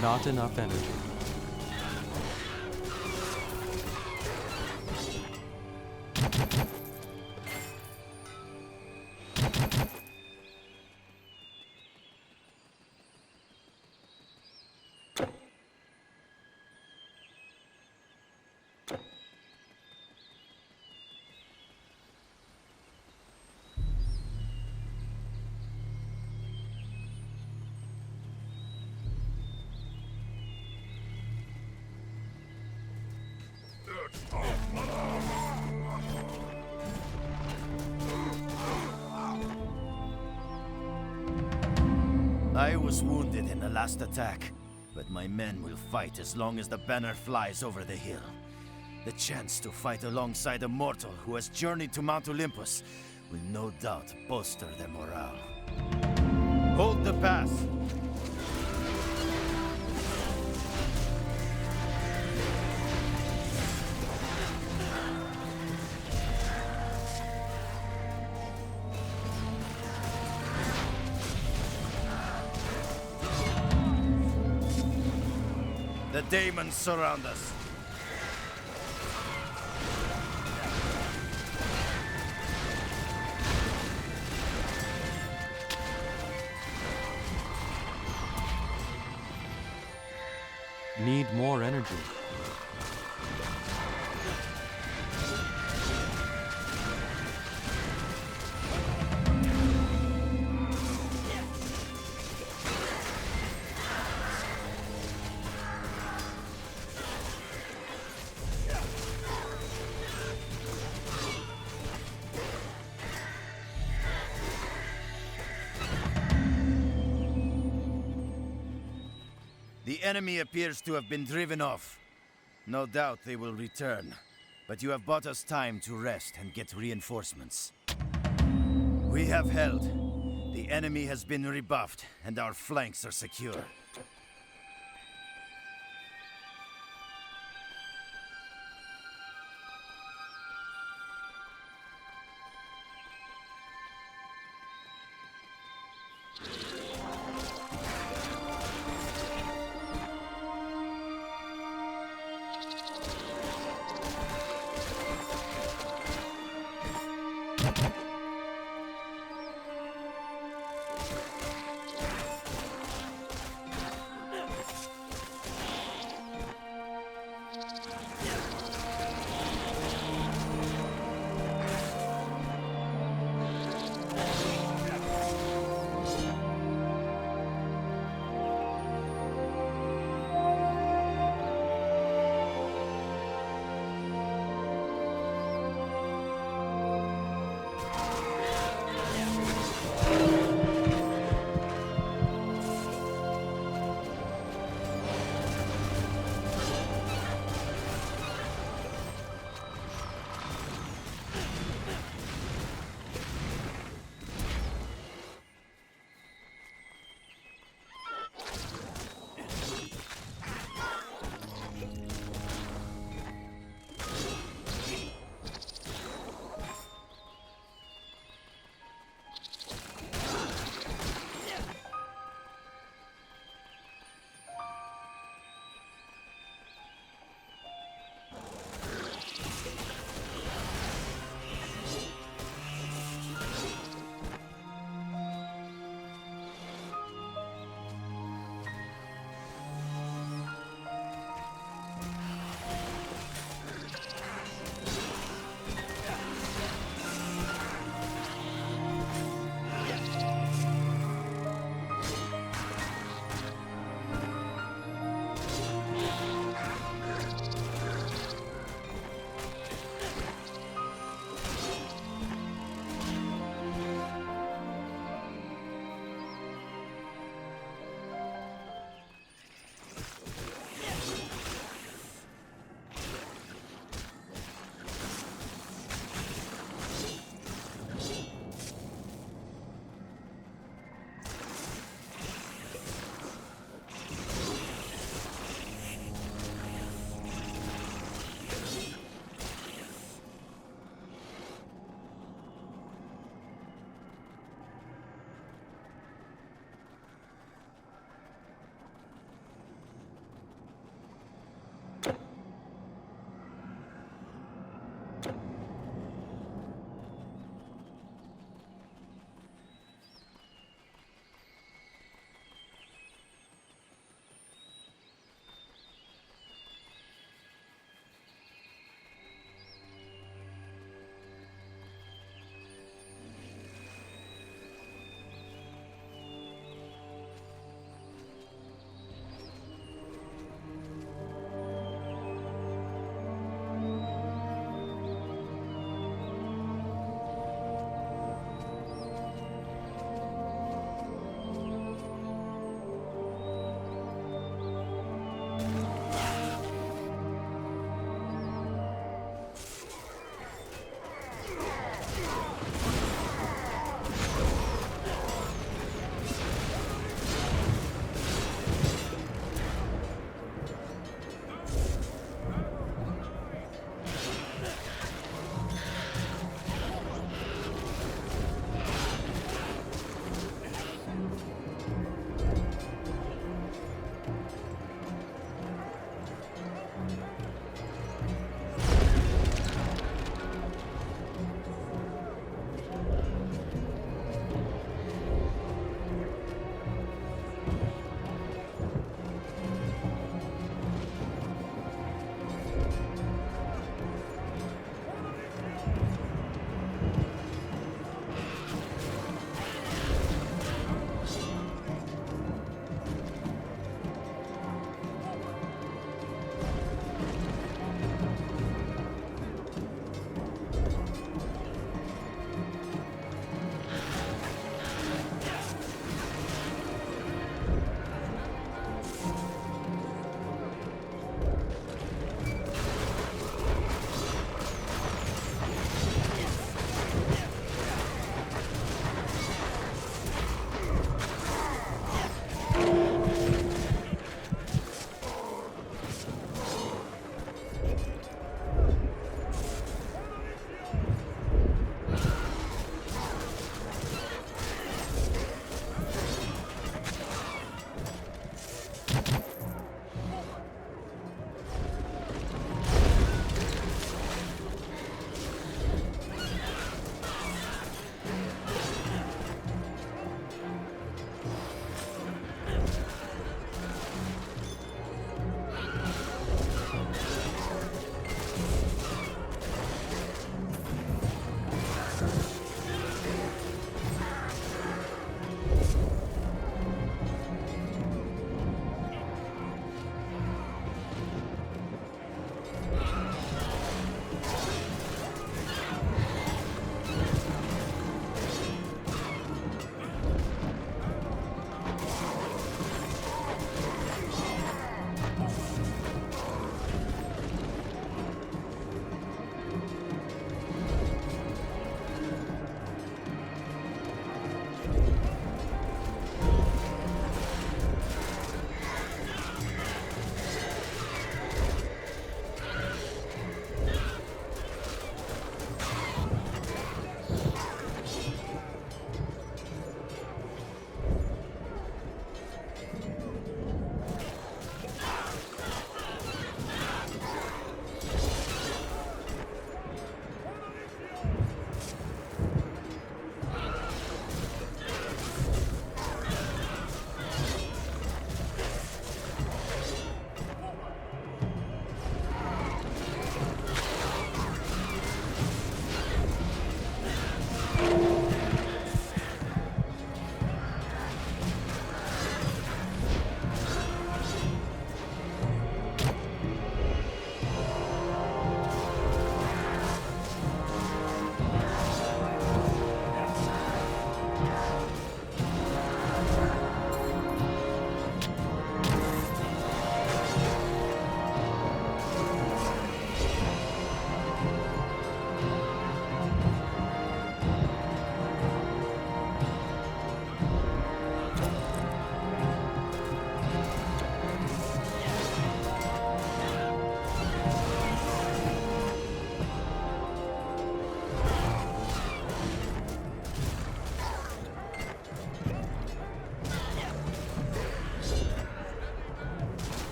Not enough energy. I was wounded in the last attack, but my men will fight as long as the banner flies over the hill. The chance to fight alongside Immortal, who has journeyed to Mount Olympus, will no doubt bolster their morale. Hold the pass. The demons surround us. Need more energy. The enemy appears to have been driven off. No doubt they will return. But you have bought us time to rest and get reinforcements. We have held. The enemy has been rebuffed, and our flanks are secure.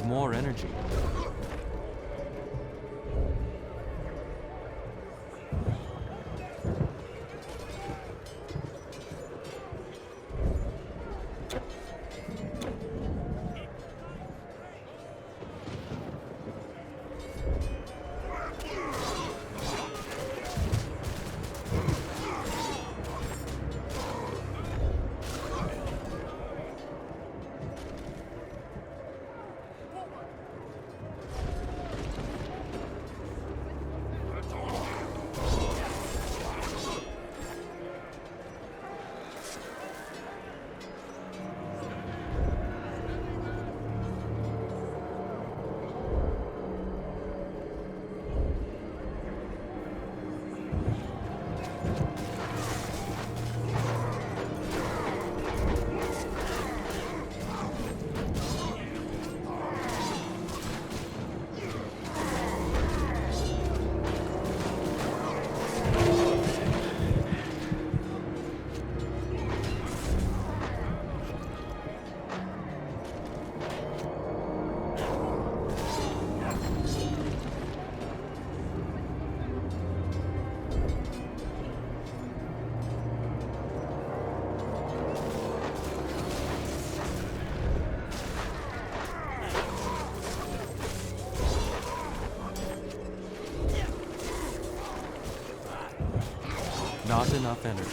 more energy. Not enough energy.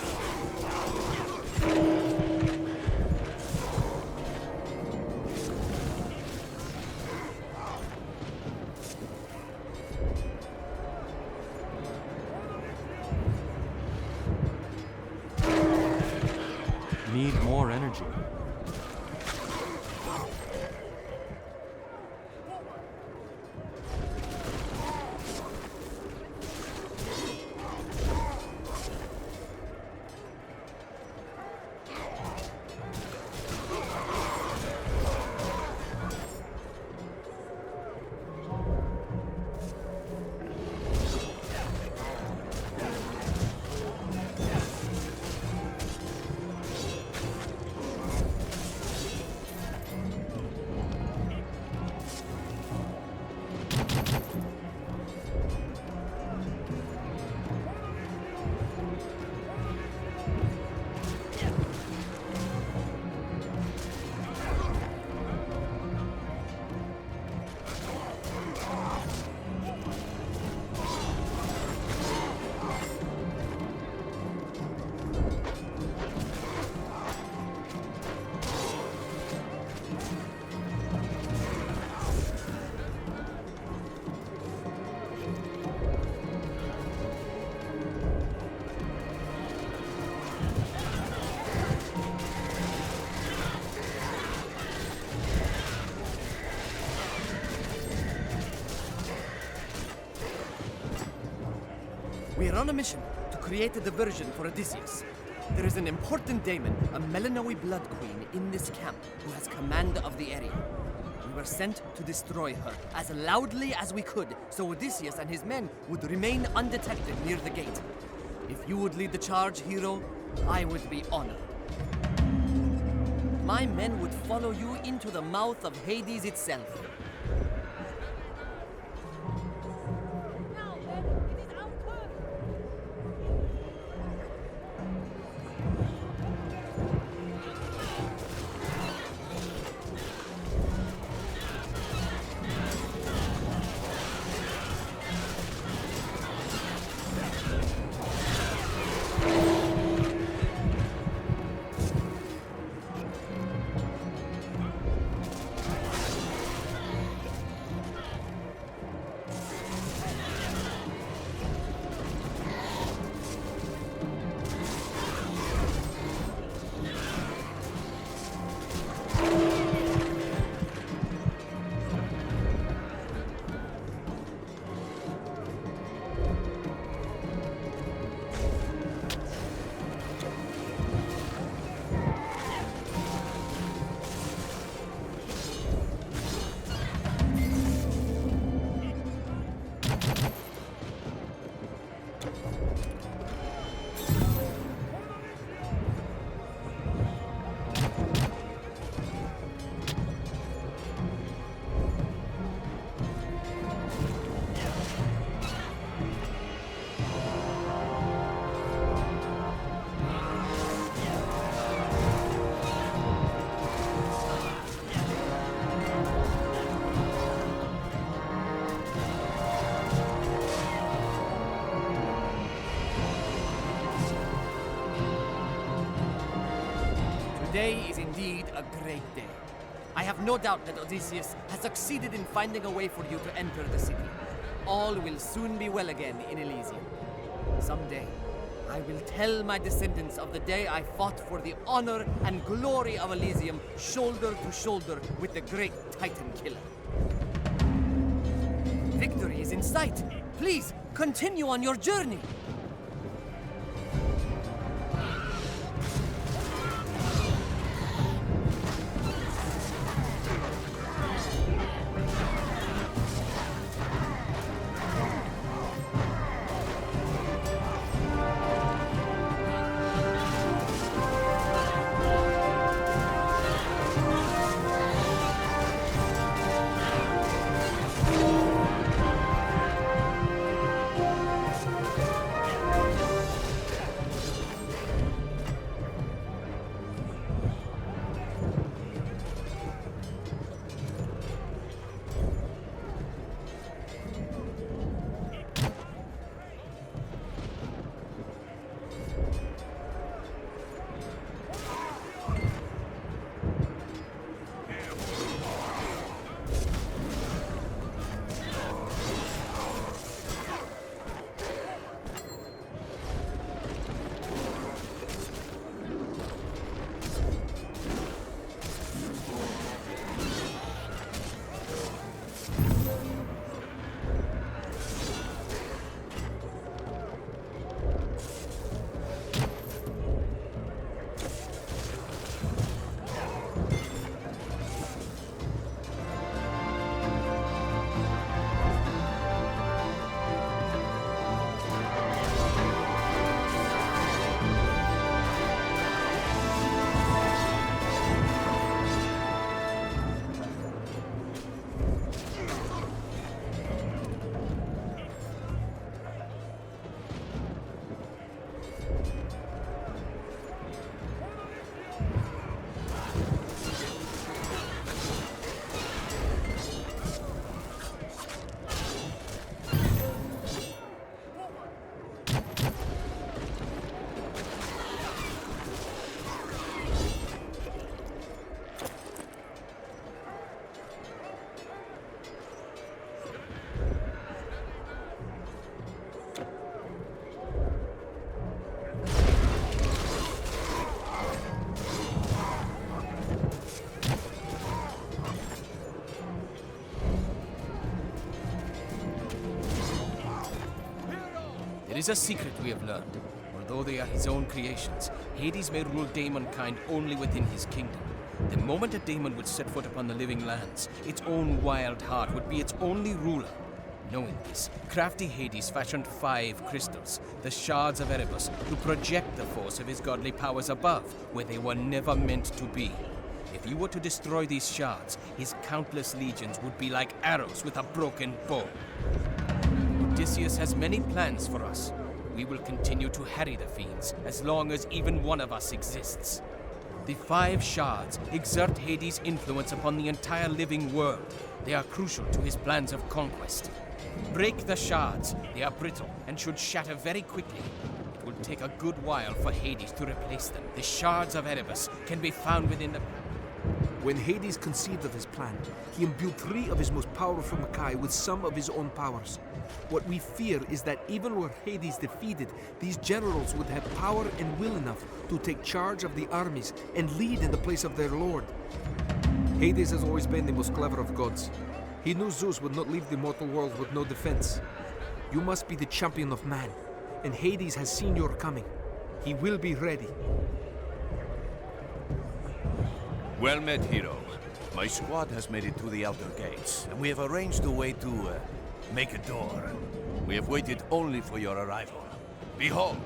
Need more energy. We are on a mission to create a diversion for Odysseus. There is an important daemon, a Melanoe blood queen, in this camp who has command of the area. We were sent to destroy her as loudly as we could, so Odysseus and his men would remain undetected near the gate. If you would lead the charge, hero, I would be honored. My men would follow you into the mouth of Hades itself. Today is indeed a great day. I have no doubt that Odysseus has succeeded in finding a way for you to enter the city. All will soon be well again in Elysium. Someday, I will tell my descendants of the day I fought for the honor and glory of Elysium, shoulder to shoulder with the great Titan killer. Victory is in sight. Please, continue on your journey. There is a secret we have learned. Although they are his own creations, Hades may rule daemonkind only within his kingdom. The moment a daemon would set foot upon the living lands, its own wild heart would be its only ruler. Knowing this, crafty Hades fashioned 5 crystals, the shards of Erebus, to project the force of his godly powers above, where they were never meant to be. If you were to destroy these shards, his countless legions would be like arrows with a broken bow. Odysseus has many plans for us. We will continue to harry the fiends as long as even one of us exists. The 5 shards exert Hades' influence upon the entire living world. They are crucial to his plans of conquest. Break the shards. They are brittle and should shatter very quickly. It will take a good while for Hades to replace them. The shards of Erebus can be found within the... When Hades conceived of his plan, he imbued 3 of his most powerful Makai with some of his own powers. What we fear is that even were Hades defeated, these generals would have power and will enough to take charge of the armies and lead in the place of their lord. Hades has always been the most clever of gods. He knew Zeus would not leave the mortal world with no defense. You must be the champion of man, and Hades has seen your coming. He will be ready. Well met, hero. My squad has made it to the outer gates, and we have arranged a way to, make a door. We have waited only for your arrival. Behold!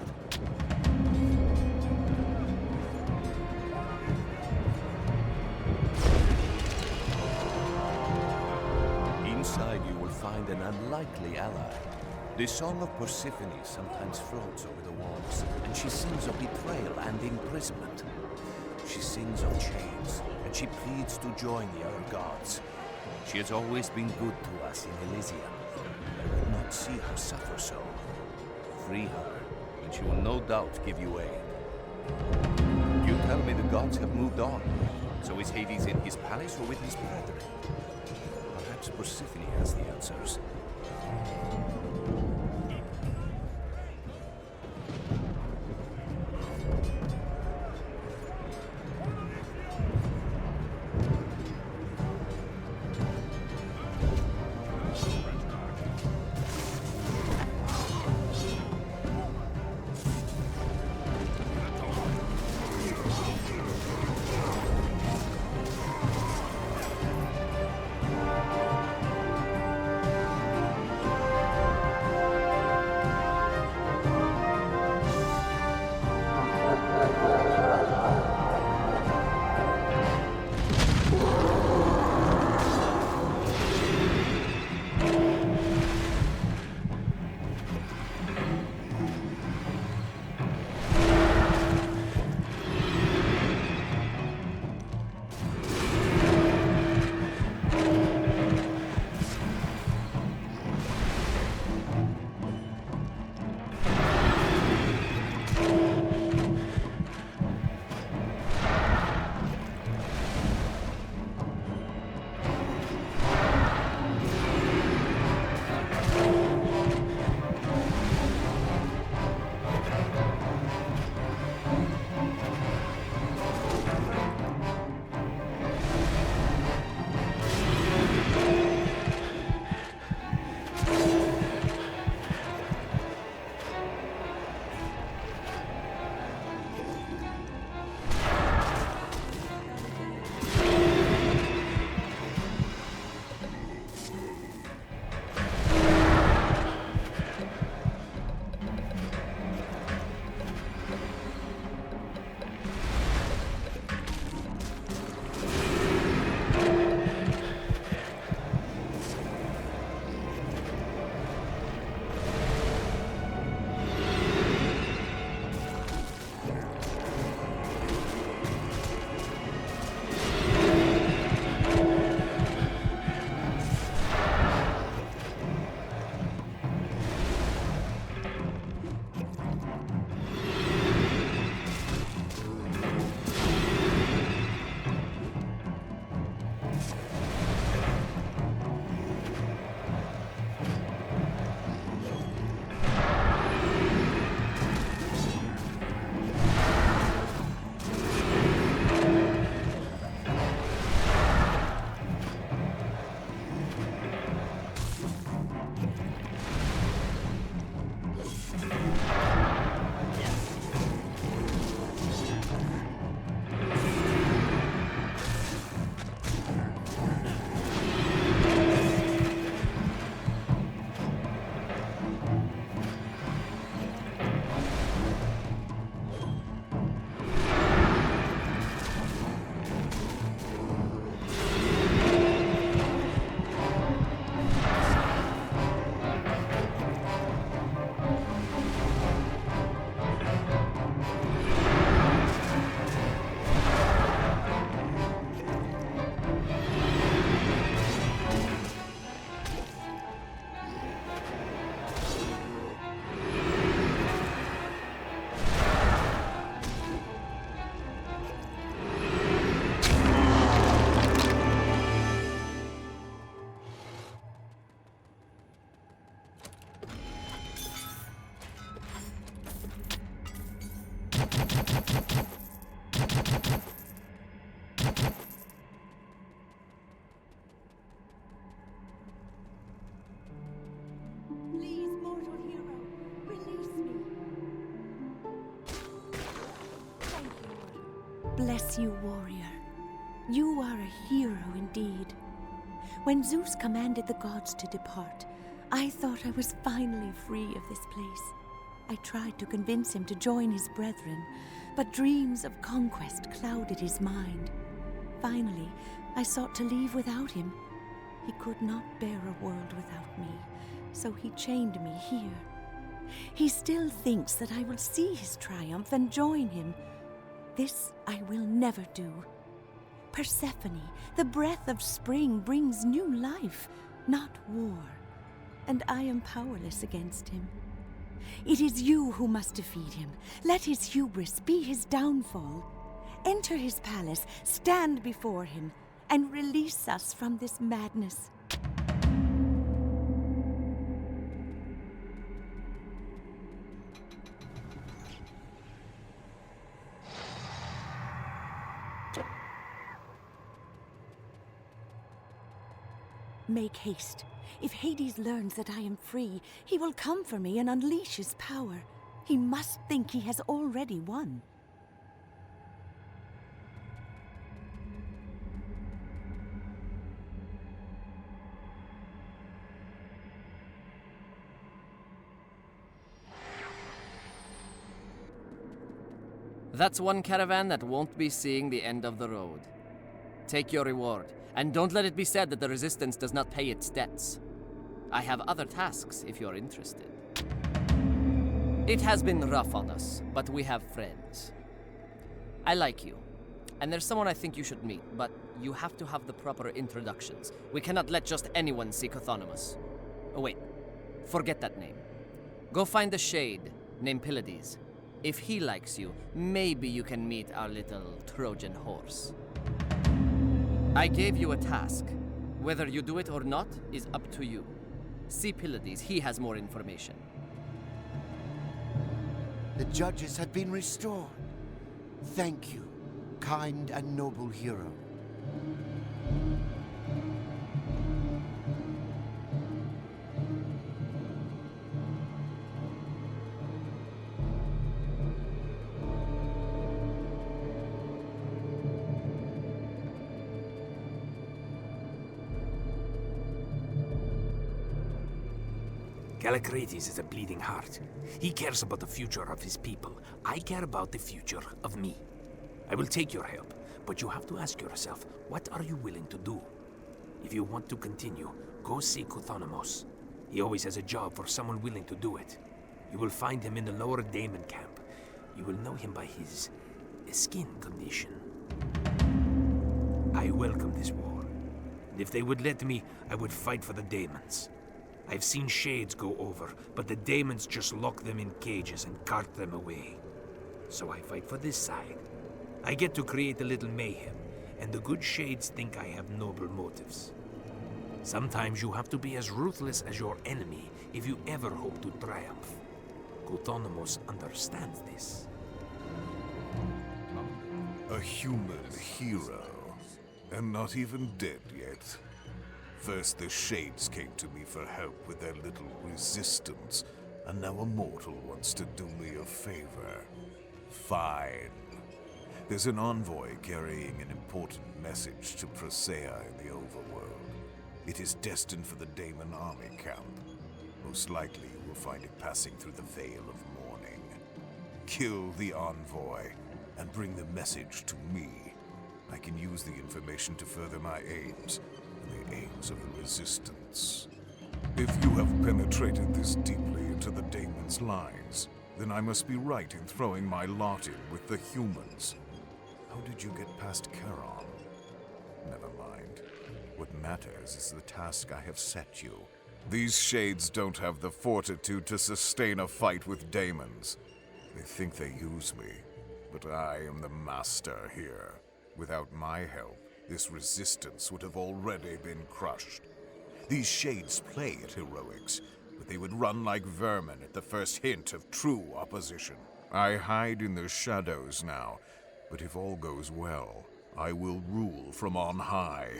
Inside you will find an unlikely ally. The song of Persephone sometimes floats over the walls, and she sings of betrayal and imprisonment. She sings of chains, and she pleads to join the other gods. She has always been good to us in Elysium. I would not see her suffer so. Free her, and she will no doubt give you aid. You tell me the gods have moved on. So is Hades in his palace or with his brethren? Perhaps Persephone has the answers. Bless you, warrior. You are a hero indeed. When Zeus commanded the gods to depart, I thought I was finally free of this place. I tried to convince him to join his brethren, but dreams of conquest clouded his mind. Finally, I sought to leave without him. He could not bear a world without me, so he chained me here. He still thinks that I will see his triumph and join him. This I will never do. Persephone, the breath of spring, brings new life, not war, and I am powerless against him. It is you who must defeat him. Let his hubris be his downfall. enter his palace, stand before him, and release us from this madness. Make haste. If Hades learns that I am free, he will come for me and unleash his power. He must think he has already won. That's one caravan that won't be seeing the end of the road. Take your reward, and don't let it be said that the Resistance does not pay its debts. I have other tasks if you're interested. It has been rough on us, but we have friends. I like you, and there's someone I think you should meet, but you have to have the proper introductions. We cannot let just anyone see Aristonimus. Oh wait, forget that name. Go find a shade named Pylades. If he likes you, maybe you can meet our little Trojan horse. I gave you a task. Whether you do it or not is up to you. See Pylades, he has more information. The judges have been restored. Thank you, kind and noble hero. Callicrates is a bleeding heart. He cares about the future of his people. I care about the future of me. I will take your help, but you have to ask yourself, what are you willing to do? If you want to continue, go see Aristonimus. He always has a job for someone willing to do it. You will find him in the lower Daemon camp. You will know him by his skin condition. I welcome this war. And if they would let me, I would fight for the Daemons. I've seen shades go over, but the Daemons just lock them in cages and cart them away. So I fight for this side. I get to create a little mayhem, and the good shades think I have noble motives. Sometimes you have to be as ruthless as your enemy if you ever hope to triumph. Aristonimus understands this. A human hero, and not even dead yet. First the Shades came to me for help with their little resistance, and now Immortal wants to do me a favor. Fine. There's an envoy carrying an important message to Prosea in the overworld. It is destined for the Daemon army camp. Most likely you will find it passing through the Veil of Mourning. Kill the envoy, and bring the message to me. I can use the information to further my aims, the aims of the Resistance. If you have penetrated this deeply into the Daemon's lines, then I must be right in throwing my lot in with the humans. How did you get past Charon? Never mind. What matters is the task I have set you. These Shades don't have the fortitude to sustain a fight with Daemons. They think they use me, but I am the master here. Without my help, this Resistance would have already been crushed. These Shades play at heroics, but they would run like vermin at the first hint of true opposition. I hide in the shadows now, but if all goes well, I will rule from on high.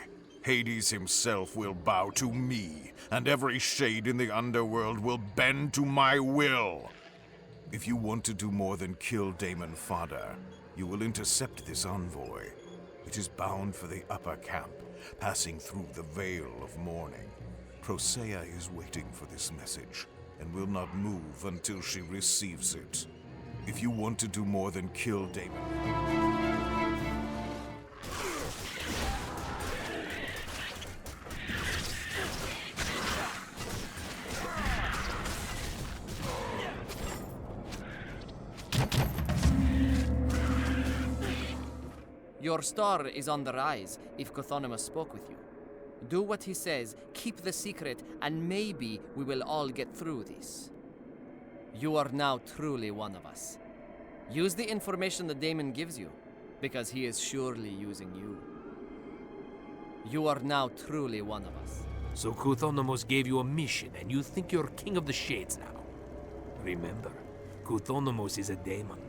Hades himself will bow to me, and every Shade in the underworld will bend to my will. If you want to do more than kill Daemon fodder, you will intercept this envoy. It is bound for the upper camp, passing through the Veil of Mourning. Prosea is waiting for this message, and will not move until she receives it. If you want to do more than kill Daemon... Your star is on the rise if Aristonimus spoke with you. Do what he says, keep the secret, and maybe we will all get through this. You are now truly one of us. Use the information the Daemon gives you. Because he is surely using you. You are now truly one of us. So Chthonimus gave you a mission, and you think you're king of the shades now. Remember, Chthonimus is a daemon.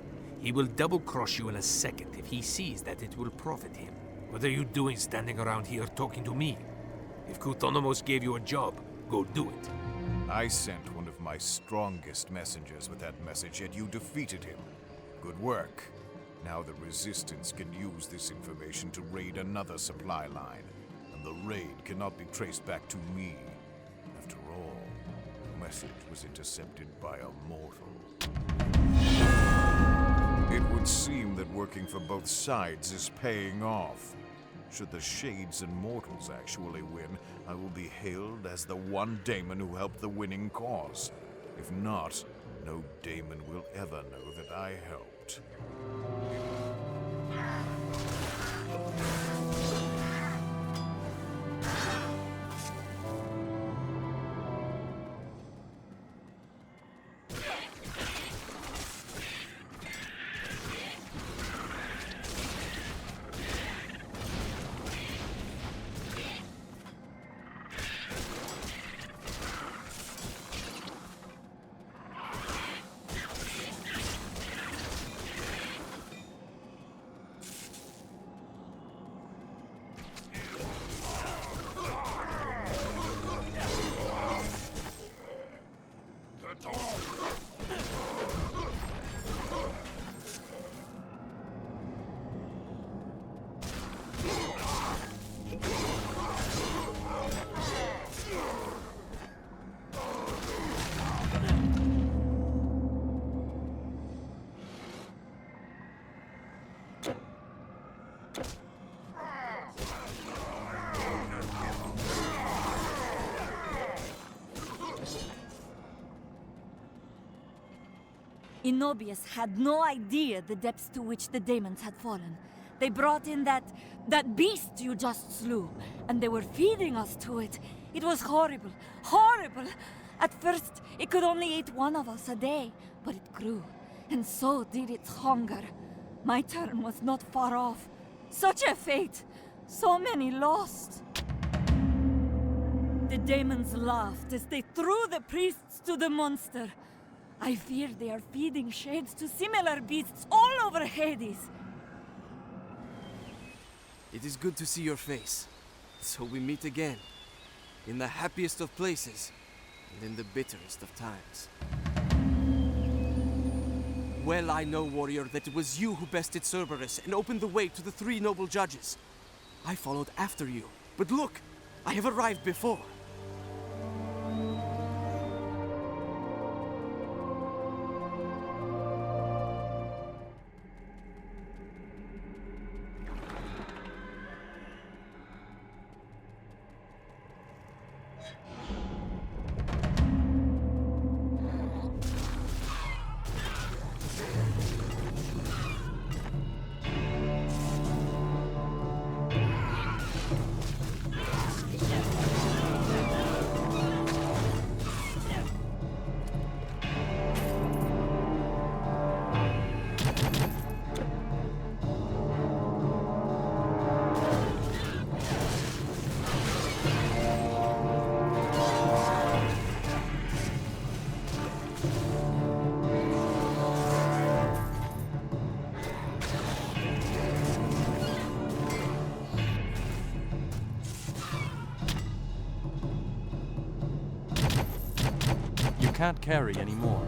He will double-cross you in a second if he sees that it will profit him. What are you doing standing around here talking to me? If Chthonimus gave you a job, go do it. I sent one of my strongest messengers with that message, yet you defeated him. Good work. Now the Resistance can use this information to raid another supply line, and the raid cannot be traced back to me. After all, the message was intercepted by a mortal. It would seem that working for both sides is paying off. Should the Shades and Mortals actually win, I will be hailed as the one daemon who helped the winning cause. If not, no daemon will ever know that I helped. Enobius had no idea the depths to which the demons had fallen. They brought in that beast you just slew, and they were feeding us to it. It was horrible, horrible. At first, it could only eat one of us a day, but it grew, and so did its hunger. My turn was not far off. Such a fate! So many lost! The demons laughed as they threw the priests to the monster. I fear they are feeding shades to similar beasts all over Hades. It is good to see your face. So we meet again. In the happiest of places, and in the bitterest of times. Well I know, warrior, that it was you who bested Cerberus and opened the way to the 3 noble judges. I followed after you, but look, I have arrived before. Can't carry anymore.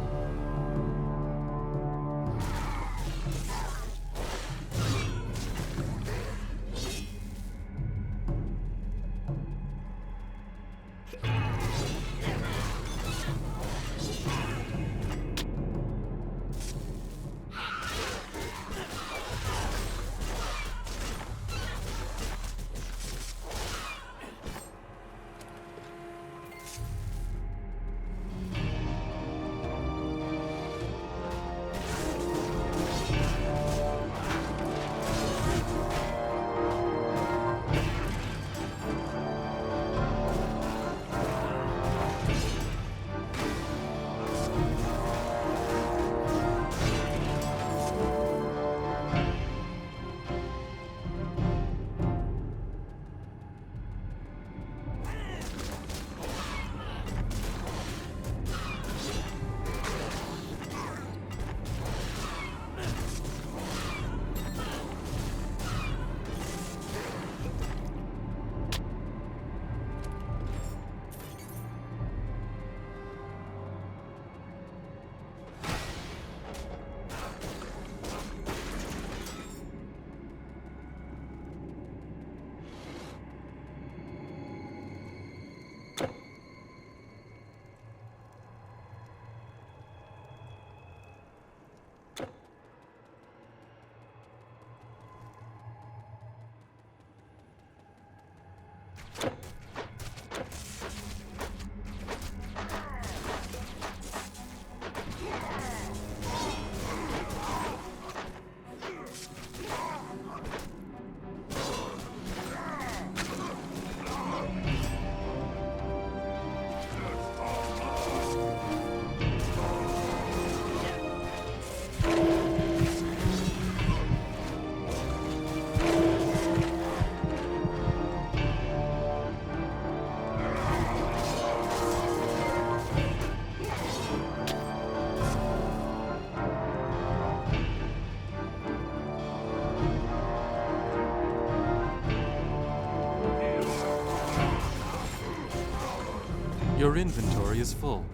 Your inventory is full.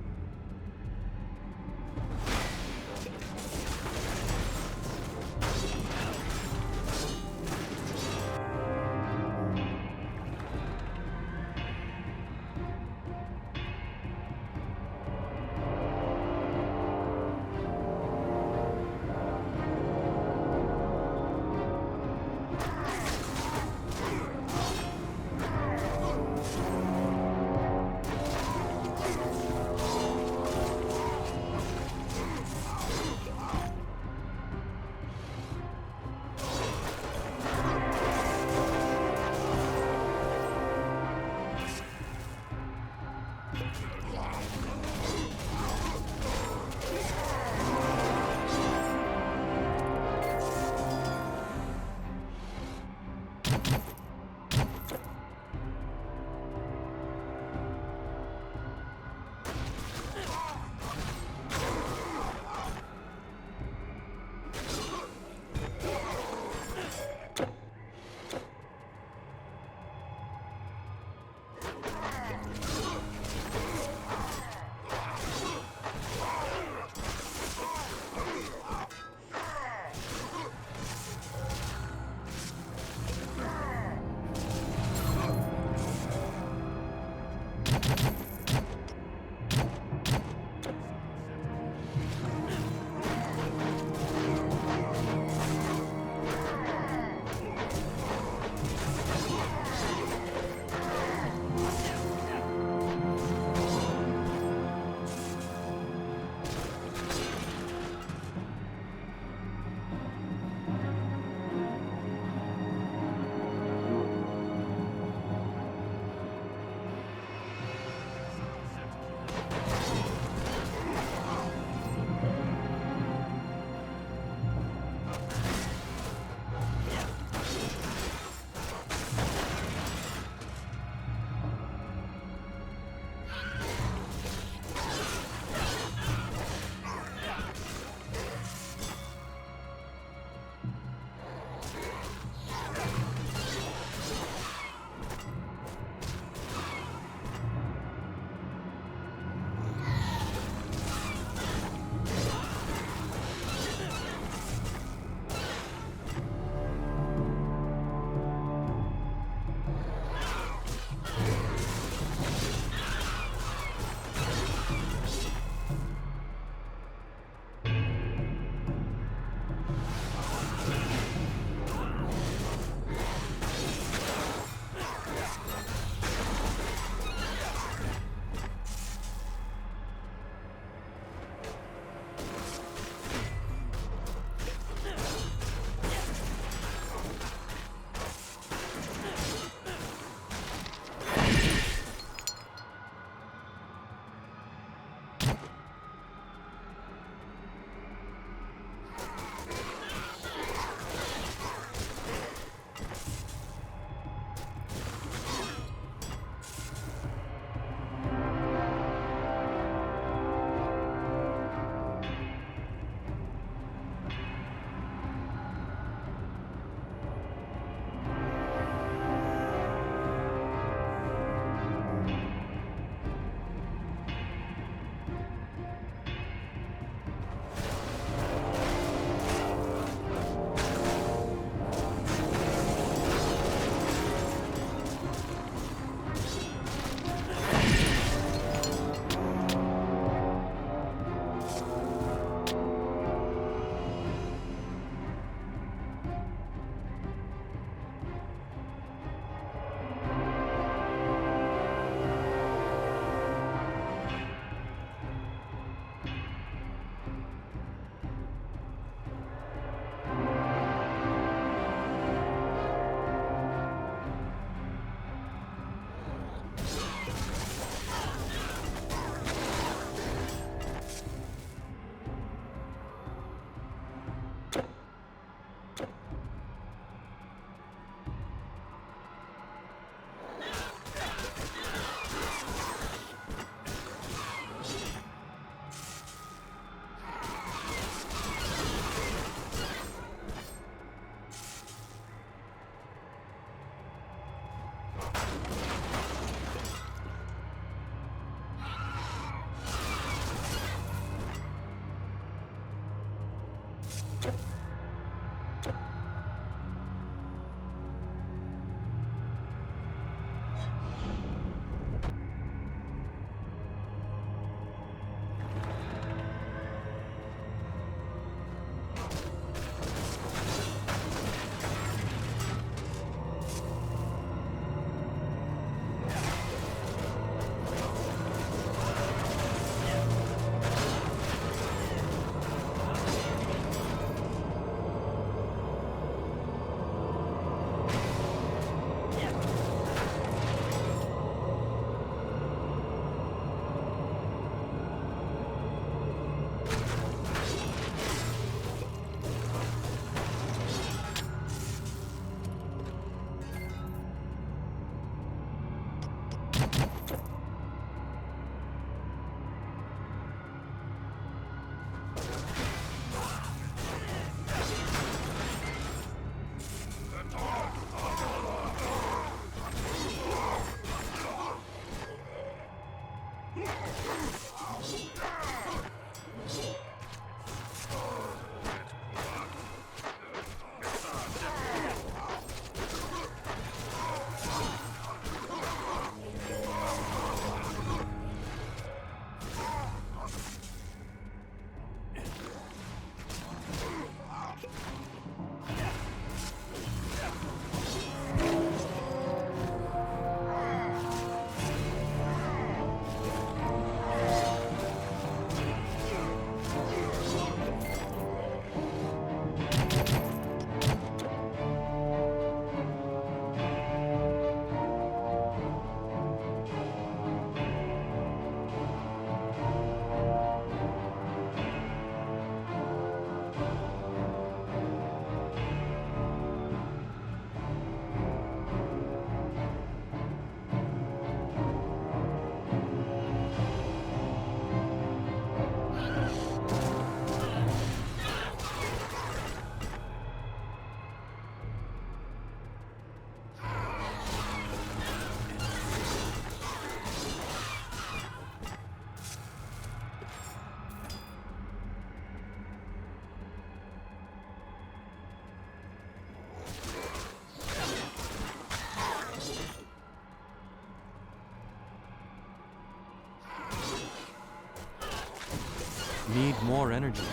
Need more energy.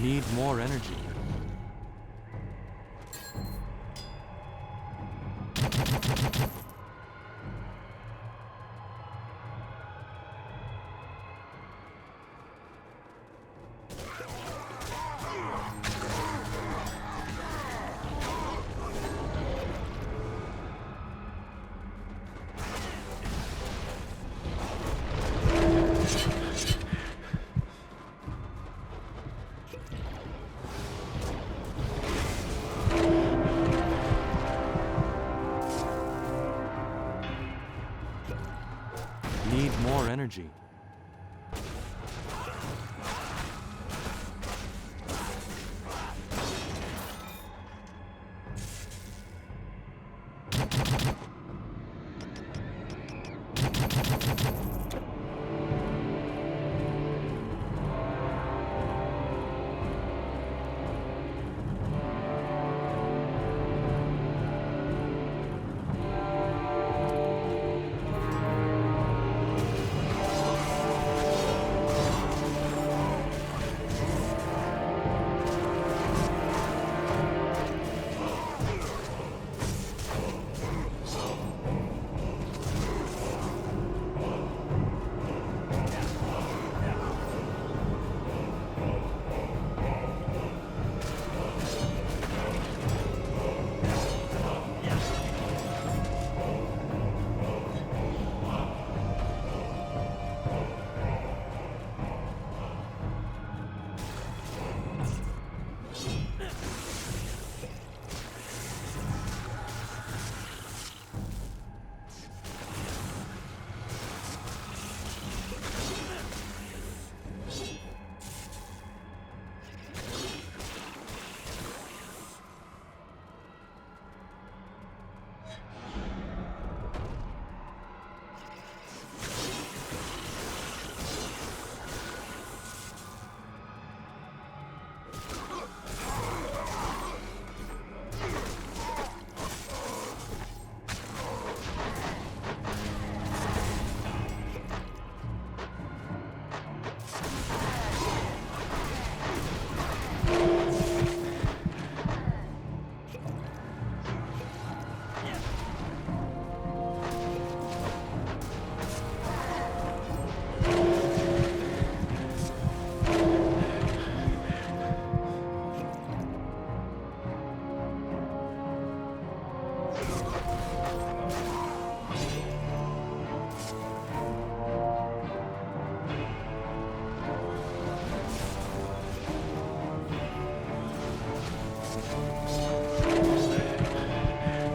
Need more energy. Need more energy.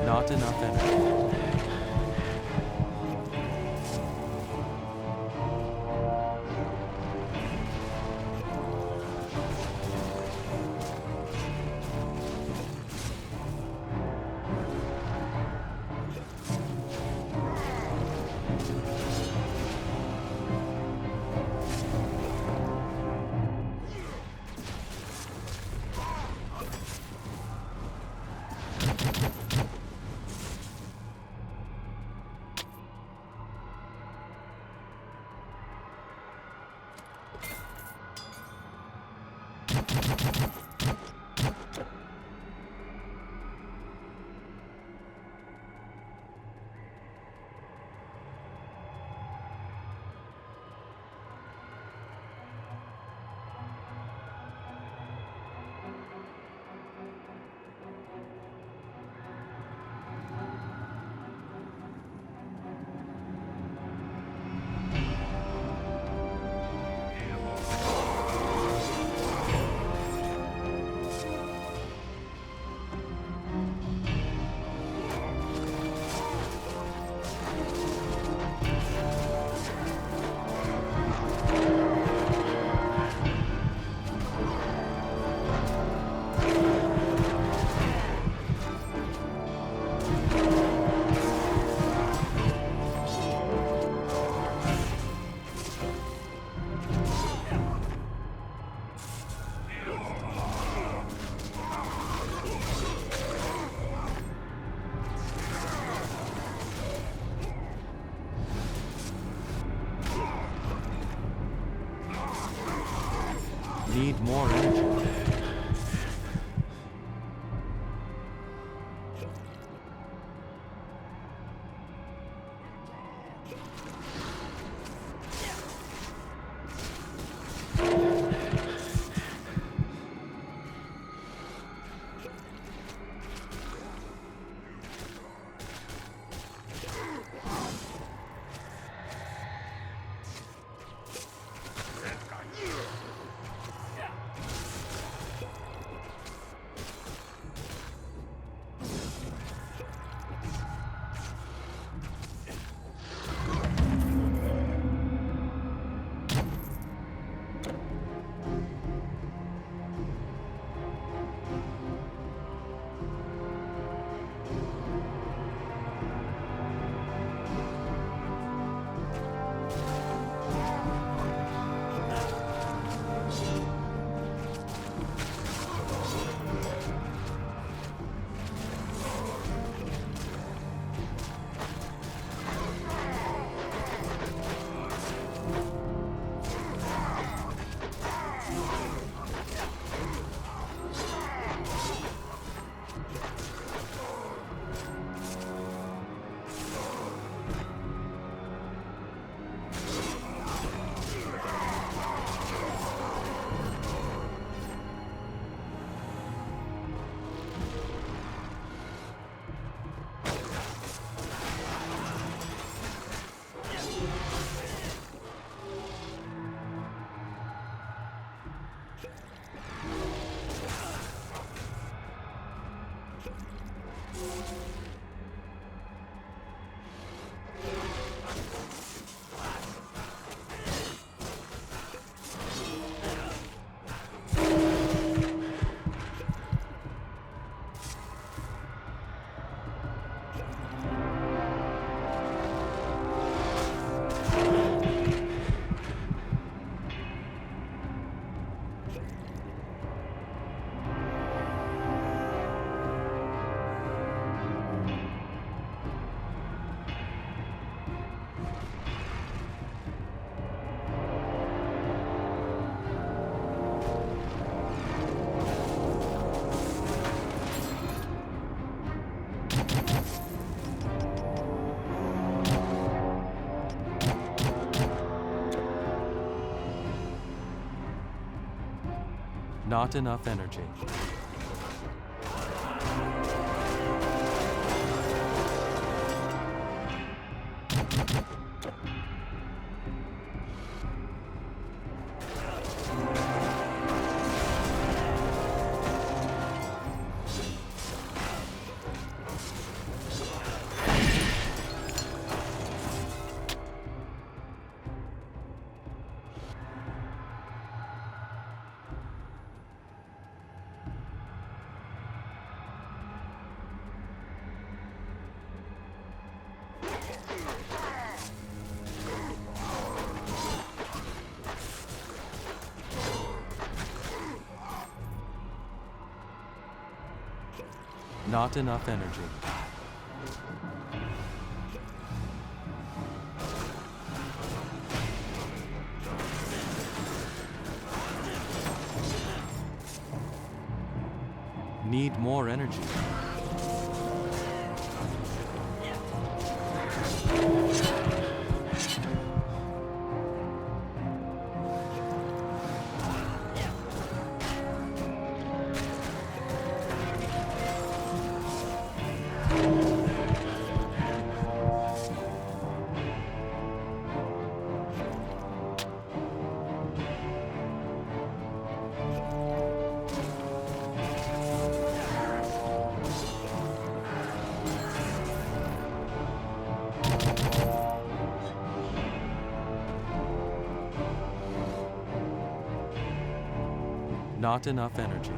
Not enough energy. Need more energy. Not enough energy. Not enough energy. Need more energy. Not enough energy.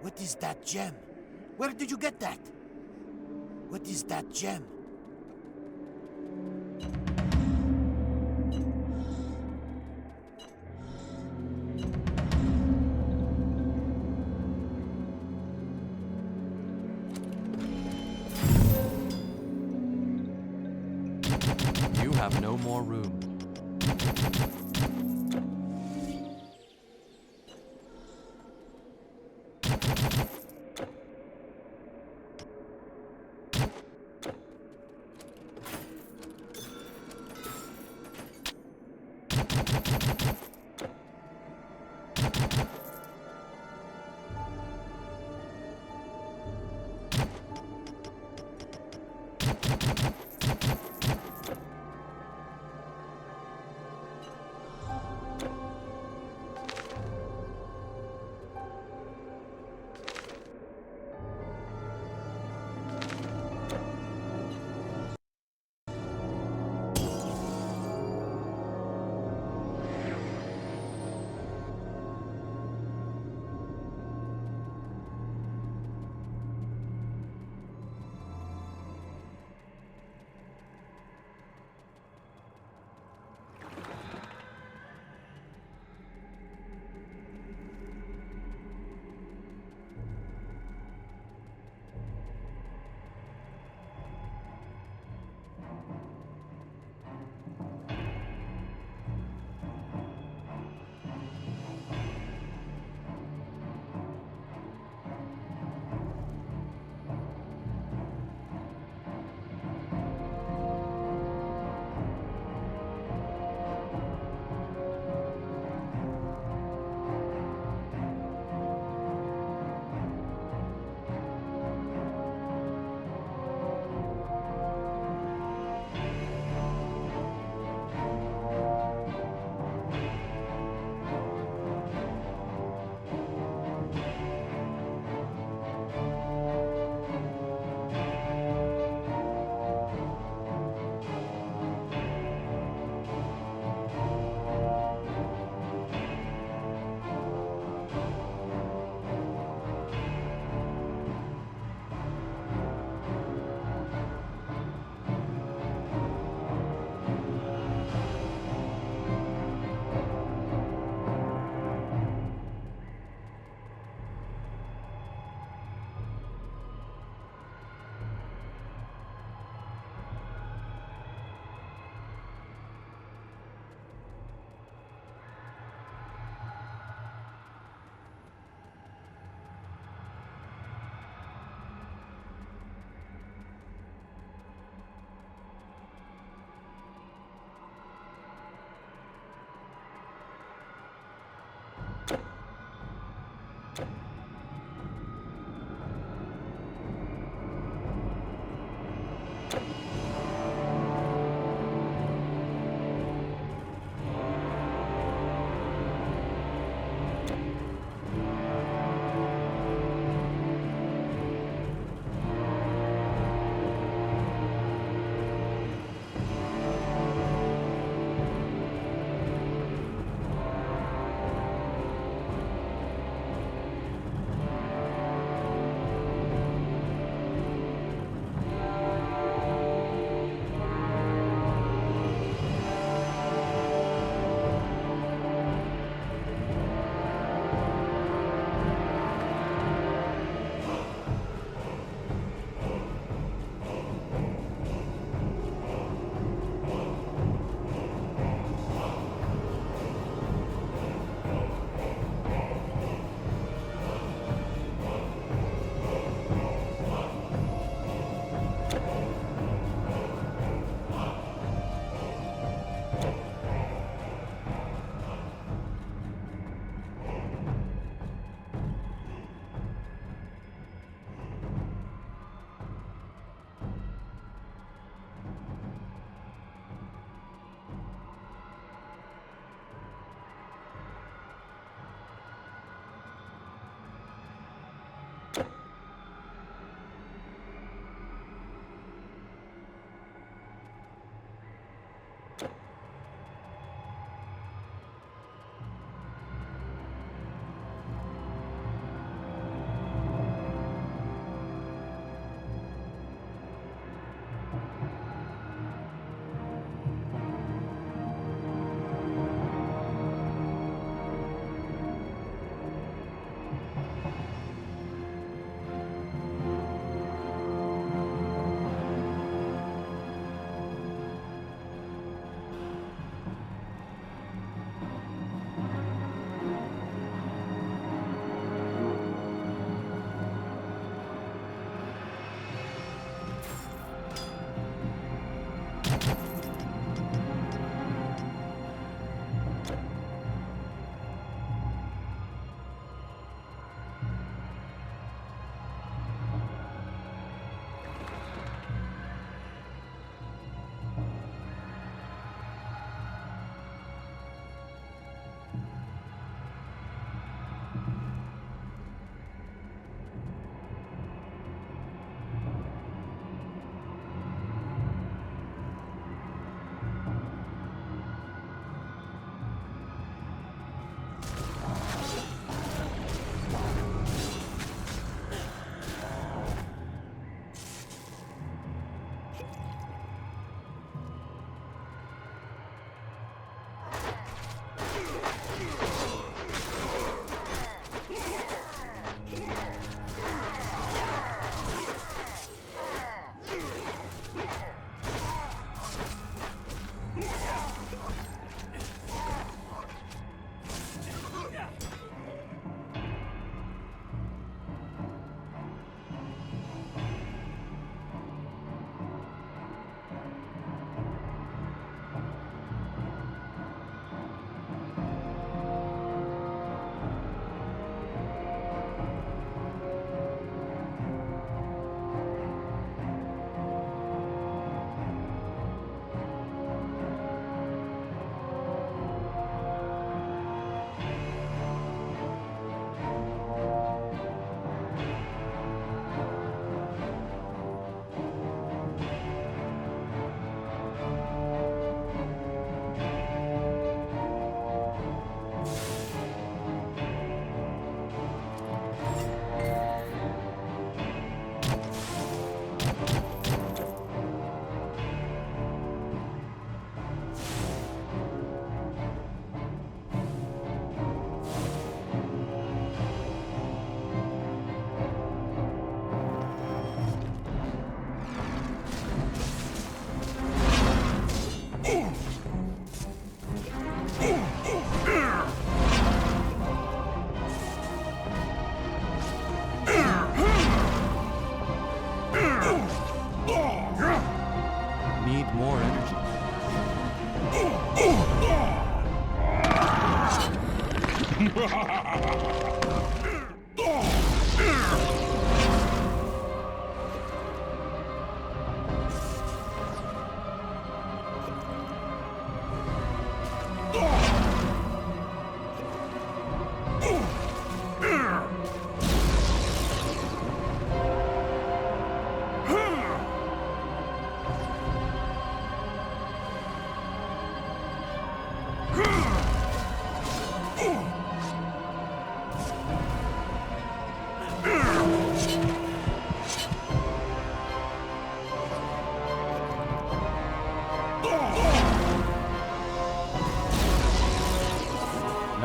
What is that gem? Where did you get that? What is that gem? You have no more room.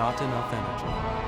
Not enough energy.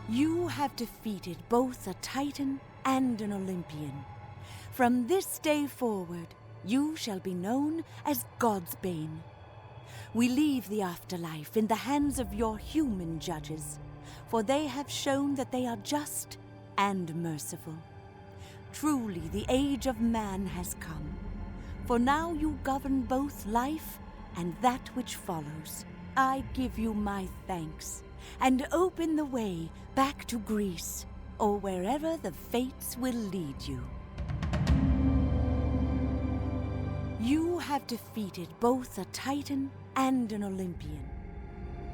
You have defeated both a Titan and an Olympian. From this day forward, you shall be known as God's Bane. We leave the afterlife in the hands of your human judges, for they have shown that they are just and merciful. Truly, the age of man has come, for now you govern both life and that which follows. I give you my thanks, and open the way back to Greece, or wherever the fates will lead you. You have defeated both a Titan and an Olympian.